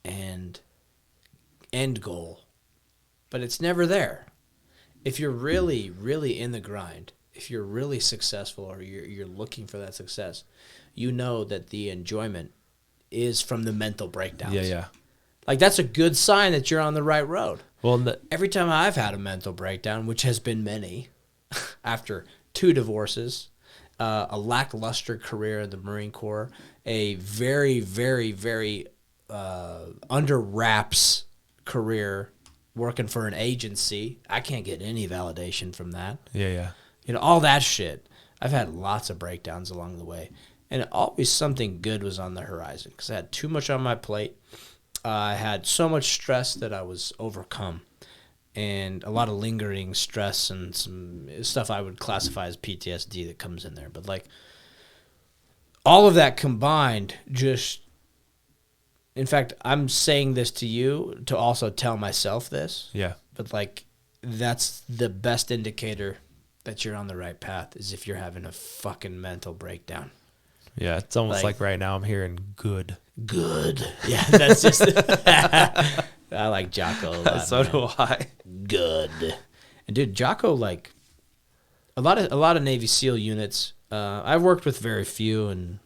B: and end goal, but it's never there. If you're really, really in the grind, if you're really successful, or you're looking for that success, you know that the enjoyment is from the mental breakdowns.
A: Yeah.
B: Like, that's a good sign that you're on the right road.
A: Well,
B: every time I've had a mental breakdown, which has been many, after 2 divorces, a lackluster career in the Marine Corps, a very, very, very under wraps career working for an agency. I can't get any validation from that.
A: Yeah.
B: You know, all that shit. I've had lots of breakdowns along the way. And always something good was on the horizon, because I had too much on my plate. I had so much stress that I was overcome, and a lot of lingering stress and some stuff I would classify as PTSD that comes in there. But like, all of that combined, just, in fact, I'm saying this to you to also tell myself this.
A: Yeah.
B: But like, that's the best indicator that you're on the right path, is if you're having a fucking mental breakdown.
A: Yeah, it's almost like right now I'm hearing good.
B: Yeah, that's just I like Jocko a lot.
A: So do I.
B: Good. And dude, Jocko, like, a lot of Navy SEAL units, I've worked with very few, and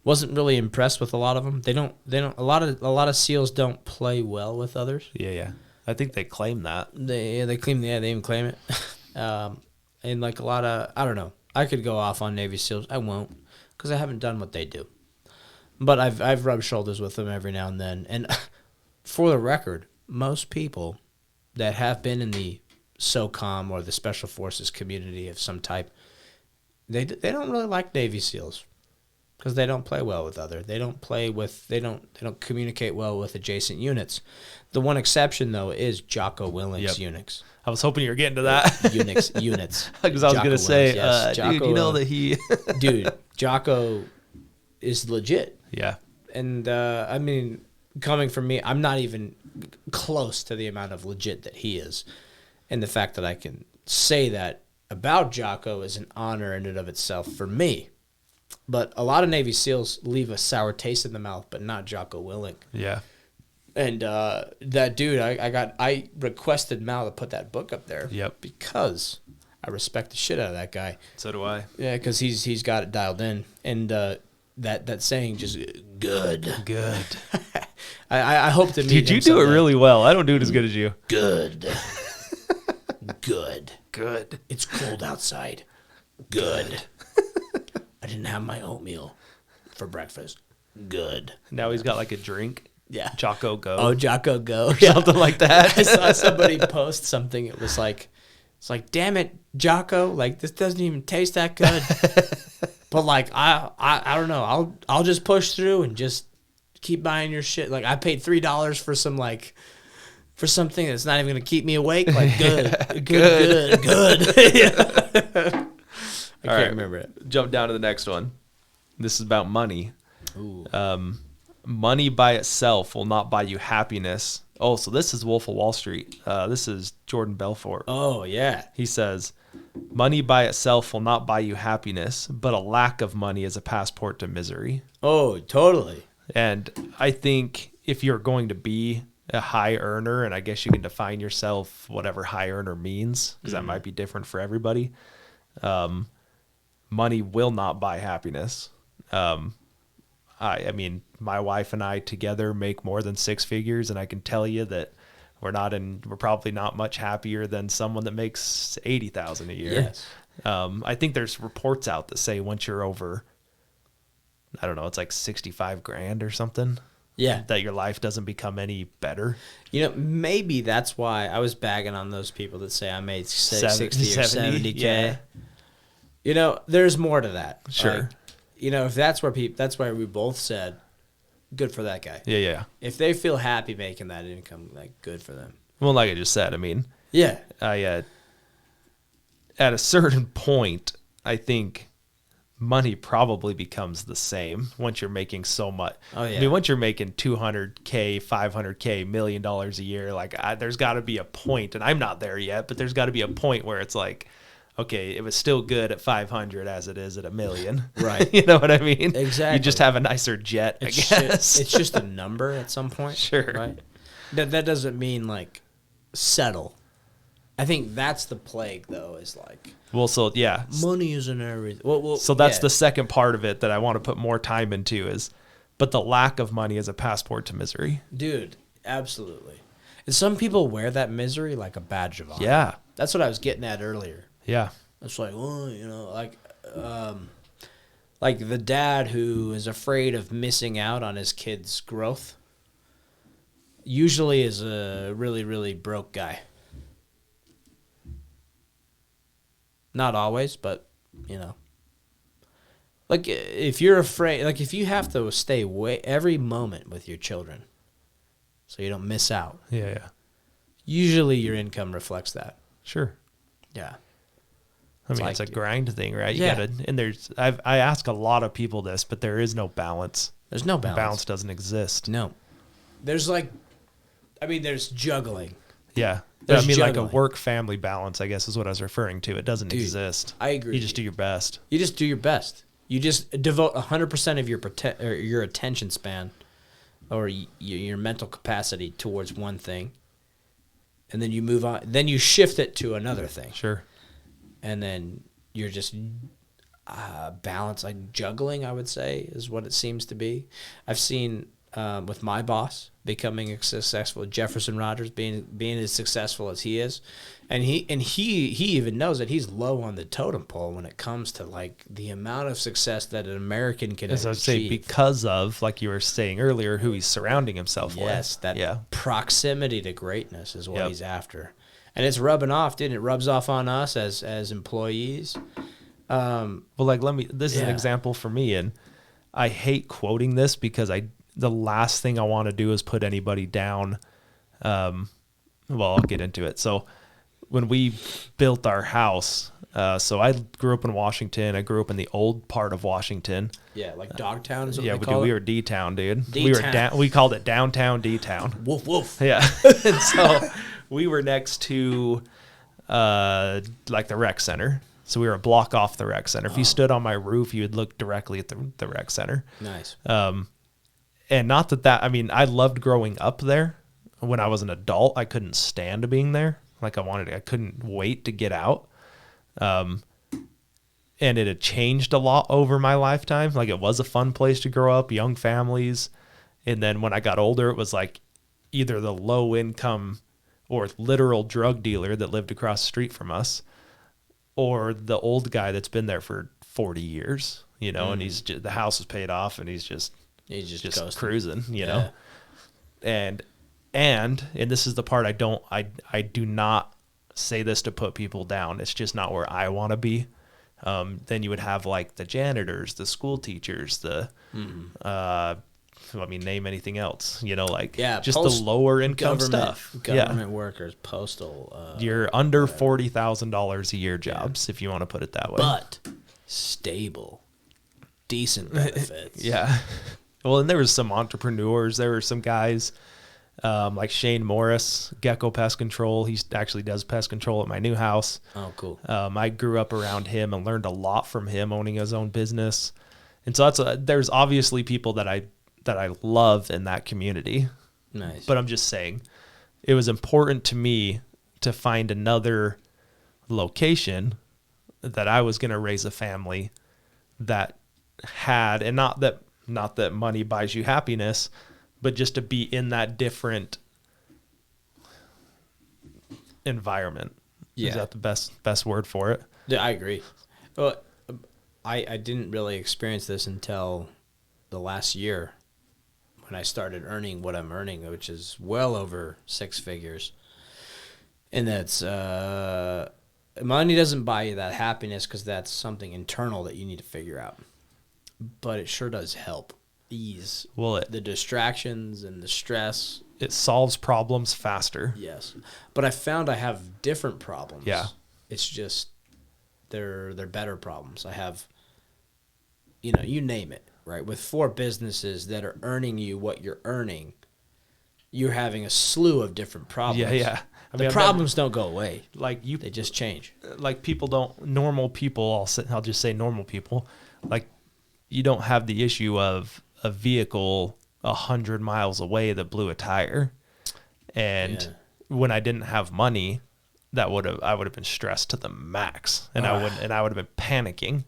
B: wasn't really impressed with a lot of them. They don't a lot of SEALs don't play well with others.
A: Yeah. I think they claim that.
B: They even claim it. And like a lot of, I don't know. I could go off on Navy SEALs. I won't, because I haven't done what they do. But I've rubbed shoulders with them every now and then. And for the record, most people that have been in the SOCOM or the Special Forces community of some type, they don't really like Navy SEALs, because they don't play well with others. They don't communicate well with adjacent units. The one exception, though, is Jocko Willink's units.
A: I was hoping you were getting to that.
B: Units.
A: Because I was going to say,
B: yes. Jocko,
A: dude, you know that he...
B: dude, Jocko is legit.
A: Yeah.
B: And, I mean, coming from me, I'm not even close to the amount of legit that he is. And the fact that I can say that about Jocko is an honor in and of itself for me. But a lot of Navy SEALs leave a sour taste in the mouth, but not Jocko Willink.
A: Yeah.
B: And that dude, I requested Mal to put that book up there.
A: Yep. Because
B: I respect the shit out of that guy.
A: So do I.
B: Yeah, because he's got it dialed in. And that saying, just good. I hope to meet
A: Dude, you do it really well. I don't do it as good as you.
B: Good.
A: It's
B: cold outside. Good. I didn't have my oatmeal for breakfast. Good.
A: Now he's got like a drink.
B: Yeah.
A: Jocko Go.
B: Oh, Jocko Go.
A: Or something like that.
B: I saw somebody post something. It's like, damn it, Jocko. Like, this doesn't even taste that good. But like, I don't know. I'll just push through and just keep buying your shit. Like, I paid $3 for some, like, for something that's not even going to keep me awake. Like, good. I can't remember it.
A: Jump down to the next one. This is about money.
B: Ooh.
A: Money by itself will not buy you happiness. Oh, so this is Wolf of Wall Street. This is Jordan Belfort.
B: Oh, yeah.
A: He says, money by itself will not buy you happiness, but a lack of money is a passport to misery.
B: Oh, totally.
A: And I think if you're going to be a high earner, and I guess you can define yourself whatever high earner means, because that might be different for everybody, money will not buy happiness. I mean, my wife and I together make more than 6 figures, and I can tell you that we're probably not much happier than someone that makes $80,000 a year.
B: Yes.
A: I think there's reports out that say once you're over I don't know, it's like 65 grand or something.
B: Yeah.
A: That your life doesn't become any better.
B: You know, maybe that's why I was bagging on those people that say I made 60 or 70K.
A: Yeah.
B: You know, there's more to that.
A: Sure.
B: Like, you know, if that's where that's why we both said, good for that guy.
A: Yeah.
B: If they feel happy making that income, like, good for them.
A: Well, like I just said, I mean,
B: yeah,
A: at a certain point, I think money probably becomes the same once you're making so much.
B: Oh, yeah.
A: I mean, once you're making $200K, $500K, $1 million a year, like there's got to be a point, and I'm not there yet, but there's got to be a point where it's like, okay, it was still good at 500 as it is at $1 million.
B: Right.
A: You know what I mean?
B: Exactly.
A: You just have a nicer jet, I guess.
B: It's just a number at some point.
A: Sure.
B: Right. That doesn't mean like settle. I think that's the plague, though, is like,
A: well, so yeah,
B: money isn't everything. Well,
A: so that's the second part of it that I want to put more time into but the lack of money is a passport to misery.
B: Dude, absolutely. And some people wear that misery like a badge of honor.
A: Yeah.
B: That's what I was getting at earlier.
A: Yeah.
B: It's like, well, you know, like the dad who is afraid of missing out on his kid's growth usually is a really, really broke guy. Not always, but, you know. Like, if you're afraid, like, if you have to stay away every moment with your children so you don't miss out,
A: Yeah.
B: usually your income reflects that.
A: Sure.
B: Yeah.
A: I mean,
B: like,
A: it's a grind thing, right? You
B: yeah.
A: gotta, and I ask a lot of people this, but there is no balance.
B: There's no balance.
A: Balance doesn't exist.
B: No. There's there's juggling.
A: Yeah.
B: There's
A: I mean, like
B: juggling.
A: a work-family balance, I guess, is what I was referring to. It doesn't
B: Dude,
A: exist.
B: I agree.
A: You just do your best.
B: You just do your best. You just devote 100% of your attention span or your mental capacity towards one thing, and then you move on. Then you shift it to another thing.
A: Sure.
B: And then you're just balance, like juggling, I would say, is what it seems to be. I've seen with my boss becoming successful, Jefferson Rogers being as successful as he is, and he even knows that he's low on the totem pole when it comes to like the amount of success that an American can
A: As I would say,
B: achieve.
A: because of, like you were saying earlier, who he's surrounding himself with.
B: Yes, that proximity to greatness is what
A: Yep.
B: he's after. And it's rubbing off, didn't it? It rubs off on us as employees.
A: Well, like, this is an example for me, and I hate quoting this because the last thing I want to do is put anybody down. Well, I'll get into it. So when we built our house, so I grew up in Washington. I grew up in the old part of Washington.
B: Yeah, like Dogtown is what they call
A: we
B: it.
A: were D-town, dude.
B: D-town.
A: We called it downtown D-town.
B: Woof, woof.
A: Yeah. And so we were next to like the rec center. So we were a block off the rec center. If you stood on my roof, you would look directly at the rec center.
B: Nice.
A: And not that I mean, I loved growing up there. When I was an adult, I couldn't stand being there. Like I couldn't wait to get out. And it had changed a lot over my lifetime. Like it was a fun place to grow up, young families. And then when I got older, it was like either the low income or literal drug dealer that lived across the street from us, or the old guy that's been there for 40 years, you know, and the house is paid off and he's just cruising, you know? And this is the part I do not say this to put people down. It's just not where I want to be. Then you would have like the janitors, the school teachers, name anything else, you know, like just the lower income stuff.
B: Government workers, postal.
A: You're under $40,000 a year jobs, if you want to put it that way.
B: But stable, decent benefits.
A: Yeah. Well, and there was some entrepreneurs. There were some guys like Shane Morris, Gecko Pest Control. He actually does pest control at my new house.
B: Oh, cool.
A: I grew up around him and learned a lot from him, owning his own business. And so there's obviously people that I love in that community.
B: Nice.
A: But I'm just saying, it was important to me to find another location that I was going to raise a family that had, and not that money buys you happiness, but just to be in that different environment.
B: Yeah.
A: Is that the best word for it?
B: Yeah, I agree. Well, I didn't really experience this until the last year when I started earning what I'm earning, which is well over 6 figures. And that's money doesn't buy you that happiness because that's something internal that you need to figure out. But it sure does help ease the distractions and the stress.
A: It solves problems faster.
B: Yes. But I found I have different problems.
A: Yeah.
B: It's just they're better problems. I have, you name it, right? With 4 businesses that are earning you what you're earning, you're having a slew of different problems.
A: Yeah.
B: The problems don't go away.
A: They
B: just change.
A: Like normal people, I'll just say normal people, like you don't have the issue of a vehicle 100 miles away that blew a tire. And when I didn't have money, I would have been stressed to the max, and I would have been panicking.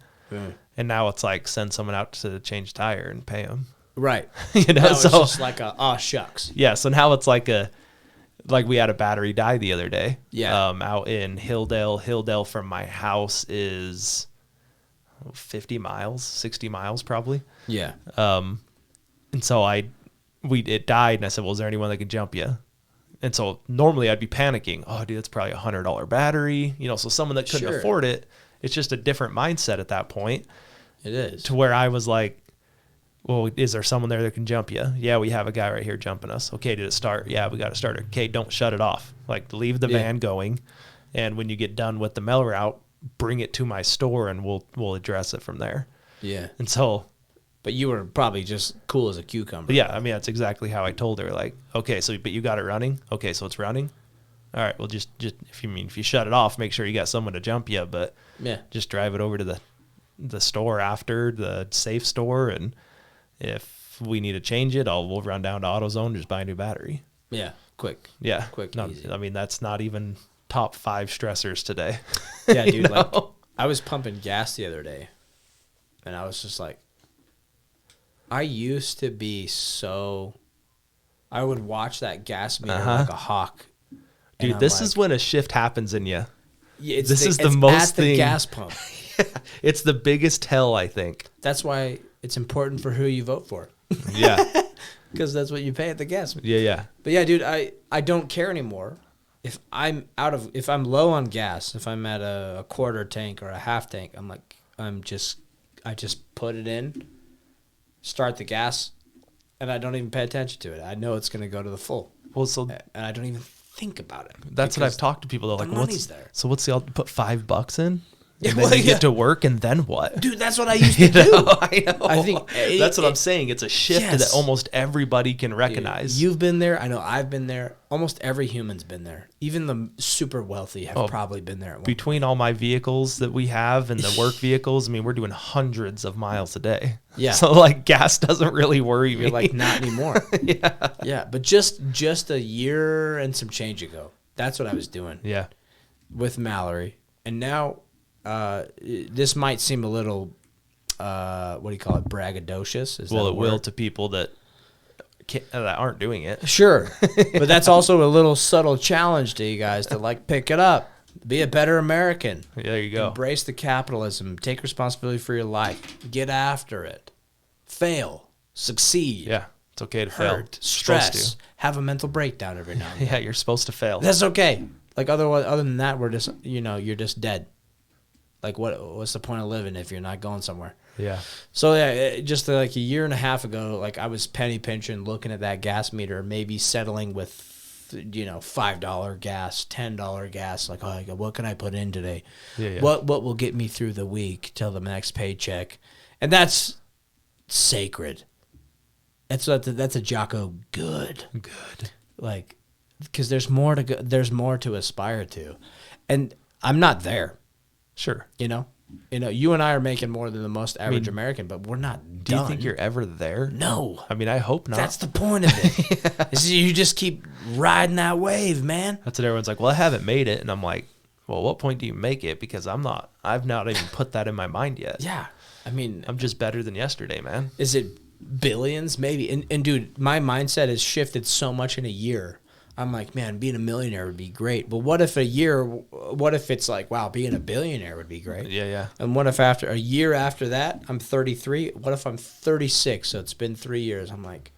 A: And now it's like send someone out to change a tire and pay them.
B: Right.
A: Now
B: it's just like shucks.
A: Yeah. So now it's like we had a battery die the other day.
B: Yeah.
A: Out in Hilldale. Hilldale from my house is 50 miles, 60 miles probably.
B: Yeah.
A: And so it died, and I said, well, is there anyone that can jump you? And so normally I'd be panicking. Oh, dude, that's probably a $100 battery. So someone that couldn't afford it, it's just a different mindset at that point.
B: It is.
A: To where I was like, well, is there someone there that can jump you? Yeah, we have a guy right here jumping us. Okay, did it start? Yeah, we got to start it. Okay, don't shut it off. Like, leave the van going. And when you get done with the mail route, bring it to my store and we'll address it from there.
B: Yeah.
A: And so...
B: But you were probably just cool as a cucumber.
A: Yeah, I mean, that's exactly how I told her. Like, okay, but you got it running? Okay, so it's running? All right, well, just if you shut it off, make sure you got someone to jump you, but just drive it over to the store after, the safe store, and if we need to change it, we'll run down to AutoZone and just buy a new battery.
B: Yeah, quick.
A: Yeah.
B: Quick, easy.
A: I mean, that's not even top 5 stressors today.
B: Yeah, dude, like, I was pumping gas the other day, and I was just like, I used to be I would watch that gas meter like a hawk.
A: Dude, this is when a shift happens in you.
B: Yeah, it's
A: most
B: at the gas pump.
A: It's the biggest tell, I think.
B: That's why it's important for who you vote for.
A: Yeah.
B: Because that's what you pay at the gas.
A: Yeah.
B: But yeah, dude, I don't care anymore. If I'm low on gas, if I'm at a quarter tank or a half tank, I just put it in, start the gas, and I don't even pay attention to it. I know it's going to go to the full.
A: Well, so
B: and I don't even think about it.
A: That's what I've talked to people. They're like,
B: money's there.
A: So what's the put $5 in?
B: Yeah,
A: and then you get to work, and then what?
B: Dude, that's what I used to do.
A: I know.
B: I think
A: that's what I'm saying. It's a shift that almost everybody can recognize.
B: Dude, you've been there. I know I've been there. Almost every human's been there. Even the super wealthy have probably been there.
A: Between all my vehicles that we have and the work vehicles, I mean, we're doing hundreds of miles a day.
B: Yeah.
A: So like gas doesn't really worry me.
B: You're like, not anymore.
A: Yeah.
B: Yeah. But just a year and some change ago, that's what I was doing.
A: Yeah.
B: With Mallory. And now, this might seem a little, what do you call it, braggadocious?
A: It will to people that aren't doing it.
B: Sure. But that's also a little subtle challenge to you guys to pick it up. Be a better American.
A: Yeah, there you go.
B: Embrace the capitalism. Take responsibility for your life. Get after it. Fail. Succeed.
A: Yeah. It's okay to
B: hurt,
A: fail.
B: Stress. Have a mental breakdown every now and then.
A: Yeah, you're supposed to fail.
B: That's okay. Other than that, we're just, you're just dead. Like, what's the point of living if you're not going somewhere?
A: Yeah.
B: So, yeah, just like a year and a half ago, I was penny pinching, looking at that gas meter, maybe settling with, $5 gas, $10 gas. Like, oh, what can I put in today?
A: Yeah.
B: What will get me through the week till the next paycheck? And that's sacred. That's a Jocko good. Good. Because there's more to aspire to. And I'm not there.
A: Sure.
B: You and I are making more than the most average American, but we're not done.
A: Do you think you're ever there?
B: No.
A: I mean, I hope not.
B: That's the point of it. Is you just keep riding that wave, man.
A: That's what everyone's like, well, I haven't made it. And I'm like, well, what point do you make it? Because I've not even put that in my mind yet.
B: Yeah. I mean,
A: I'm just better than yesterday, man.
B: Is it billions? Maybe. And dude, my mindset has shifted so much in a year. I'm like, man, being a millionaire would be great. But what if it's like, wow, being a billionaire would be great.
A: Yeah.
B: And what if after a year after that, I'm 33? What if I'm 36? So it's been 3 years. I'm like,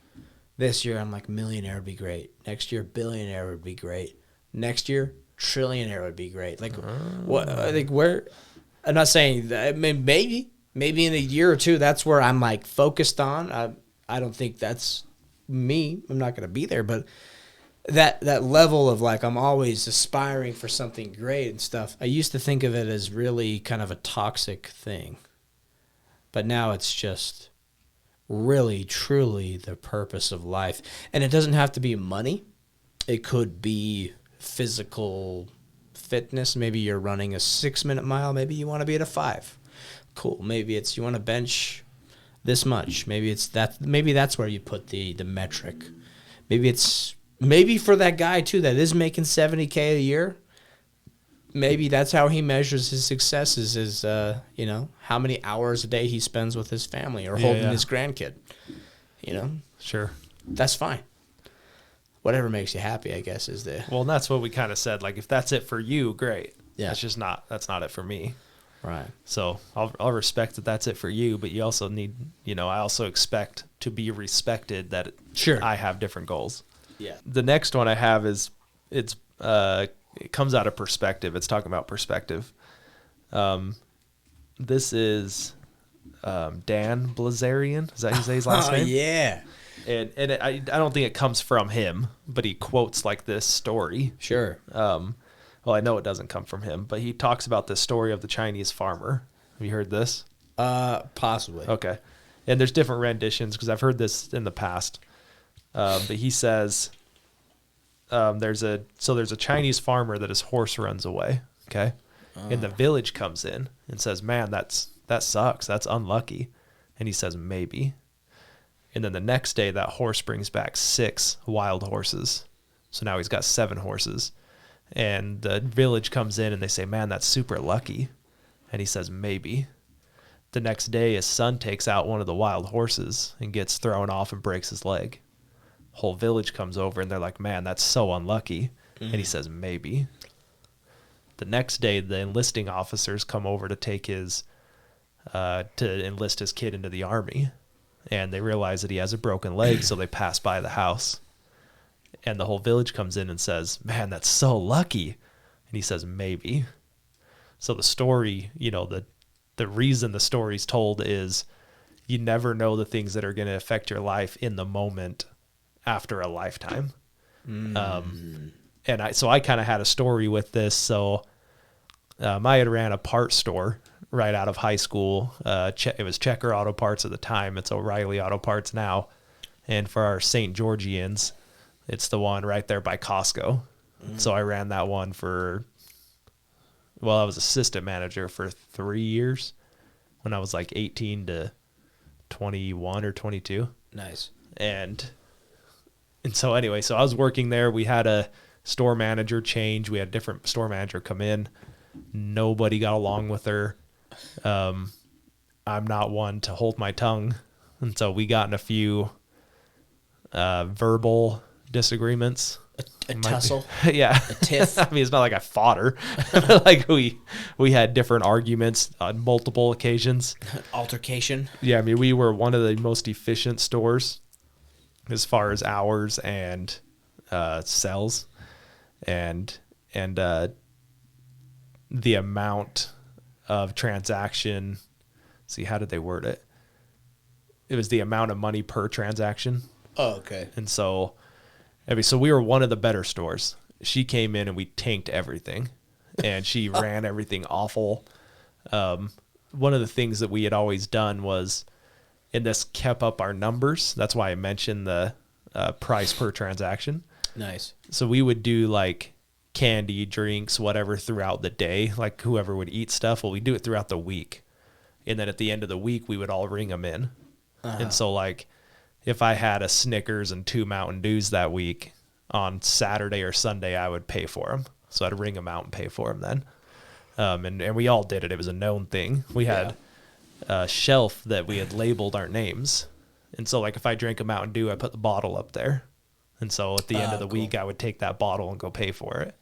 B: this year, I'm like, millionaire would be great. Next year, billionaire would be great. Next year, trillionaire would be great. Like, what? I think I'm not saying that. I mean, maybe in a year or two, that's where I'm like focused on. I don't think that's me. I'm not going to be there, but that level of like, I'm always aspiring for something great and stuff. I used to think of it as really kind of a toxic thing, but now it's just really, truly the purpose of life. And it doesn't have to be money. It could be physical fitness. Maybe you're running a 6-minute mile. Maybe you want to be at a 5. Cool. Maybe it's you want to bench this much. Maybe it's that. Maybe that's where you put the metric. Maybe for that guy too that is making $70K a year. Maybe that's how he measures his successes is, how many hours a day he spends with his family or holding his grandkid.
A: Sure.
B: That's fine. Whatever makes you happy, I guess, is the...
A: Well, and that's what we kind of said. Like, if that's it for you, great.
B: Yeah.
A: That's not it for me.
B: Right.
A: So I'll respect that that's it for you, but you also need, I also expect to be respected that
B: Sure.
A: I have different goals.
B: Yeah.
A: The next one I have is it comes out of perspective. It's talking about perspective. This is Dan Blazarian. Is that how you say his last name?
B: Oh, yeah.
A: And I don't think it comes from him, but he quotes like this story.
B: Sure.
A: Well, I know it doesn't come from him, but he talks about this story of the Chinese farmer. Have you heard this?
B: Possibly.
A: Okay. And there's different renditions because I've heard this in the past. But he says there's a Chinese farmer that his horse runs away. Okay. And the village comes in and says, man, that sucks. That's unlucky. And he says, maybe. And then the next day that horse brings back 6 wild horses. So now he's got 7 horses. And the village comes in and they say, man, that's super lucky. And he says, maybe. The next day his son takes out one of the wild horses and gets thrown off and breaks his leg. Whole village comes over and they're like, man, that's so unlucky. And he says, maybe. The next day the enlisting officers come over to take to enlist his kid into the army. And they realize that he has a broken leg, so they pass by the house. And the whole village comes in and says, man, that's so lucky. And he says, maybe. So the story, the reason the story's told is you never know the things that are going to affect your life in the moment after a lifetime. And I kind of had a story with this. So I had ran a parts store right out of high school. It was Checker Auto Parts at the time. It's O'Reilly Auto Parts now. And for our St. Georgians, it's the one right there by Costco. So I ran that one I was assistant manager for 3 years when I was like 18 to 21 or 22.
B: Nice.
A: And so anyway, so I was working there. We had a store manager change. We had a different store manager come in. Nobody got along with her. I'm not one to hold my tongue. And so we got in a few verbal disagreements.
B: A tussle?
A: Yeah.
B: A tiff?
A: I mean, it's not like I fought her. Like we had different arguments on multiple occasions.
B: Altercation?
A: Yeah, I mean, we were one of the most efficient stores as far as hours and sales. And the amount of transaction. See, how did they word it? It was the amount of money per transaction.
B: Oh, okay.
A: And so we were one of the better stores. She came in and we tanked everything, and she ran everything awful. One of the things that we had always done was, and this kept up our numbers. That's why I mentioned the price per transaction.
B: Nice.
A: So we would do like candy, drinks, whatever throughout the day, like whoever would eat stuff. Well, we do it throughout the week. And then at the end of the week, we would all ring them in. And so like if I had a Snickers and 2 Mountain Dews that week, on Saturday or Sunday, I would pay for them. So I'd ring them out and pay for them then. And we all did it. It was a known thing. We had a shelf that we had labeled our names. And so like if I drank a Mountain Dew, I put the bottle up there. And so at the end of the week, I would take that bottle and go pay for it.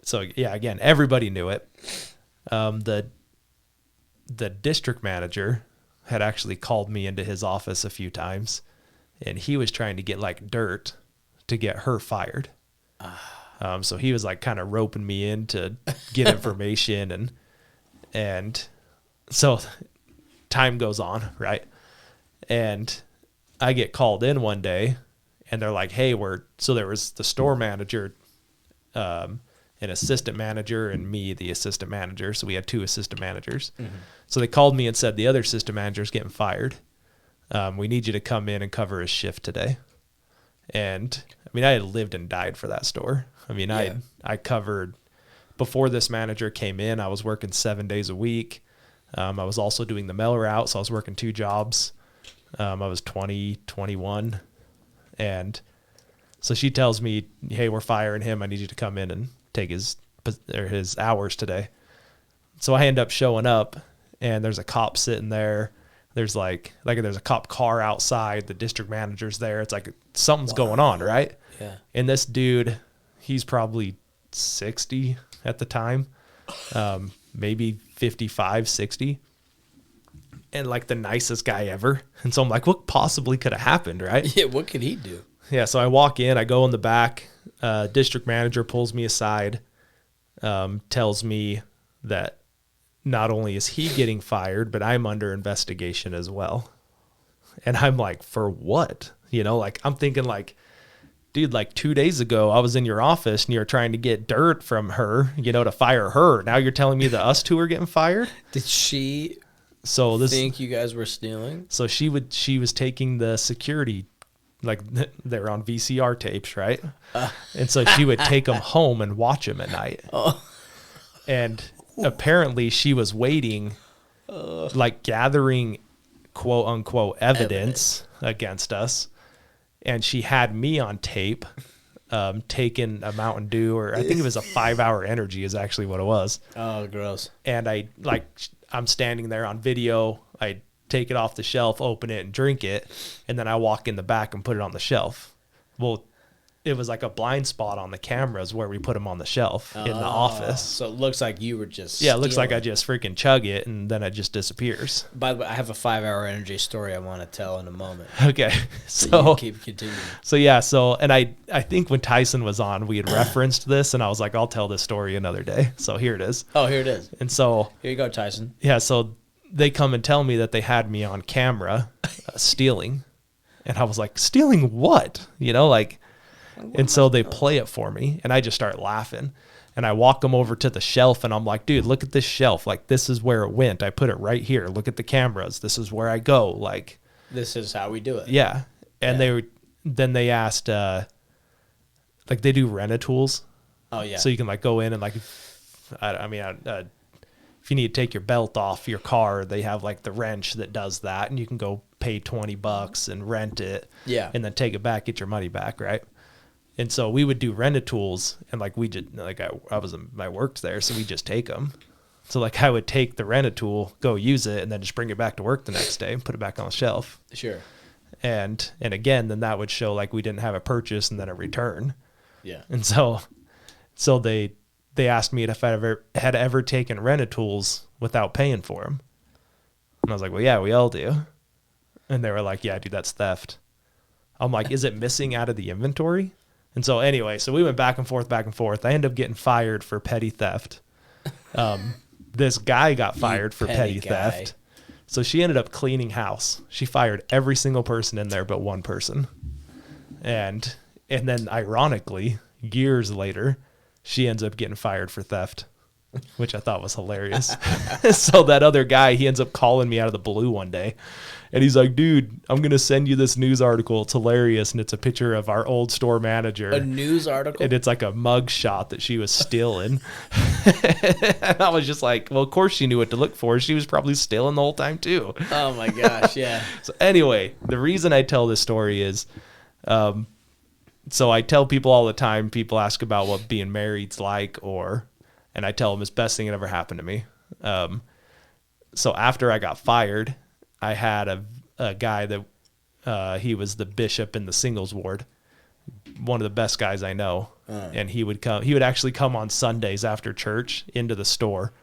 A: So yeah, again, everybody knew it. The district manager had actually called me into his office a few times, and he was trying to get like dirt to get her fired. So he was like kind of roping me in to get information, and so time goes on, right? And I get called in one day, and they're like, hey, so there was the store manager, an assistant manager, and me, the assistant manager. So we had 2 assistant managers. Mm-hmm. So they called me and said, the other assistant manager's getting fired. We need you to come in and cover his shift today. And I mean, I had lived and died for that store. I mean, I covered, before this manager came in, I was working 7 days a week. I was also doing the mail route. So I was working 2 jobs. I was 20, 21. And so she tells me, hey, we're firing him. I need you to come in and take his hours today. So I end up showing up, and there's a cop sitting there. There's like there's a cop car outside. The district manager's there. It's like something's going on, right?
B: Yeah.
A: And this dude, he's probably 60 at the time, maybe 55, 60. And like the nicest guy ever. And so I'm like, what possibly could have happened, right?
B: Yeah, what could he do?
A: Yeah, so I walk in, I go in the back, district manager pulls me aside, tells me that not only is he getting fired, but I'm under investigation as well. And I'm like, for what? You know, like I'm thinking like, dude, like 2 days ago, I was in your office and you were trying to get dirt from her, you know, to fire her. Now you're telling me that us 2 are getting fired?
B: Did she
A: think
B: you guys were stealing?
A: So she was taking the security, like they're on VCR tapes, right? And so she would take them home and watch them at night.
B: Oh.
A: And apparently she was waiting, like gathering quote unquote evidence against us. And she had me on tape, taking a Mountain Dew, or I think it was a 5-hour energy is actually what it was.
B: Oh, gross.
A: And I'm standing there on video. I take it off the shelf, open it and drink it. And then I walk in the back and put it on the shelf. Well, it was like a blind spot on the cameras where we put them on the shelf in the office.
B: So it looks like you were just
A: it looks like I just freaking chug it and then it just disappears.
B: By the way, I have a 5-hour energy story I want to tell in a moment.
A: Okay.
B: So you keep continuing.
A: So yeah, and I think when Tyson was on, we had referenced this and I was like, I'll tell this story another day. So here it is.
B: Oh, here it is.
A: And so
B: here you go, Tyson.
A: Yeah, so they come and tell me that they had me on camera stealing. And I was like, stealing what? You know, like, and so they play it for me and I just start laughing and I walk them over to the shelf and I'm like, dude, look at this shelf. Like, this is where it went. I put it right here. Look at the cameras. This is where I go. Like,
B: this is how we do it.
A: Yeah. And they asked, like they do rent-a-tools.
B: Oh yeah.
A: So you can like go in and like, if you need to take your belt off your car, they have like the wrench that does that and you can go pay $20 and rent it.
B: Yeah.
A: And then take it back, get your money back. Right. And so we would do rent-a-tools and like I worked there. So we just take them. So like I would take the rent-a-tool, go use it and then just bring it back to work the next day and put it back on the shelf.
B: Sure.
A: And again, then that would show like we didn't have a purchase and then a return.
B: Yeah.
A: And so they asked me if I had ever taken rent-a-tools without paying for them. And I was like, well, yeah, we all do. And they were like, yeah, dude, that's theft. I'm like, is it missing out of the inventory? And so anyway, so we went back and forth. I ended up getting fired for petty theft. This guy got fired for petty theft. So she ended up cleaning house. She fired every single person in there but one person. And then ironically, years later, she ends up getting fired for theft, which I thought was hilarious. So that other guy, he ends up calling me out of the blue one day. And he's like, dude, I'm going to send you this news article. It's hilarious. And it's a picture of our old store manager.
B: A news article?
A: And it's like a mug shot that she was stealing. And I was just like, well, of course she knew what to look for. She was probably stealing the whole time too.
B: Oh my gosh, yeah.
A: So anyway, the reason I tell this story is, so I tell people all the time, people ask about what being married's like, and I tell them it's the best thing that ever happened to me. So after I got fired, I had a guy that He was the bishop in the singles ward, one of the best guys I know. And he would actually come on Sundays after church into the store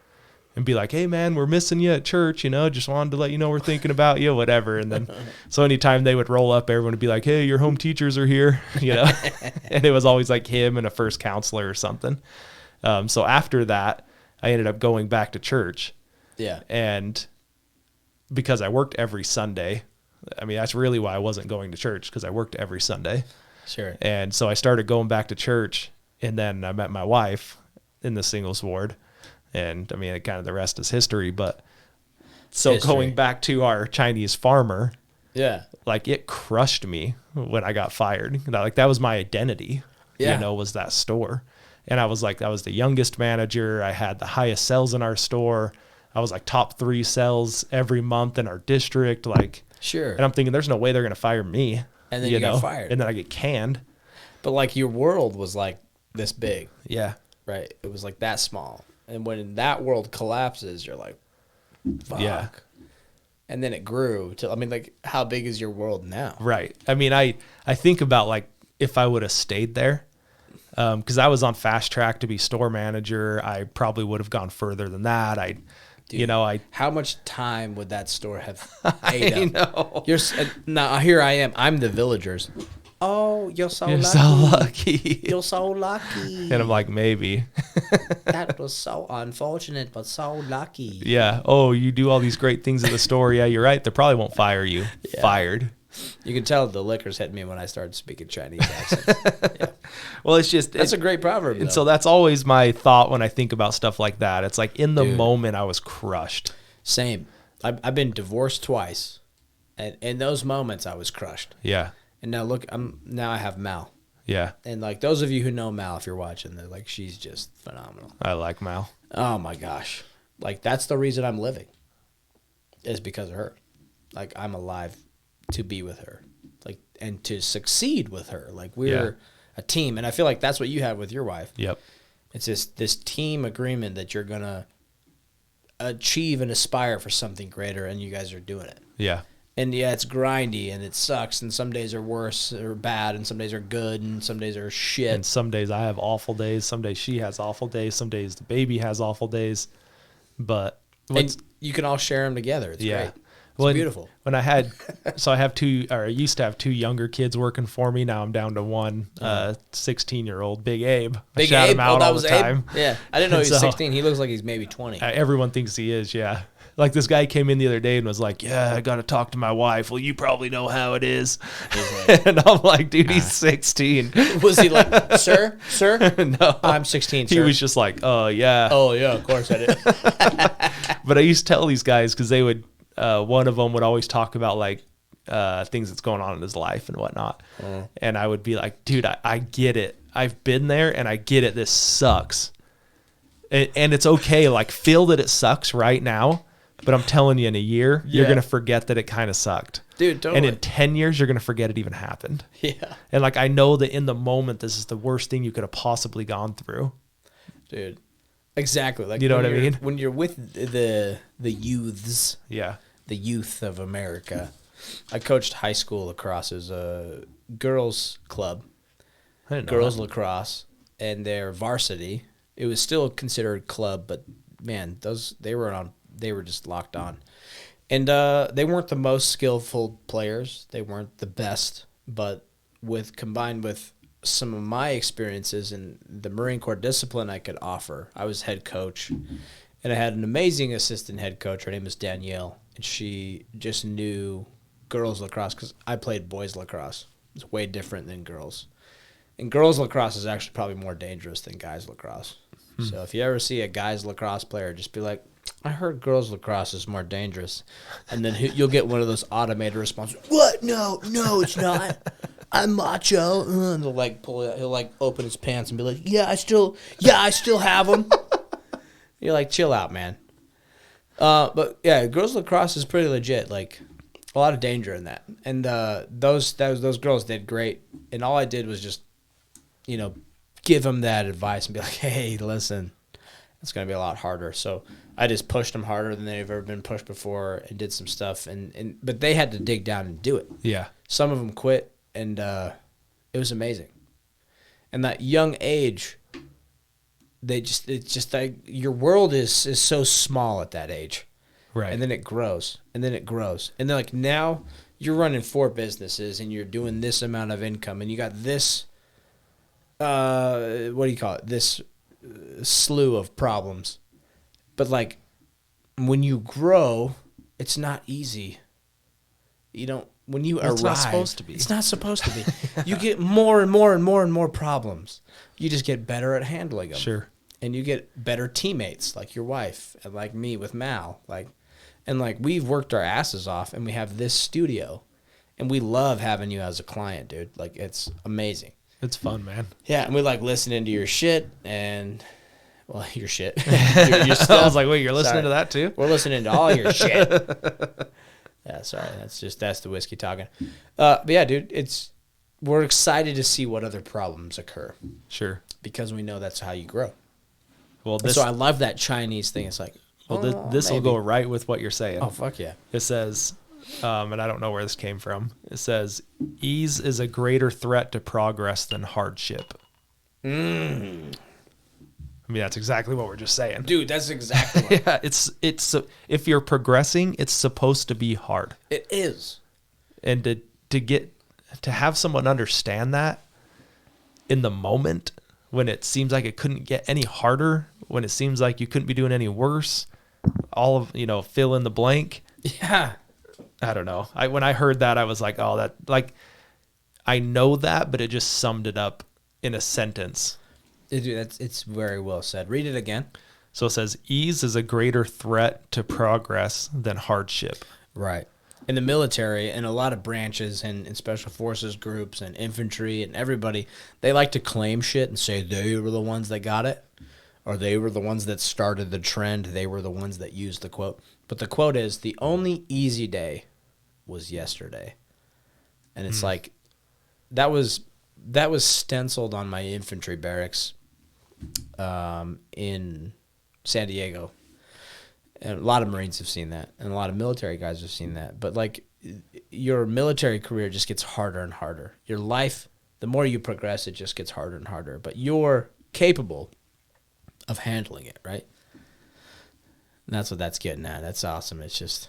A: and be like, hey man, we're missing you at church, just wanted to let you know we're thinking about you, whatever. And then so anytime they would roll up, everyone would be like, hey, your home teachers are here, and it was always like him and a first counselor or something. So after that, I ended up going back to church. Yeah. And because I worked every Sunday, I mean, that's really why I wasn't going to church, because I worked every Sunday.
B: Sure.
A: And so I started going back to church, and then I met my wife in the singles ward. And I mean, kind of the rest is history. But so going back to our Chinese farmer, like it crushed me when I got fired. Like that was my identity, was that store. And I was like, I was the youngest manager. I had the highest sales in our store. I was like top 3 sales every month in our district. Like,
B: sure.
A: And I'm thinking, there's no way they're going to fire me.
B: And then you got fired.
A: And then I get canned.
B: But like your world was like this big.
A: Yeah.
B: Right. It was like that small. And when that world collapses, you're like, fuck. Yeah. And then it grew to, I mean, like, how big is your world now?
A: Right. I mean, I think about like if I would have stayed there, because I was on fast track to be store manager, I probably would have gone further than that. Dude,
B: how much time would that store have ate up? Now here I am. I'm the villagers. Oh, you're so lucky. You're so lucky.
A: And I'm like, maybe.
B: That was so unfortunate, but so lucky.
A: Yeah. Oh, you do all these great things in the store. Yeah, you're right. They probably won't fire you. Yeah. Fired.
B: You can tell the liquors hit me when I started speaking Chinese accents. Yeah.
A: Well, it's just...
B: That's a great proverb,
A: And so that's always my thought when I think about stuff like that. It's like in the moment I was crushed.
B: Same. I've been divorced twice. And in those moments I was crushed.
A: Yeah.
B: And now look, now I have Mal.
A: Yeah.
B: And like those of you who know Mal, if you're watching, they're like, she's just phenomenal.
A: I like Mal.
B: Oh my gosh. Like that's the reason I'm living. Is because of her. Like I'm alive to be with her, like, and to succeed with her. Like we're a team. And I feel like that's what you have with your wife.
A: Yep.
B: It's this team agreement that you're going to achieve and aspire for something greater. And you guys are doing it.
A: Yeah.
B: And yeah, it's grindy and it sucks. And some days are worse or bad. And some days are good. And some days are shit.
A: And some days I have awful days. Some days she has awful days. Some days the baby has awful days, but
B: and you can all share them together. It's great. It's beautiful.
A: When I used to have 2 younger kids working for me. Now I'm down to one 16-year-old, Big Abe.
B: Big
A: Shout
B: Abe?
A: him out
B: that
A: all
B: was
A: the time.
B: Abe? Yeah. I didn't know he was 16. He looks like he's maybe 20.
A: Everyone thinks he is, yeah. Like this guy came in the other day and was like, yeah, I got to talk to my wife. Well, you probably know how it is. Like, and I'm like, dude, he's 16.
B: Was he like, sir?
A: No.
B: I'm 16, sir.
A: He was just like, oh, yeah.
B: Oh, yeah, of course I did.
A: But I used to tell these guys because they would, one of them would always talk about like things that's going on in his life and whatnot. And I would be like, dude, I get it. I've been there and I get it. This sucks. And it's okay. Like feel that it sucks right now. But I'm telling you, in a year, you're going to forget that it kind of sucked.
B: Dude, totally.
A: And in 10 years, you're going to forget it even happened.
B: Yeah.
A: And like, I know that in the moment, this is the worst thing you could have possibly gone through.
B: Dude. Exactly. Like,
A: you know what I mean?
B: When you're with the youths.
A: Yeah.
B: The youth of America. I coached high school lacrosse as a girls club.
A: I didn't know
B: girls
A: that.
B: lacrosse. And their varsity. It was still considered club, but man, they were just locked on. And they weren't the most skillful players. They weren't the best, but combined with some of my experiences and the Marine Corps discipline I could offer, I was head coach. And I had an amazing assistant head coach. Her name was Danielle, and she just knew girls lacrosse because I played boys lacrosse. It's way different than girls. And girls lacrosse is actually probably more dangerous than guys lacrosse. So if you ever see a guys lacrosse player, just be like, I heard girls lacrosse is more dangerous. And then you'll get one of those automated responses. What? No, it's not. I'm macho. And they'll like pull it. He'll like open his pants and be like, I still have them. You're like, chill out, man. But yeah, girls lacrosse is pretty legit. Like a lot of danger in that. And those girls did great. And all I did was just, give them that advice and be like, hey, listen, it's going to be a lot harder. So I just pushed them harder than they've ever been pushed before and did some stuff. But they had to dig down and do it.
A: Yeah.
B: Some of them quit, and it was amazing. And that young age, it's just like your world is so small at that age.
A: Right.
B: And then it grows, and then it grows. And then like now you're running 4 businesses and you're doing this amount of income and you got this, what do you call it? This slew of problems. But like when you grow, it's not easy. You don't, when you arrive,
A: it's not supposed to be.
B: It's not supposed to be. You get more and more and more and more problems. You just get better at handling them.
A: Sure.
B: And you get better teammates like your wife and like me with Mal. And we've worked our asses off and we have this studio and we love having you as a client, dude. Like it's amazing.
A: It's fun, man.
B: Yeah. And we like listening to your shit and, well, your shit.
A: your stuff. I was like, wait, you're listening to that too?
B: We're listening to all your shit. Yeah, sorry. That's the whiskey talking. But yeah, dude, we're excited to see what other problems occur.
A: Sure.
B: Because we know that's how you grow.
A: Well,
B: so I love that Chinese thing. It's like,
A: this will go right with what you're saying.
B: Oh, fuck yeah.
A: It says, and I don't know where this came from. It says, ease is a greater threat to progress than hardship. I mean, that's exactly what we're just saying.
B: Dude, that's exactly what.
A: Yeah, it's if you're progressing, it's supposed to be hard.
B: It is.
A: And to have someone understand that in the moment when it seems like it couldn't get any harder, when it seems like you couldn't be doing any worse, all of, fill in the blank.
B: Yeah.
A: I don't know. When I heard that, I was like, oh, that, like, I know that, but it just summed it up in a sentence.
B: It's very well said. Read it again.
A: So it says, ease is a greater threat to progress than hardship.
B: Right. In the military and a lot of branches and special forces groups and infantry and everybody, they like to claim shit and say they were the ones that got it or they were the ones that started the trend. They were the ones that used the quote. But the quote is, the only easy day was yesterday. And it's like, that was stenciled on my infantry barracks in San Diego. And a lot of Marines have seen that, and a lot of military guys have seen that. But, like, your military career just gets harder and harder. Your life, the more you progress, it just gets harder and harder. But you're capable of handling it, right? And that's what that's getting at. That's awesome. It's just,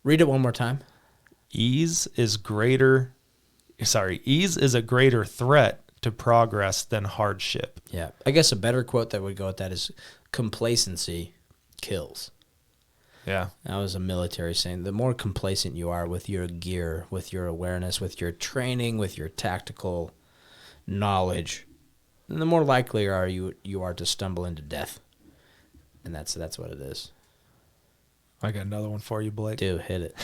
B: read it one more time.
A: Ease is a greater threat to progress than hardship.
B: Yeah. I guess a better quote that would go with that is, complacency kills.
A: Yeah.
B: That was a military saying. The more complacent you are with your gear, with your awareness, with your training, with your tactical knowledge, the more likely you are to stumble into death. And that's what it is.
A: I got another one for you, Blake.
B: Dude, hit it.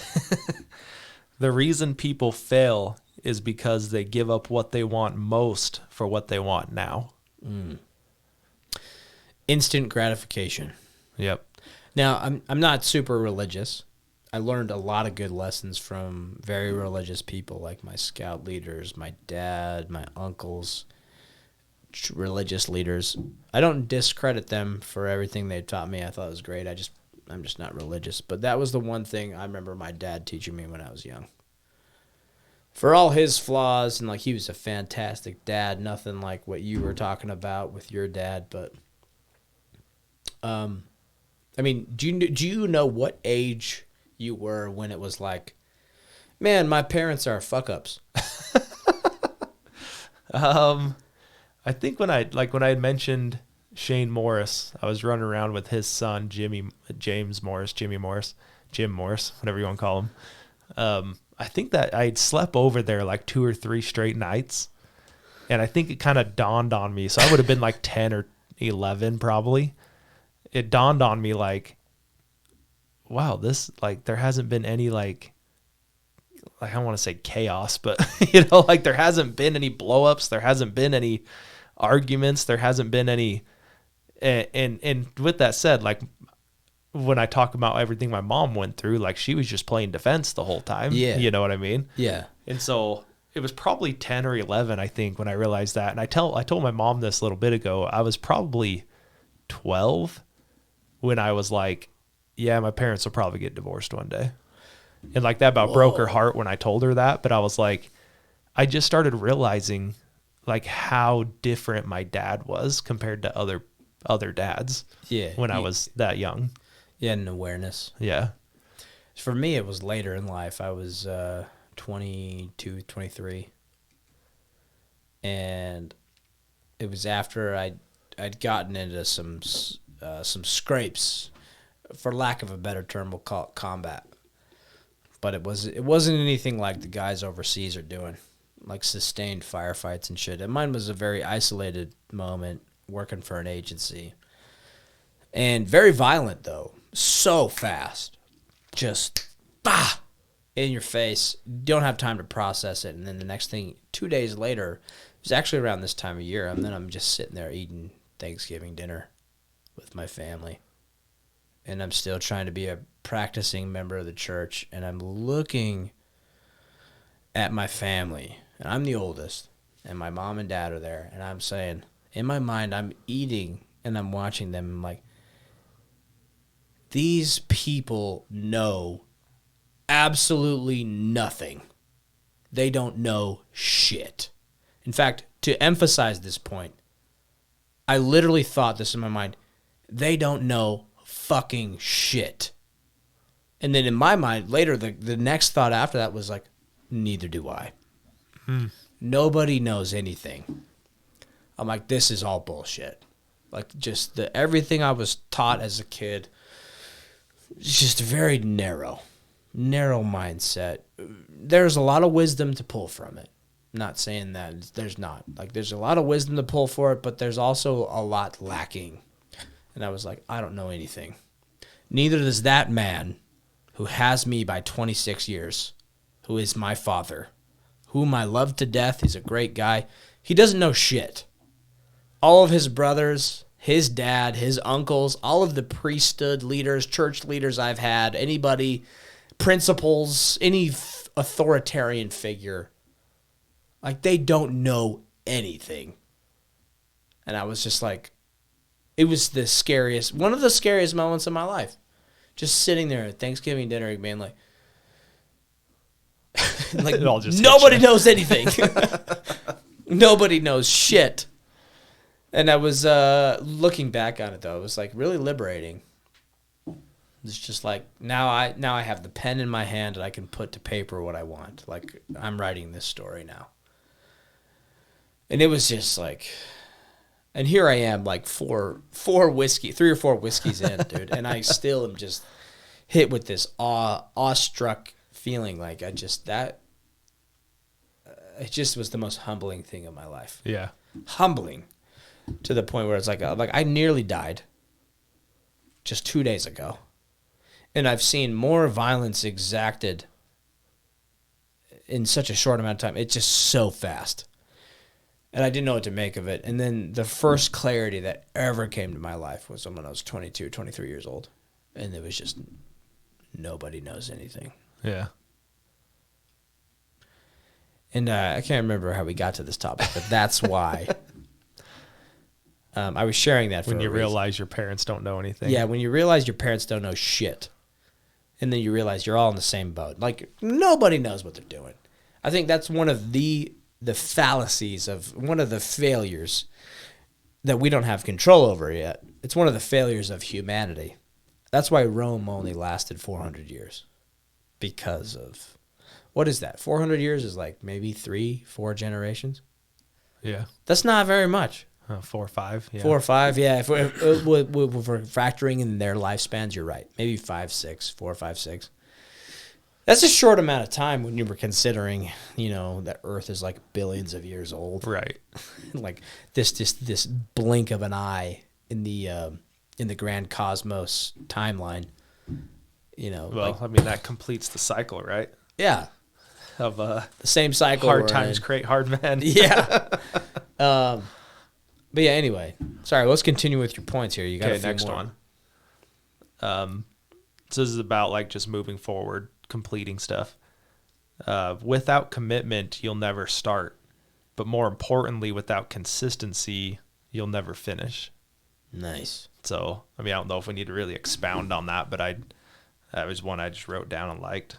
A: The reason people fail is because they give up what they want most for what they want now.
B: Instant gratification.
A: Yep.
B: Now, I'm not super religious. I learned a lot of good lessons from very religious people, like my scout leaders, my dad, my uncles, religious leaders. I don't discredit them for everything they taught me. I thought it was great. I'm just not religious. But that was the one thing I remember my dad teaching me when I was young. For all his flaws, and like he was a fantastic dad, nothing like what you were talking about with your dad, but I mean, do you know what age you were when it was like, man, my parents are fuck-ups?
A: I think when I had mentioned Shane Morris, I was running around with his son, Jim Morris, whatever you want to call him. I think that I had slept over there like 2 or 3 straight nights. And I think it kind of dawned on me. So I would have been like 10 or 11 probably. It dawned on me like, wow, this, like, there hasn't been any like I don't want to say chaos, but like there hasn't been any blowups, there hasn't been any arguments, there hasn't been any, and with that said, like when I talk about everything my mom went through, like she was just playing defense the whole time.
B: Yeah.
A: You know what I mean?
B: Yeah.
A: And so it was probably 10 or 11, I think, when I realized that. And I told my mom this a little bit ago. I was probably 12 when I was like, yeah, my parents will probably get divorced one day. And like that about broke her heart when I told her that. But I was like, I just started realizing like how different my dad was compared to other dads.
B: Yeah.
A: When I was that young.
B: Yeah, an awareness.
A: Yeah.
B: For me, it was later in life. I was 22, 23. And it was after I'd gotten into some scrapes, for lack of a better term, we'll call it combat. But it wasn't anything like the guys overseas are doing, like sustained firefights and shit. And mine was a very isolated moment working for an agency. And very violent, though. So fast. Just, in your face. Don't have time to process it. And then the next thing, 2 days later, it was actually around this time of year, and then I'm just sitting there eating Thanksgiving dinner with my family. And I'm still trying to be a practicing member of the church, and I'm looking at my family, and I'm the oldest, and my mom and dad are there, and I'm saying, in my mind, I'm eating, and I'm watching them, and I'm like, these people know absolutely nothing. They don't know shit. In fact, to emphasize this point, I literally thought this in my mind, they don't know fucking shit. And then in my mind, later, the next thought after that was like, neither do I. Nobody knows anything. I'm like, this is all bullshit. Like, just everything I was taught as a kid, just very narrow mindset. There's a lot of wisdom to pull from it. Not saying that there's not. Like, there's a lot of wisdom to pull for it, but there's also a lot lacking. And I was like, I don't know anything. Neither does that man who has me by 26 years, who is my father, whom I love to death. He's a great guy. He doesn't know shit. All of his brothers, his dad, his uncles, all of the priesthood leaders, church leaders I've had, anybody, principals, any authoritarian figure, like, they don't know anything. And I was just like, it was one of the scariest moments of my life. Just sitting there at Thanksgiving dinner being like, nobody knows anything. Nobody knows shit. And I was looking back on it, though. It was like really liberating. It's just like, now I have the pen in my hand and I can put to paper what I want. Like, I'm writing this story now. And it was just like, and here I am, like 3 or 4 whiskeys in, dude. And I still am just hit with this awestruck feeling. Like, it just was the most humbling thing in my life.
A: Yeah.
B: Humbling to the point where it's like I nearly died just 2 days ago. And I've seen more violence exacted in such a short amount of time. It's just so fast. And I didn't know what to make of it. And then the first clarity that ever came to my life was when I was 22, 23 years old. And it was just, nobody knows anything.
A: Yeah.
B: And I can't remember how we got to this topic, but that's why. I was sharing that for
A: when you
B: a reason.
A: realize your parents don't know anything.
B: Yeah, when you realize your parents don't know shit. And then you realize you're all in the same boat. Like, nobody knows what they're doing. I think that's one of the fallacies of one of the failures that we don't have control over yet. It's one of the failures of humanity. That's why Rome only lasted 400 years. Because of, what is that? 400 years is like maybe 3-4 generations?
A: Yeah.
B: That's not very much.
A: 4 or 5. Yeah.
B: 4 or 5, yeah. If we're factoring in their lifespans, you're right. Maybe 5, 6, 4, 5, 6. That's a short amount of time when you were considering, that Earth is like billions of years old.
A: Right.
B: Like this blink of an eye in the grand cosmos timeline.
A: Well, I mean, that completes the cycle, right?
B: Yeah.
A: Of
B: the same cycle.
A: Hard times create hard men.
B: Yeah. But yeah, anyway. Sorry, let's continue with your points here. You got a few
A: next
B: more.
A: one. So this is about like just moving forward, completing stuff. Without commitment, you'll never start. But more importantly, without consistency, you'll never finish.
B: Nice.
A: So, I mean, I don't know if we need to really expound on that, but that was one I just wrote down and liked.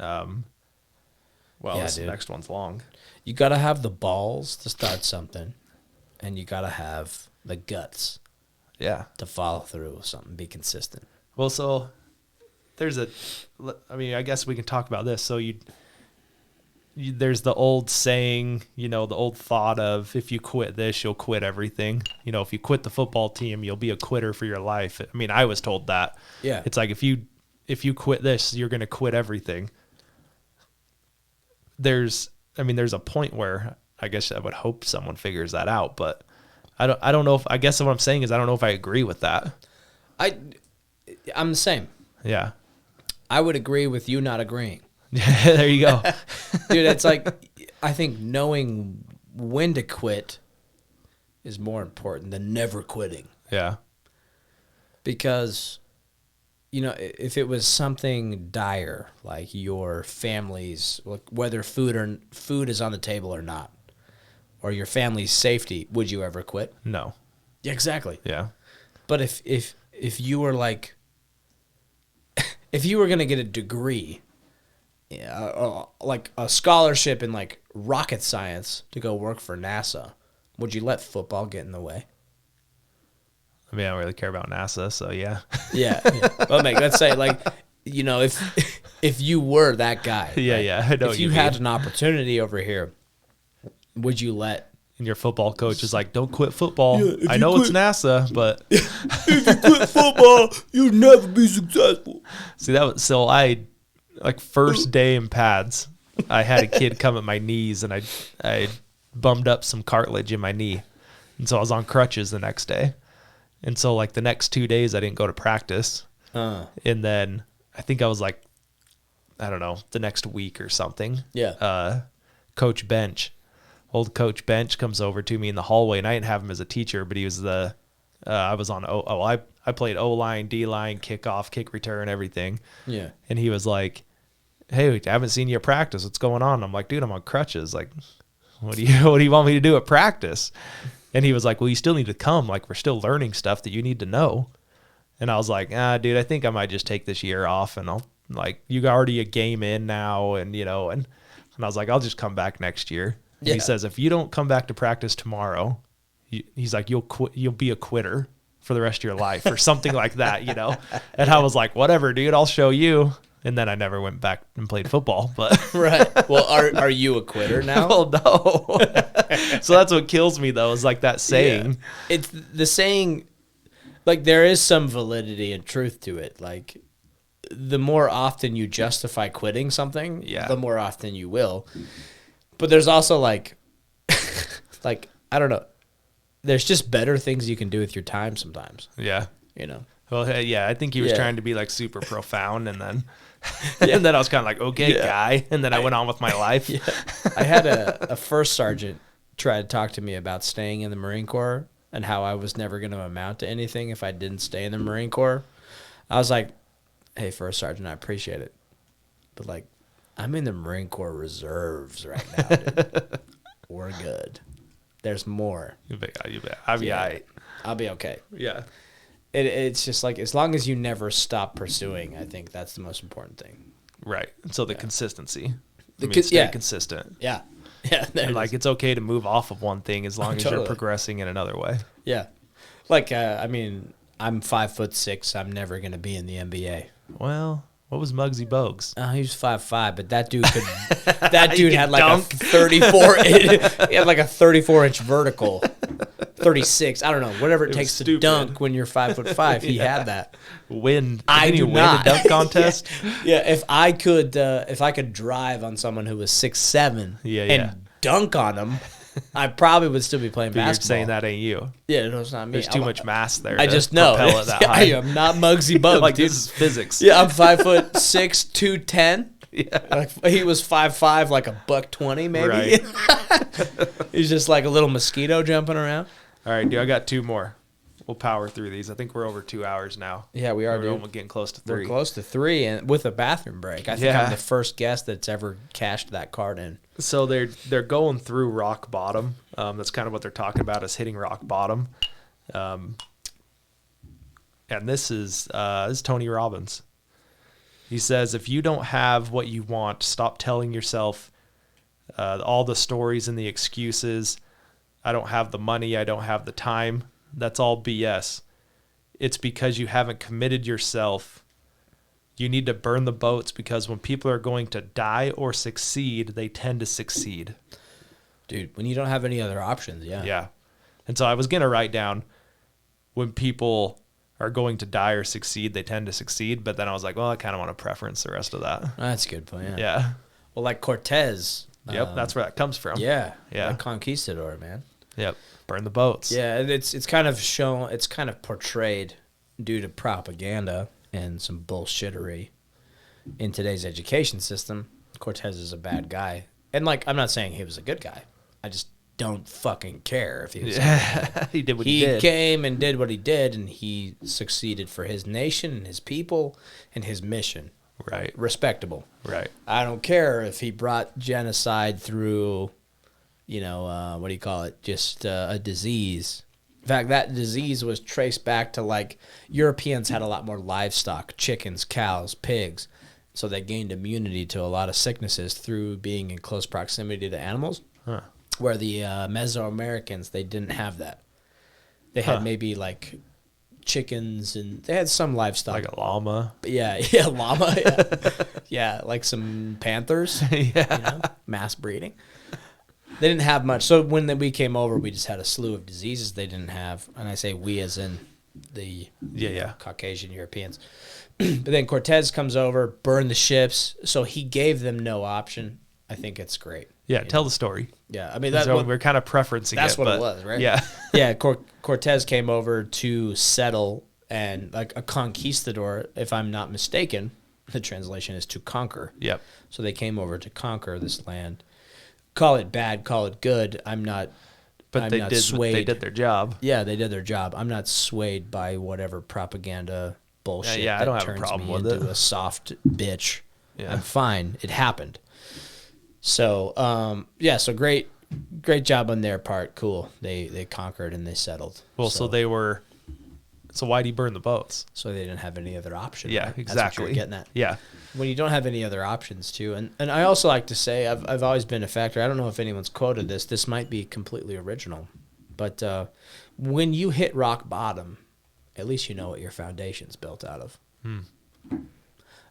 A: Well,
B: Yeah,
A: this
B: dude.
A: next one's long.
B: You got to have the balls to start something, and you got to have the guts
A: Yeah.
B: to follow through with something, be consistent.
A: Well, so I guess we can talk about this. So there's the old saying, the old thought of if you quit this, you'll quit everything. If you quit the football team, you'll be a quitter for your life. I mean, I was told that.
B: Yeah.
A: It's like if you quit this, you're going to quit everything. There's a point where I guess I would hope someone figures that out, but I don't know I guess what I'm saying is I don't know if I agree with that.
B: I'm the same.
A: Yeah.
B: I would agree with you not agreeing.
A: There you go.
B: Dude, it's like, I think knowing when to quit is more important than never quitting.
A: Yeah.
B: Because, if it was something dire, like your family's, whether food is on the table or not, or your family's safety, would you ever quit?
A: No.
B: Yeah, exactly.
A: Yeah.
B: But if you were like, if you were going to get a degree, like a scholarship in like rocket science to go work for NASA, would you let football get in the way?
A: I mean, I don't really care about NASA, so yeah.
B: Yeah. Well, let's say like, if you were that guy,
A: Yeah,
B: right?
A: yeah. I know
B: if
A: what
B: you
A: you
B: had
A: mean.
B: an opportunity over here, would you let?
A: And your football coach is like, don't quit football.
B: Yeah,
A: I know it's NASA, but
B: If you quit football, you'll never be successful.
A: see first day in pads, I had a kid come at my knees and I bummed up some cartilage in my knee. And so I was on crutches the next day. And so like the next 2 days I didn't go to practice. And then I think I was like, I don't know, the next week or something.
B: Yeah.
A: Coach Bench, old Coach Bench comes over to me in the hallway, and I didn't have him as a teacher, but he was I was on I played O-line, D-line, kickoff, kick return, everything.
B: Yeah.
A: And he was like, hey, I haven't seen you at practice. What's going on? I'm like, dude, I'm on crutches. Like, what do you want me to do at practice? And he was like, well, you still need to come. Like, we're still learning stuff that you need to know. And I was like, dude, I think I might just take this year off, and I'll you already a game in now. And, and I was like, I'll just come back next year. And
B: Yeah.
A: he says, if you don't come back to practice tomorrow, he's like, you'll be a quitter for the rest of your life or something like that, And I was like, whatever, dude, I'll show you. And then I never went back and played football. But
B: Right. Well, are you a quitter now?
A: well, no. So that's what kills me, though, is like that saying.
B: Yeah. It's the saying, like, there is some validity and truth to it. Like, the more often you justify quitting something,
A: Yeah.
B: the more often you will. But there's also like, I don't know. There's just better things you can do with your time sometimes,
A: Yeah. Well, yeah, I think he was
B: Yeah.
A: trying to be like super profound, and then and then I was kind of like, okay,
B: Yeah.
A: guy, and then I went on with my life.
B: Yeah. I had a first sergeant try to talk to me about staying in the Marine Corps and how I was never going to amount to anything if I didn't stay in the Marine Corps. I was like, hey, first sergeant, I appreciate it, but like, I'm in the Marine Corps Reserves right now, dude. We're good. There's more.
A: You bet. I'll be all right.
B: I'll be okay.
A: Yeah.
B: It's just like, as long as you never stop pursuing, I think that's the most important thing.
A: Right. So the consistency.
B: The
A: Stay consistent.
B: Yeah. Yeah.
A: And like, it's okay to move off of one thing as long as you're
B: Totally.
A: progressing in another way.
B: Yeah. Like, I'm 5'6". I'm never going to be in the NBA.
A: Well, what was Muggsy Bogues?
B: He was 5'5", but that dude could. That dude had like
A: dunk.
B: a 34. He had like a 34-inch vertical, 36. I don't know, whatever it
A: was
B: takes to
A: stupid.
B: dunk when you're 5'5". He had that.
A: Didn't
B: I
A: he
B: do
A: win
B: not.
A: a dunk contest?
B: Yeah, if I could drive on someone who was 6'7",
A: Yeah,
B: and
A: yeah.
B: dunk on him, I probably would still be playing
A: But you're
B: basketball.
A: saying that ain't you.
B: Yeah, no, it's not me.
A: There's too much mass there.
B: I
A: to
B: just know.
A: propel it that
B: I
A: high.
B: am not Muggsy Bogues,
A: Like,
B: dude.
A: this is physics.
B: Yeah, I'm 5'6", 210.
A: Yeah.
B: Like, he was 5'5", like a $120 maybe.
A: Right.
B: He's just like a little mosquito jumping around.
A: All right, dude, I got two more. We'll power through these. I think we're over 2 hours now.
B: Yeah, we are,
A: We're
B: dude.
A: almost getting close to 3.
B: We're close to 3, and with a bathroom break. I think
A: Yeah.
B: I'm the first guest that's ever cashed that card in.
A: So they're going through rock bottom. That's kind of what they're talking about, is hitting rock bottom. And this is Tony Robbins. He says, if you don't have what you want, stop telling yourself all the stories and the excuses. I don't have the money. I don't have the time. That's all BS. It's because you haven't committed yourself. You need to burn the boats, because when people are going to die or succeed, they tend to succeed.
B: Dude, when you don't have any other options, yeah.
A: Yeah. And so I was going to write down, when people are going to die or succeed, they tend to succeed. But then I was like, well, I kind of want to preference the rest of that.
B: That's a good point, yeah.
A: Yeah.
B: Well, like Cortez.
A: Yep, that's where that comes from.
B: Yeah.
A: Yeah.
B: Like conquistador, man.
A: Yep. Burn the boats.
B: Yeah, it's kind of shown, it's kind of portrayed due to propaganda and some bullshittery in today's education system. Cortez is a bad guy. And, like, I'm not saying he was a good guy. I just don't fucking care if he was.
A: Yeah. He did what he did.
B: He came and did what he did, and he succeeded for his nation and his people and his mission.
A: Right.
B: Respectable.
A: Right.
B: I don't care if he brought genocide through, what do you call it? Just a disease. In fact, that disease was traced back to, like, Europeans had a lot more livestock, chickens, cows, pigs. So they gained immunity to a lot of sicknesses through being in close proximity to animals.
A: Huh.
B: Where the Mesoamericans, they didn't have that. They had maybe, like, chickens, and they had some livestock.
A: Like a llama.
B: Yeah, llama. Yeah. Yeah, like some panthers.
A: Yeah.
B: Mass breeding. They didn't have much. So when we came over, we just had a slew of diseases they didn't have. And I say we as in the Caucasian Europeans. But then Cortez comes over, burned the ships. So he gave them no option. I think it's great.
A: Yeah, tell the story.
B: Yeah, I mean,
A: we're kind of preferencing
B: that's
A: it.
B: What it was, right?
A: Yeah.
B: Yeah, Cortez came over to settle, and like a conquistador, if I'm not mistaken, the translation is to conquer.
A: Yep.
B: So they came over to conquer this land. Call it bad, call it good. I'm not swayed.
A: They did their job.
B: Yeah, they did their job. I'm not swayed by whatever propaganda bullshit
A: I
B: that
A: don't have a
B: turns
A: problem
B: me
A: with
B: into
A: it.
B: a soft bitch.
A: Yeah.
B: I'm fine. It happened. So, so great job on their part. Cool. They conquered and they settled.
A: Well, so why'd he burn the boats?
B: So they didn't have any other option.
A: Yeah,
B: right?
A: exactly.
B: That's what you're getting at.
A: Yeah.
B: When you don't have any other options, too. And I also like to say, I've always been a factor. I don't know if anyone's quoted this. This might be completely original. But when you hit rock bottom, at least you know what your foundation's built out of.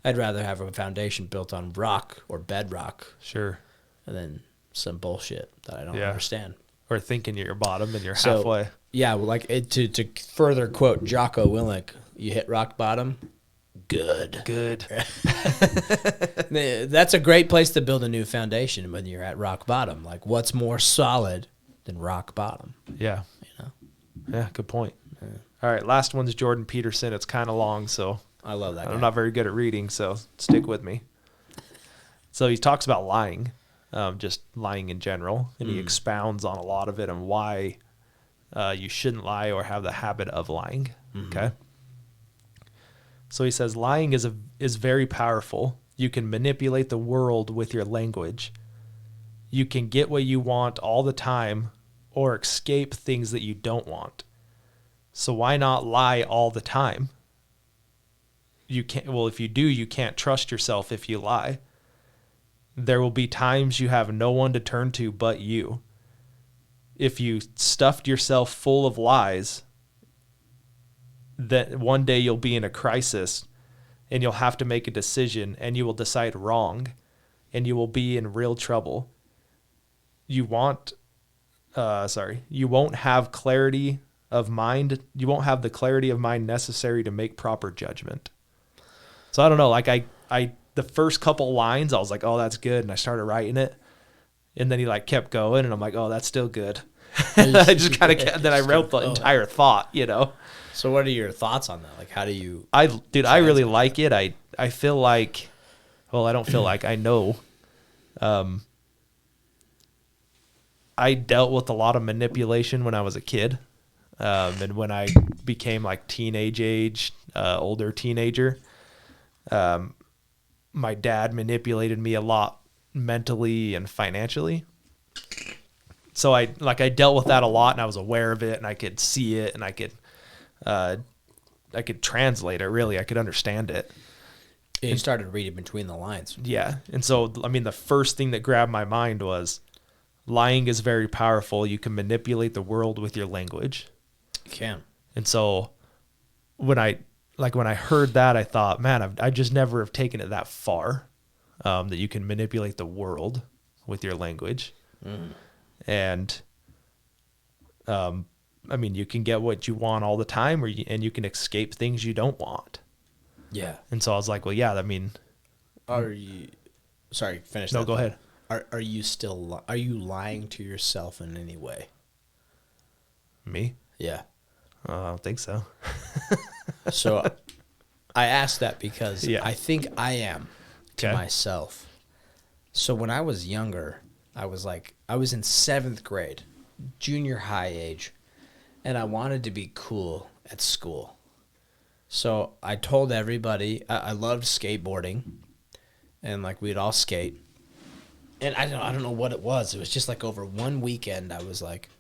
B: I'd rather have a foundation built on rock or bedrock.
A: Sure.
B: Than some bullshit that I don't understand.
A: Or thinking you're bottom and you're halfway.
B: Yeah, well, like to further quote Jocko Willink, you hit rock bottom, good. That's a great place to build a new foundation when you're at rock bottom. Like, what's more solid than rock bottom?
A: Yeah. Yeah, good point. Yeah. All right, last one's Jordan Peterson. It's kind of long, so
B: I love that guy.
A: I'm not very good at reading, so stick with me. So he talks about lying. Just lying in general, and he expounds on a lot of it and why you shouldn't lie or have the habit of lying. Okay. So he says lying is very powerful. You can manipulate the world with your language. You can get what you want all the time or escape things that you don't want. So why not lie all the time? You can't. Well, if you do, you can't trust yourself if you lie. There will be times you have no one to turn to but you. If you stuffed yourself full of lies, that one day you'll be in a crisis and you'll have to make a decision and you will decide wrong and you will be in real trouble. You won't have clarity of mind. You won't have the clarity of mind necessary to make proper judgment. So I don't know, like I the first couple lines, I was like, oh, that's good. And I started writing it. And then he like kept going and I'm like, oh, that's still good. I just kind of, then I wrote the entire thought,
B: So what are your thoughts on that? Like, how do you?
A: I really like it. I feel like, well, I don't feel like, I know. I dealt with a lot of manipulation when I was a kid. And when I became like teenage age, older teenager, my dad manipulated me a lot mentally and financially. So I dealt with that a lot and I was aware of it and I could see it and I could translate it really. I could understand it.
B: Yeah, you started reading between the lines.
A: Yeah. And so, I mean, the first thing that grabbed my mind was lying is very powerful. You can manipulate the world with your language.
B: You can.
A: And so when I heard that, I thought, man, I just never have taken it that far, that you can manipulate the world with your language. And, I mean, you can get what you want all the time, and you can escape things you don't want.
B: Yeah.
A: And so I was like, well, yeah, I mean,
B: Sorry, finish.
A: No,
B: that
A: go
B: thought.
A: ahead.
B: Are you lying to yourself in any way?
A: Me?
B: Yeah.
A: I don't think so.
B: So I asked that because
A: Yeah.
B: I think I am to
A: Okay.
B: myself. So when I was younger, I was in 7th grade, junior high age, and I wanted to be cool at school. So I told everybody I loved skateboarding, and like we'd all skate. And I don't know what it was. It was just like over one weekend I was like,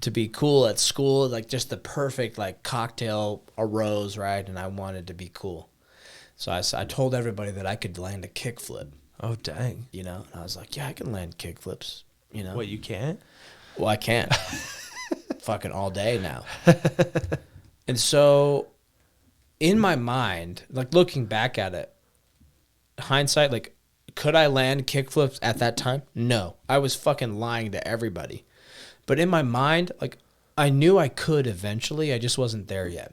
B: to be cool at school, like just the perfect like cocktail arose, right? And I wanted to be cool. So I told everybody that I could land a kickflip,
A: Oh, dang.
B: you know? And I was like, yeah, I can land kickflips, you know?
A: What, you can't?
B: Well, I can't. Fucking all day now. And so in my mind, like looking back at it, hindsight, like, could I land kickflips at that time? No. I was fucking lying to everybody. But in my mind, like, I knew I could eventually. I just wasn't there yet.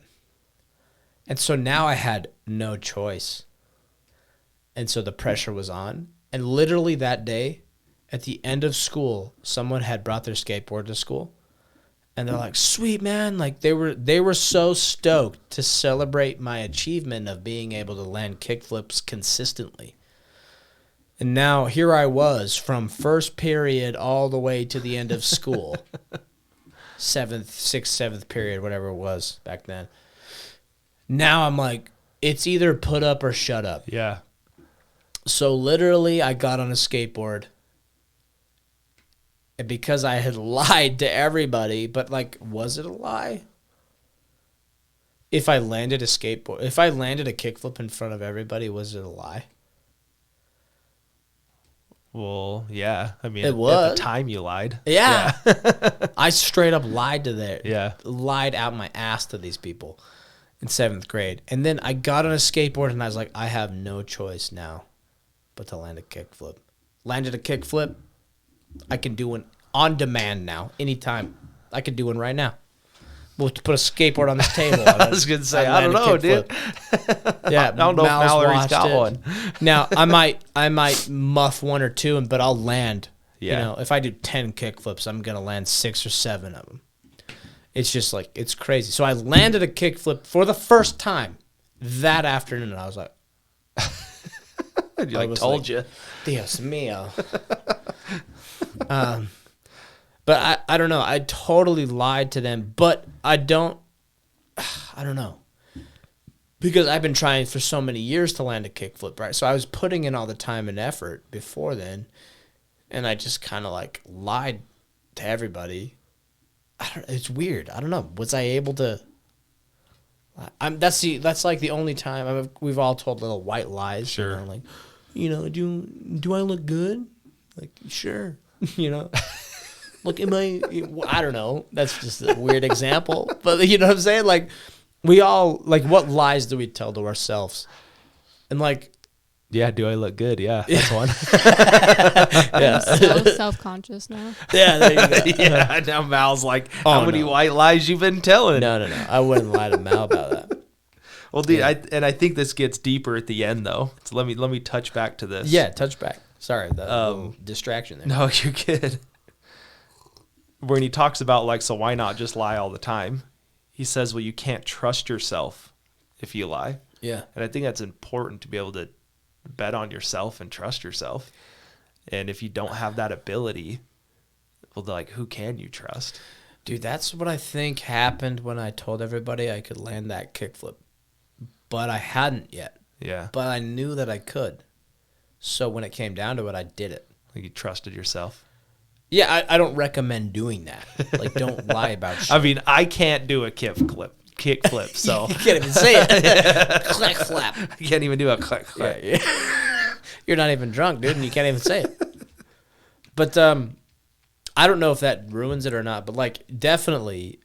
B: And so now I had no choice. And so the pressure was on. And literally that day, at the end of school, someone had brought their skateboard to school. And they're like, sweet, man. Like, they were so stoked to celebrate my achievement of being able to land kickflips consistently. And now here I was from first period all the way to the end of school. 7th period, whatever it was back then. Now I'm like, it's either put up or shut up.
A: Yeah.
B: So literally I got on a skateboard. And because I had lied to everybody, but like, was it a lie? If I landed a kickflip in front of everybody, was it a lie?
A: Well, yeah. I mean,
B: It
A: at
B: was.
A: the time you lied.
B: Yeah. I straight up lied lied out my ass to these people in 7th grade. And then I got on a skateboard and I was like, I have no choice now but to land a kickflip. Landed a kickflip. I can do one on demand now, anytime. I could do one right now. We'll put a skateboard on this table.
A: I was going to say, I don't know, dude.
B: Yeah,
A: I don't know if Mallory's got one.
B: Now, I might muff one or two, but I'll land.
A: Yeah.
B: You know, if I do 10 kickflips, I'm going to land 6 or 7 of them. It's just like, it's crazy. So I landed a kickflip for the first time that afternoon, and I was like,
A: I told you.
B: Dios mío. But I don't know. I totally lied to them, but I don't know. Because I've been trying for so many years to land a kickflip, right? So I was putting in all the time and effort before then, and I just kind of like lied to everybody. It's weird. I don't know. Was I able to? That's like the only time we've all told little white lies.
A: Sure.
B: You know, like, do I look good? Like, sure. You know. Look, I don't know. That's just a weird example. But you know what I'm saying? Like, we all, like, what lies do we tell to ourselves? And, like...
A: Yeah, do I look good? Yeah, that's one.
B: Yeah.
C: I'm so self-conscious now.
B: Yeah, there you go.
A: Yeah, now Mal's like, how many white lies you been telling?
B: No. I wouldn't lie to Mal about that.
A: Well, dude, I think this gets deeper at the end, though. So let me touch back to this.
B: Yeah, touch back. Sorry, the little distraction there.
A: No, you're good. When he talks about, like, so why not just lie all the time? He says, well, you can't trust yourself if you lie.
B: Yeah.
A: And I think that's important to be able to bet on yourself and trust yourself. And if you don't have that ability, well, like, who can you trust?
B: Dude, that's what I think happened when I told everybody I could land that kickflip. But I hadn't yet.
A: Yeah.
B: But I knew that I could. So when it came down to it, I did it.
A: Like, you trusted yourself.
B: Yeah, I don't recommend doing that. Like, don't lie about shit.
A: I mean, I can't do a kickflip. kickflip. So
B: You can't even say it. Click flap.
A: I can't even do a click flip.
B: Yeah. You're not even drunk, dude, and you can't even say it. But I don't know if that ruins it or not, but like definitely,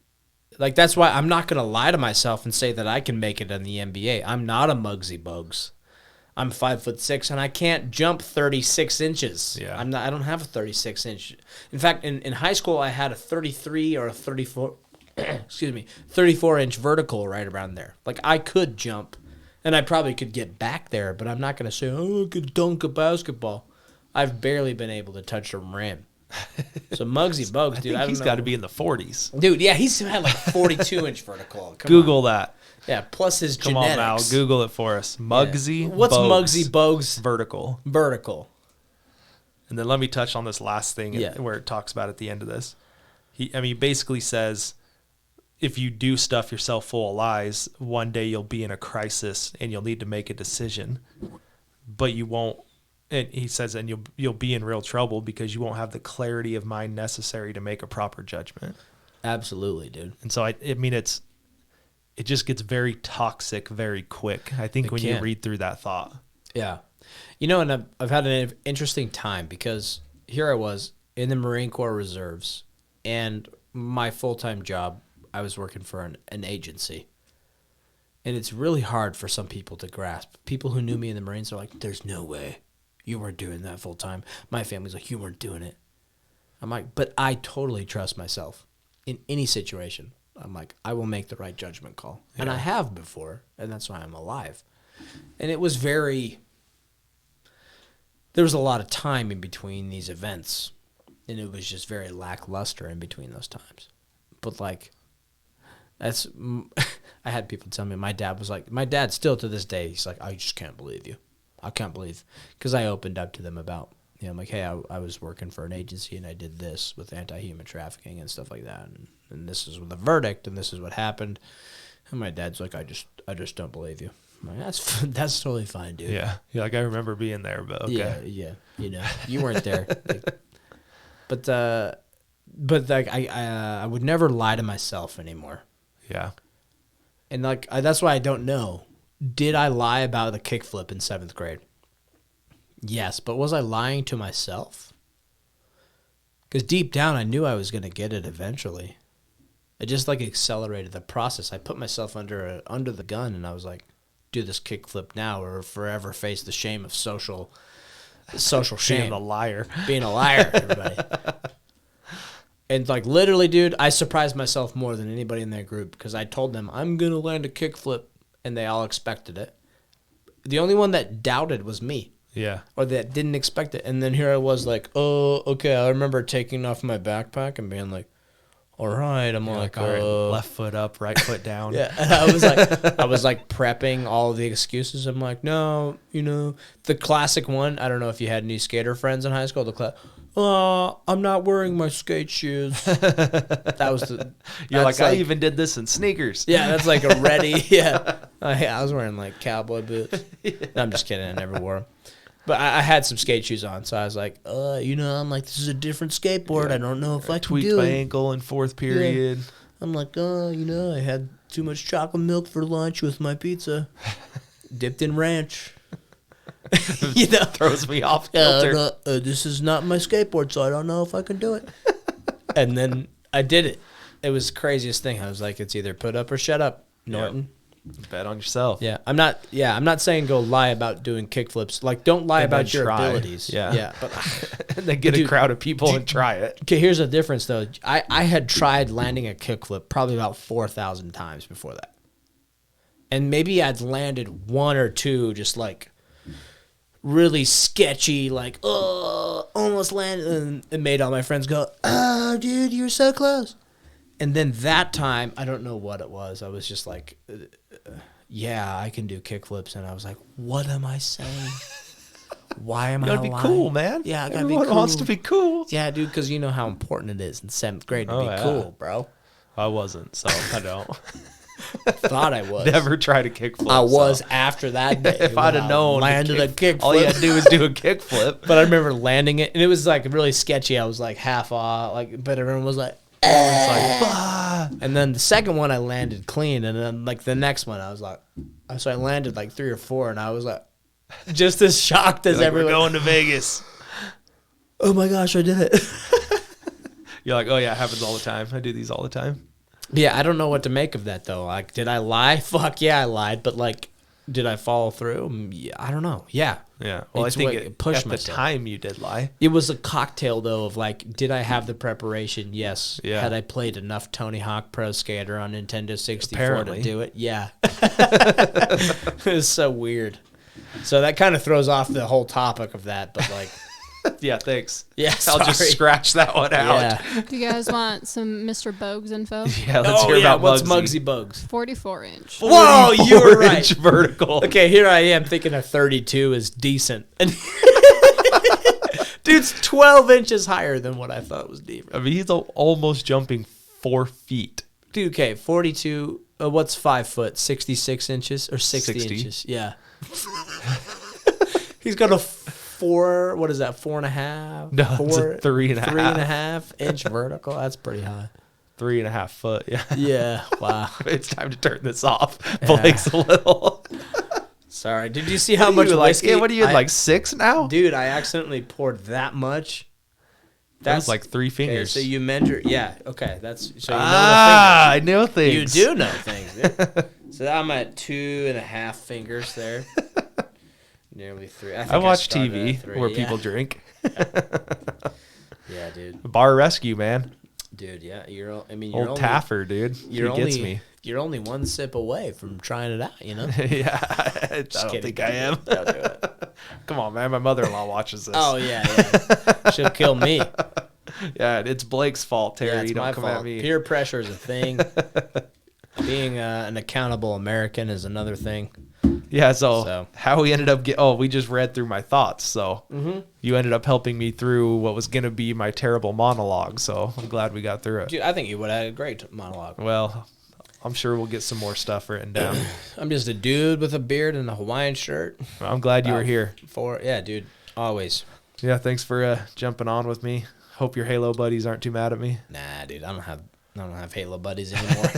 B: like that's why I'm not gonna lie to myself and say that I can make it in the NBA. I'm not a Muggsy Bogues. I'm 5'6" and I can't jump 36 inches.
A: Yeah.
B: I don't have a 36 inch. In fact, in high school I had a 33 or a 34 34 inch vertical right around there. Like I could jump and I probably could get back there, but I'm not gonna say, oh, I could dunk a basketball. I've barely been able to touch a rim. So Muggsy Bogues, dude,
A: I think he's got to be in the 40s.
B: Dude, yeah, he's had like 42 inch vertical.
A: Google that.
B: Yeah, plus his
A: Come
B: genetics.
A: on now, Google it for us. Muggsy.
B: What's
A: Bogues
B: Muggsy Bogues
A: vertical?
B: vertical?
A: And then let me touch on this last thing
B: Yeah.
A: where it talks about at the end of this. He basically says, if you do stuff yourself full of lies, one day you'll be in a crisis and you'll need to make a decision, but you won't. And he says, and you'll be in real trouble because you won't have the clarity of mind necessary to make a proper judgment.
B: Absolutely, dude.
A: And so it just gets very toxic very quick. I think when you read through that thought.
B: Yeah. You know, and I've had an interesting time because here I was in the Marine Corps Reserves, and my full-time job, I was working for an agency. And it's really hard for some people to grasp. People who knew me in the Marines are like, there's no way you weren't doing that full-time. My family's like, you weren't doing it. I'm like, but I totally trust myself in any situation. I'm like, I will make the right judgment call. Yeah. And I have before, and that's why I'm alive. And it was there was a lot of time in between these events, and it was just very lackluster in between those times. But like, I had people tell me, my dad still to this day, he's like, I just can't believe you. I can't believe, because I opened up to them about, I'm like, hey, I was working for an agency and I did this with anti-human trafficking and stuff like that, and this is the verdict and this is what happened. And my dad's like, I just don't believe you. I'm like, that's totally fine, dude.
A: Yeah, like I remember being there, but okay.
B: Yeah. You weren't there, but like I would never lie to myself anymore.
A: Yeah,
B: and like that's why I don't know. Did I lie about the kickflip in 7th grade? Yes, but was I lying to myself? Because deep down, I knew I was going to get it eventually. It just like accelerated the process. I put myself under the gun, and I was like, do this kickflip now or forever face the shame of social shame.
A: Being a liar.
B: Being a liar, everybody. And like literally, dude, I surprised myself more than anybody in that group because I told them, I'm going to land a kickflip, and they all expected it. The only one that doubted was me.
A: Yeah.
B: Or that didn't expect it. And then here I was like, oh, okay. I remember taking off my backpack and being like, all right. I'm like,
A: all right, left foot up, right foot down.
B: Yeah. And I was like prepping all the excuses. I'm like, no, the classic one. I don't know if you had any skater friends in high school. I'm not wearing my skate shoes. That was
A: You're like, I even did this in sneakers.
B: Yeah, that's like a ready. Yeah. I was wearing like cowboy boots. No, I'm just kidding. I never wore them. But I had some skate shoes on, so I was like, I'm like, this is a different skateboard. Yeah. I don't know if I can
A: tweaked
B: do it.
A: my ankle in 4th period.
B: Yeah. I'm like, I had too much chocolate milk for lunch with my pizza, dipped in ranch.
A: Throws me off kilter.
B: This is not my skateboard, so I don't know if I can do it. And then I did it. It was the craziest thing. I was like, it's either put up or shut up, Norton.
A: Yep. Bet on yourself.
B: Yeah, I'm not saying go lie about doing kickflips. Like, don't lie about your abilities.
A: Yeah.
B: But
A: and then get a crowd of people and try it.
B: Okay, here's the difference though. I had tried landing a kickflip probably about 4,000 times before that, and maybe I'd landed one or two just like really sketchy, like almost landed, and it made all my friends go, "Oh, dude, you're so close." And then that time, I don't know what it was. I was just like, yeah, I can do kickflips. And I was like, what am I saying? Why am I lying?
A: You gotta be cool, man.
B: Yeah, I gotta
A: Everyone
B: be cool.
A: wants to be cool.
B: Yeah, dude, because you know how important it is in 7th grade to be cool, bro.
A: I wasn't, so I don't.
B: Thought I was.
A: Never tried a kickflip.
B: I was after that day.
A: If I'd have known,
B: landed a kickflip.
A: All you had to do was do a kickflip.
B: But I remember landing it, and it was like really sketchy. I was like half off, but everyone was like,
A: It's like, "Ah."
B: And then the second one I landed clean, and then like the next one I was like, so I landed like 3 or 4, and I was like, just as shocked as
A: Like,
B: everyone.
A: we're going to Vegas.
B: Oh my gosh, I did it.
A: You're like, oh yeah, it happens all the time. I do these all the time.
B: Yeah, I don't know what to make of that though. Like, did I lie? Fuck yeah, I lied. But like, did I follow through? Yeah, I don't know. Yeah.
A: Yeah. Well,
B: It's
A: I think
B: what
A: it,
B: pushed
A: at the
B: myself.
A: time you did lie.
B: It was a cocktail though of like, did I have the preparation? Yes.
A: Yeah.
B: Had I played enough Tony Hawk Pro Skater on Nintendo 64
A: Apparently.
B: to do it? Yeah. It was so weird. So that kind of throws off the whole topic of that, but like,
A: Yeah, thanks.
B: yeah,
A: I'll just
B: sorry.
A: scratch that one out.
B: Yeah.
C: Do you guys want some Mr. Bogues info?
A: Yeah, let's
B: Oh
A: hear
B: yeah,
A: about
B: what's
A: Muggsy.
B: Muggsy Bogues?
C: 44 inch.
B: Whoa, you were
A: 44-inch
B: right.
A: vertical.
B: Okay, here I am thinking a 32 is decent. Dude's 12 inches higher than what I thought was deep.
A: I mean, he's almost jumping 4 feet.
B: Dude, okay, 42. What's 5 foot? 66 inches or 60
A: 60.
B: inches? Yeah. He's got a 4. What is that? 4.5?
A: No, it's a 3.5.
B: 3.5 inch vertical. That's pretty high.
A: 3.5 foot. Yeah.
B: Yeah. Wow.
A: It's time to turn this off. Blake's a little.
B: Sorry. Did you see how
A: What
B: much
A: are you, like?
B: whiskey?
A: Yeah, what are you, like 6 now?
B: Dude, I accidentally poured that much.
A: That was like 3
B: Okay,
A: fingers.
B: so you measure. Yeah. Okay. That's so you know
A: I know
B: the fingers.
A: things.
B: You do know things. Yeah. So I'm at 2.5 fingers there. Nearly 3.
A: I watch
B: started
A: TV
B: at 3.
A: where
B: Yeah.
A: people drink.
B: Yeah, dude.
A: Bar rescue, man.
B: Dude, yeah. You're
A: Old
B: only,
A: Taffer, dude.
B: You're
A: he gets
B: only,
A: me.
B: You're only one sip away from trying it out, you know?
A: Yeah, I don't
B: kidding.
A: think I am.
B: Don't do it.
A: Come on, man. My mother-in-law watches this.
B: Oh, yeah. She'll kill me.
A: Yeah, it's Blake's fault, Terry.
B: Yeah, it's
A: you don't
B: my
A: come
B: fault.
A: at me.
B: Peer pressure is a thing. Being an accountable American is another thing.
A: Yeah, so
B: So.
A: how we ended up we just read through my thoughts. So you ended up helping me through what was going to be my terrible monologue. So I'm glad we got through it.
B: Dude, I think you would have had a great monologue.
A: Well, I'm sure we'll get some more stuff written down.
B: I'm just a dude with a beard and a Hawaiian shirt.
A: I'm glad you were here.
B: Yeah, dude. Always.
A: Yeah, thanks for jumping on with me. Hope your Halo buddies aren't too mad at me.
B: Nah, dude, I don't have Halo buddies anymore.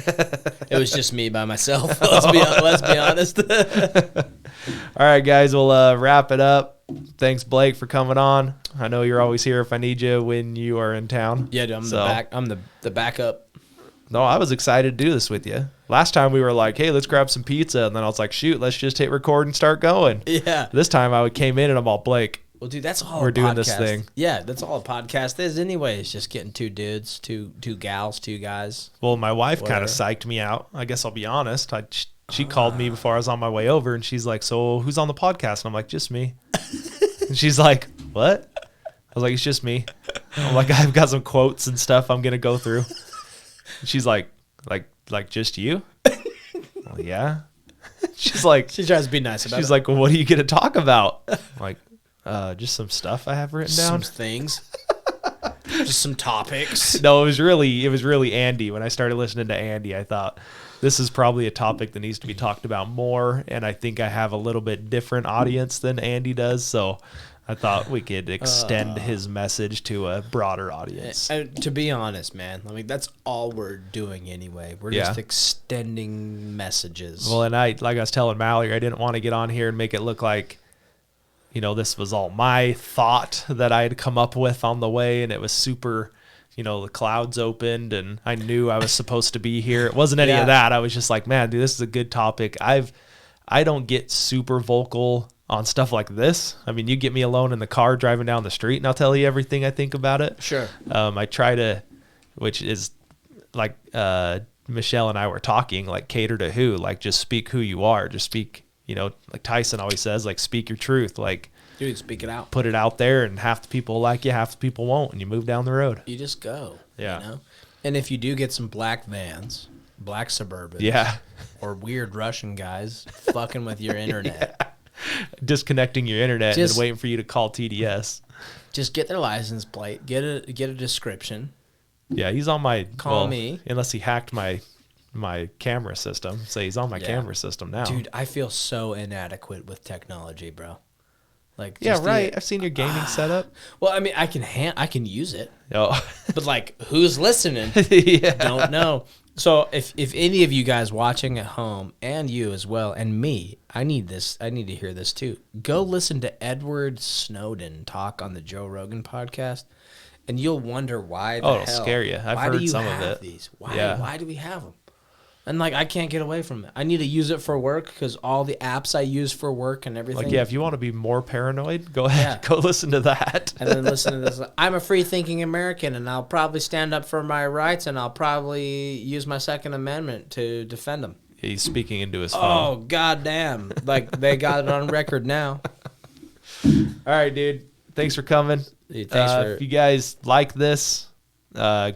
B: It was just me by myself. Let's be honest.
A: All right, guys, we'll wrap it up. Thanks, Blake, for coming on. I know you're always here if I need you when you are in town.
B: Yeah, dude, I'm the backup.
A: No, I was excited to do this with you. Last time we were like, hey, let's grab some pizza. And then I was like, shoot, let's just hit record and start going.
B: Yeah.
A: This time I came in and I'm all, Blake,
B: Well, dude, that's all
A: we're
B: a
A: doing
B: podcast.
A: this thing.
B: Yeah, that's all a podcast is anyway. It's just getting 2 dudes, two gals, 2 guys.
A: Well, my wife kind of
B: Whatever.
A: psyched me out. I guess I'll be honest. She called me before I was on my way over, and she's like, so who's on the podcast? And I'm like, just me. And she's like, what? I was like, it's just me. I'm like, I've got some quotes and stuff I'm going to go through. And she's like just you? Well, yeah. She's like,
B: She tries to be nice about it.
A: she's like, well, what are you going to talk about? I'm like, just some stuff I have written
B: some
A: down.
B: things. Just some topics.
A: No, it was really Andy. When I started listening to Andy, I thought this is probably a topic that needs to be talked about more. And I think I have a little bit different audience than Andy does. So I thought we could extend his message to a broader audience.
B: To be honest, man, I mean, that's all we're doing anyway. We're
A: Yeah.
B: just extending messages.
A: Well, and like I was telling Mallory, I didn't want to get on here and make it look like, this was all my thought that I had come up with on the way. And it was super, the clouds opened and I knew I was supposed to be here. It wasn't any
B: Yeah.
A: of that. I was just like, man, dude, this is a good topic. I don't get super vocal on stuff like this. I mean, you get me alone in the car driving down the street and I'll tell you everything I think about it.
B: Sure.
A: I try to, which is like Michelle and I were talking, like cater to who, like just speak who you are. Just speak, like Tyson always says, like speak your truth. Like,
B: Dude, speak it out.
A: put it out there and half the people like you, half the people won't, and you move down the road.
B: You just go.
A: Yeah.
B: You know? And if you do get some black vans, black Suburbans,
A: Yeah.
B: or weird Russian guys fucking with your internet,
A: Disconnecting your internet
B: Just-
A: and waiting for you to call TDS.
B: just get their license plate, get a description.
A: Yeah, he's on my
B: Call me.
A: Unless he hacked my camera system. Say he's on my
B: Yeah.
A: camera system now.
B: Dude, I feel so inadequate with technology, bro. Like,
A: Yeah,
B: just
A: right. I've seen your gaming setup.
B: Well, I mean, I can use it,
A: Oh,
B: but like, who's listening?
A: yeah.
B: Don't know. So if any of you guys watching at home, and you as well, and me, I need this. I need to hear this too. Go listen to Edward Snowden talk on the Joe Rogan podcast, and you'll wonder why.
A: It'll scare you. I've heard some of it.
B: These? Why do we have them? And like, I can't get away from it. I need to use it for work because all the apps I use for work and everything.
A: Like, yeah, if you want to be more paranoid, go ahead, go listen to that.
B: And then listen to this. I'm a free-thinking American, and I'll probably stand up for my rights, and I'll probably use my Second Amendment to defend them.
A: He's speaking into his phone.
B: Oh, goddamn. Like, they got it on record now.
A: All right, dude. Thanks for coming.
B: Dude,
A: If you guys like this,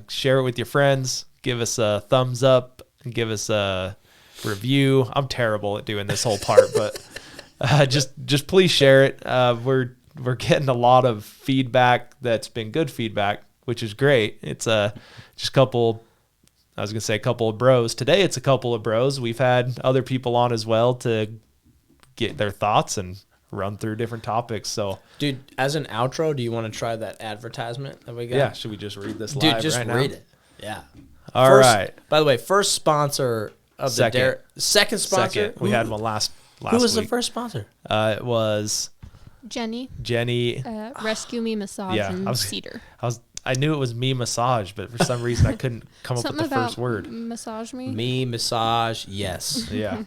A: share it with your friends. Give us a thumbs up. And give us a review. I'm terrible at doing this whole part, but just please share it. We're getting a lot of feedback that's been good feedback, which is great. It's just a couple of bros. Today it's a couple of bros. We've had other people on as well to get their thoughts and run through different topics. So,
B: dude, as an outro, do you want to try that advertisement that we got?
A: Yeah, should we just read this live
B: Dude, just
A: right
B: read
A: now?
B: it. Yeah.
A: All right.
B: By the way, first sponsor of the Derick. Second sponsor?
A: Second. We had one last
B: Who was
A: week.
B: the first sponsor?
A: It was
C: Jenny. Rescue Me Massage and Cedar.
A: I knew it was Me Massage, but for some reason I couldn't come up with the first word.
C: Massage me.
B: Me Massage, yes.
A: Yeah.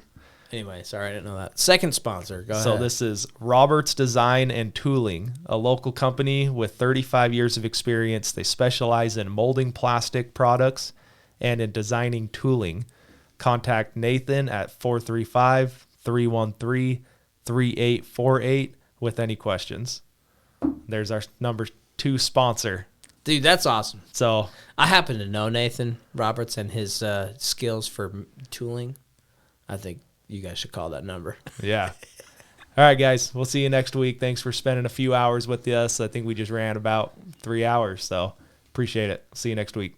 B: Anyway, sorry, I didn't know that. Second sponsor, go ahead.
A: So this is Roberts Design and Tooling, a local company with 35 years of experience. They specialize in molding plastic products and in designing tooling. Contact Nathan at 435-313-3848 with any questions. There's our number 2 sponsor.
B: Dude, that's awesome.
A: So
B: I happen to know Nathan Roberts and his skills for tooling. I think you guys should call that number.
A: Yeah. All right, guys. We'll see you next week. Thanks for spending a few hours with us. I think we just ran about 3 hours, so appreciate it. See you next week.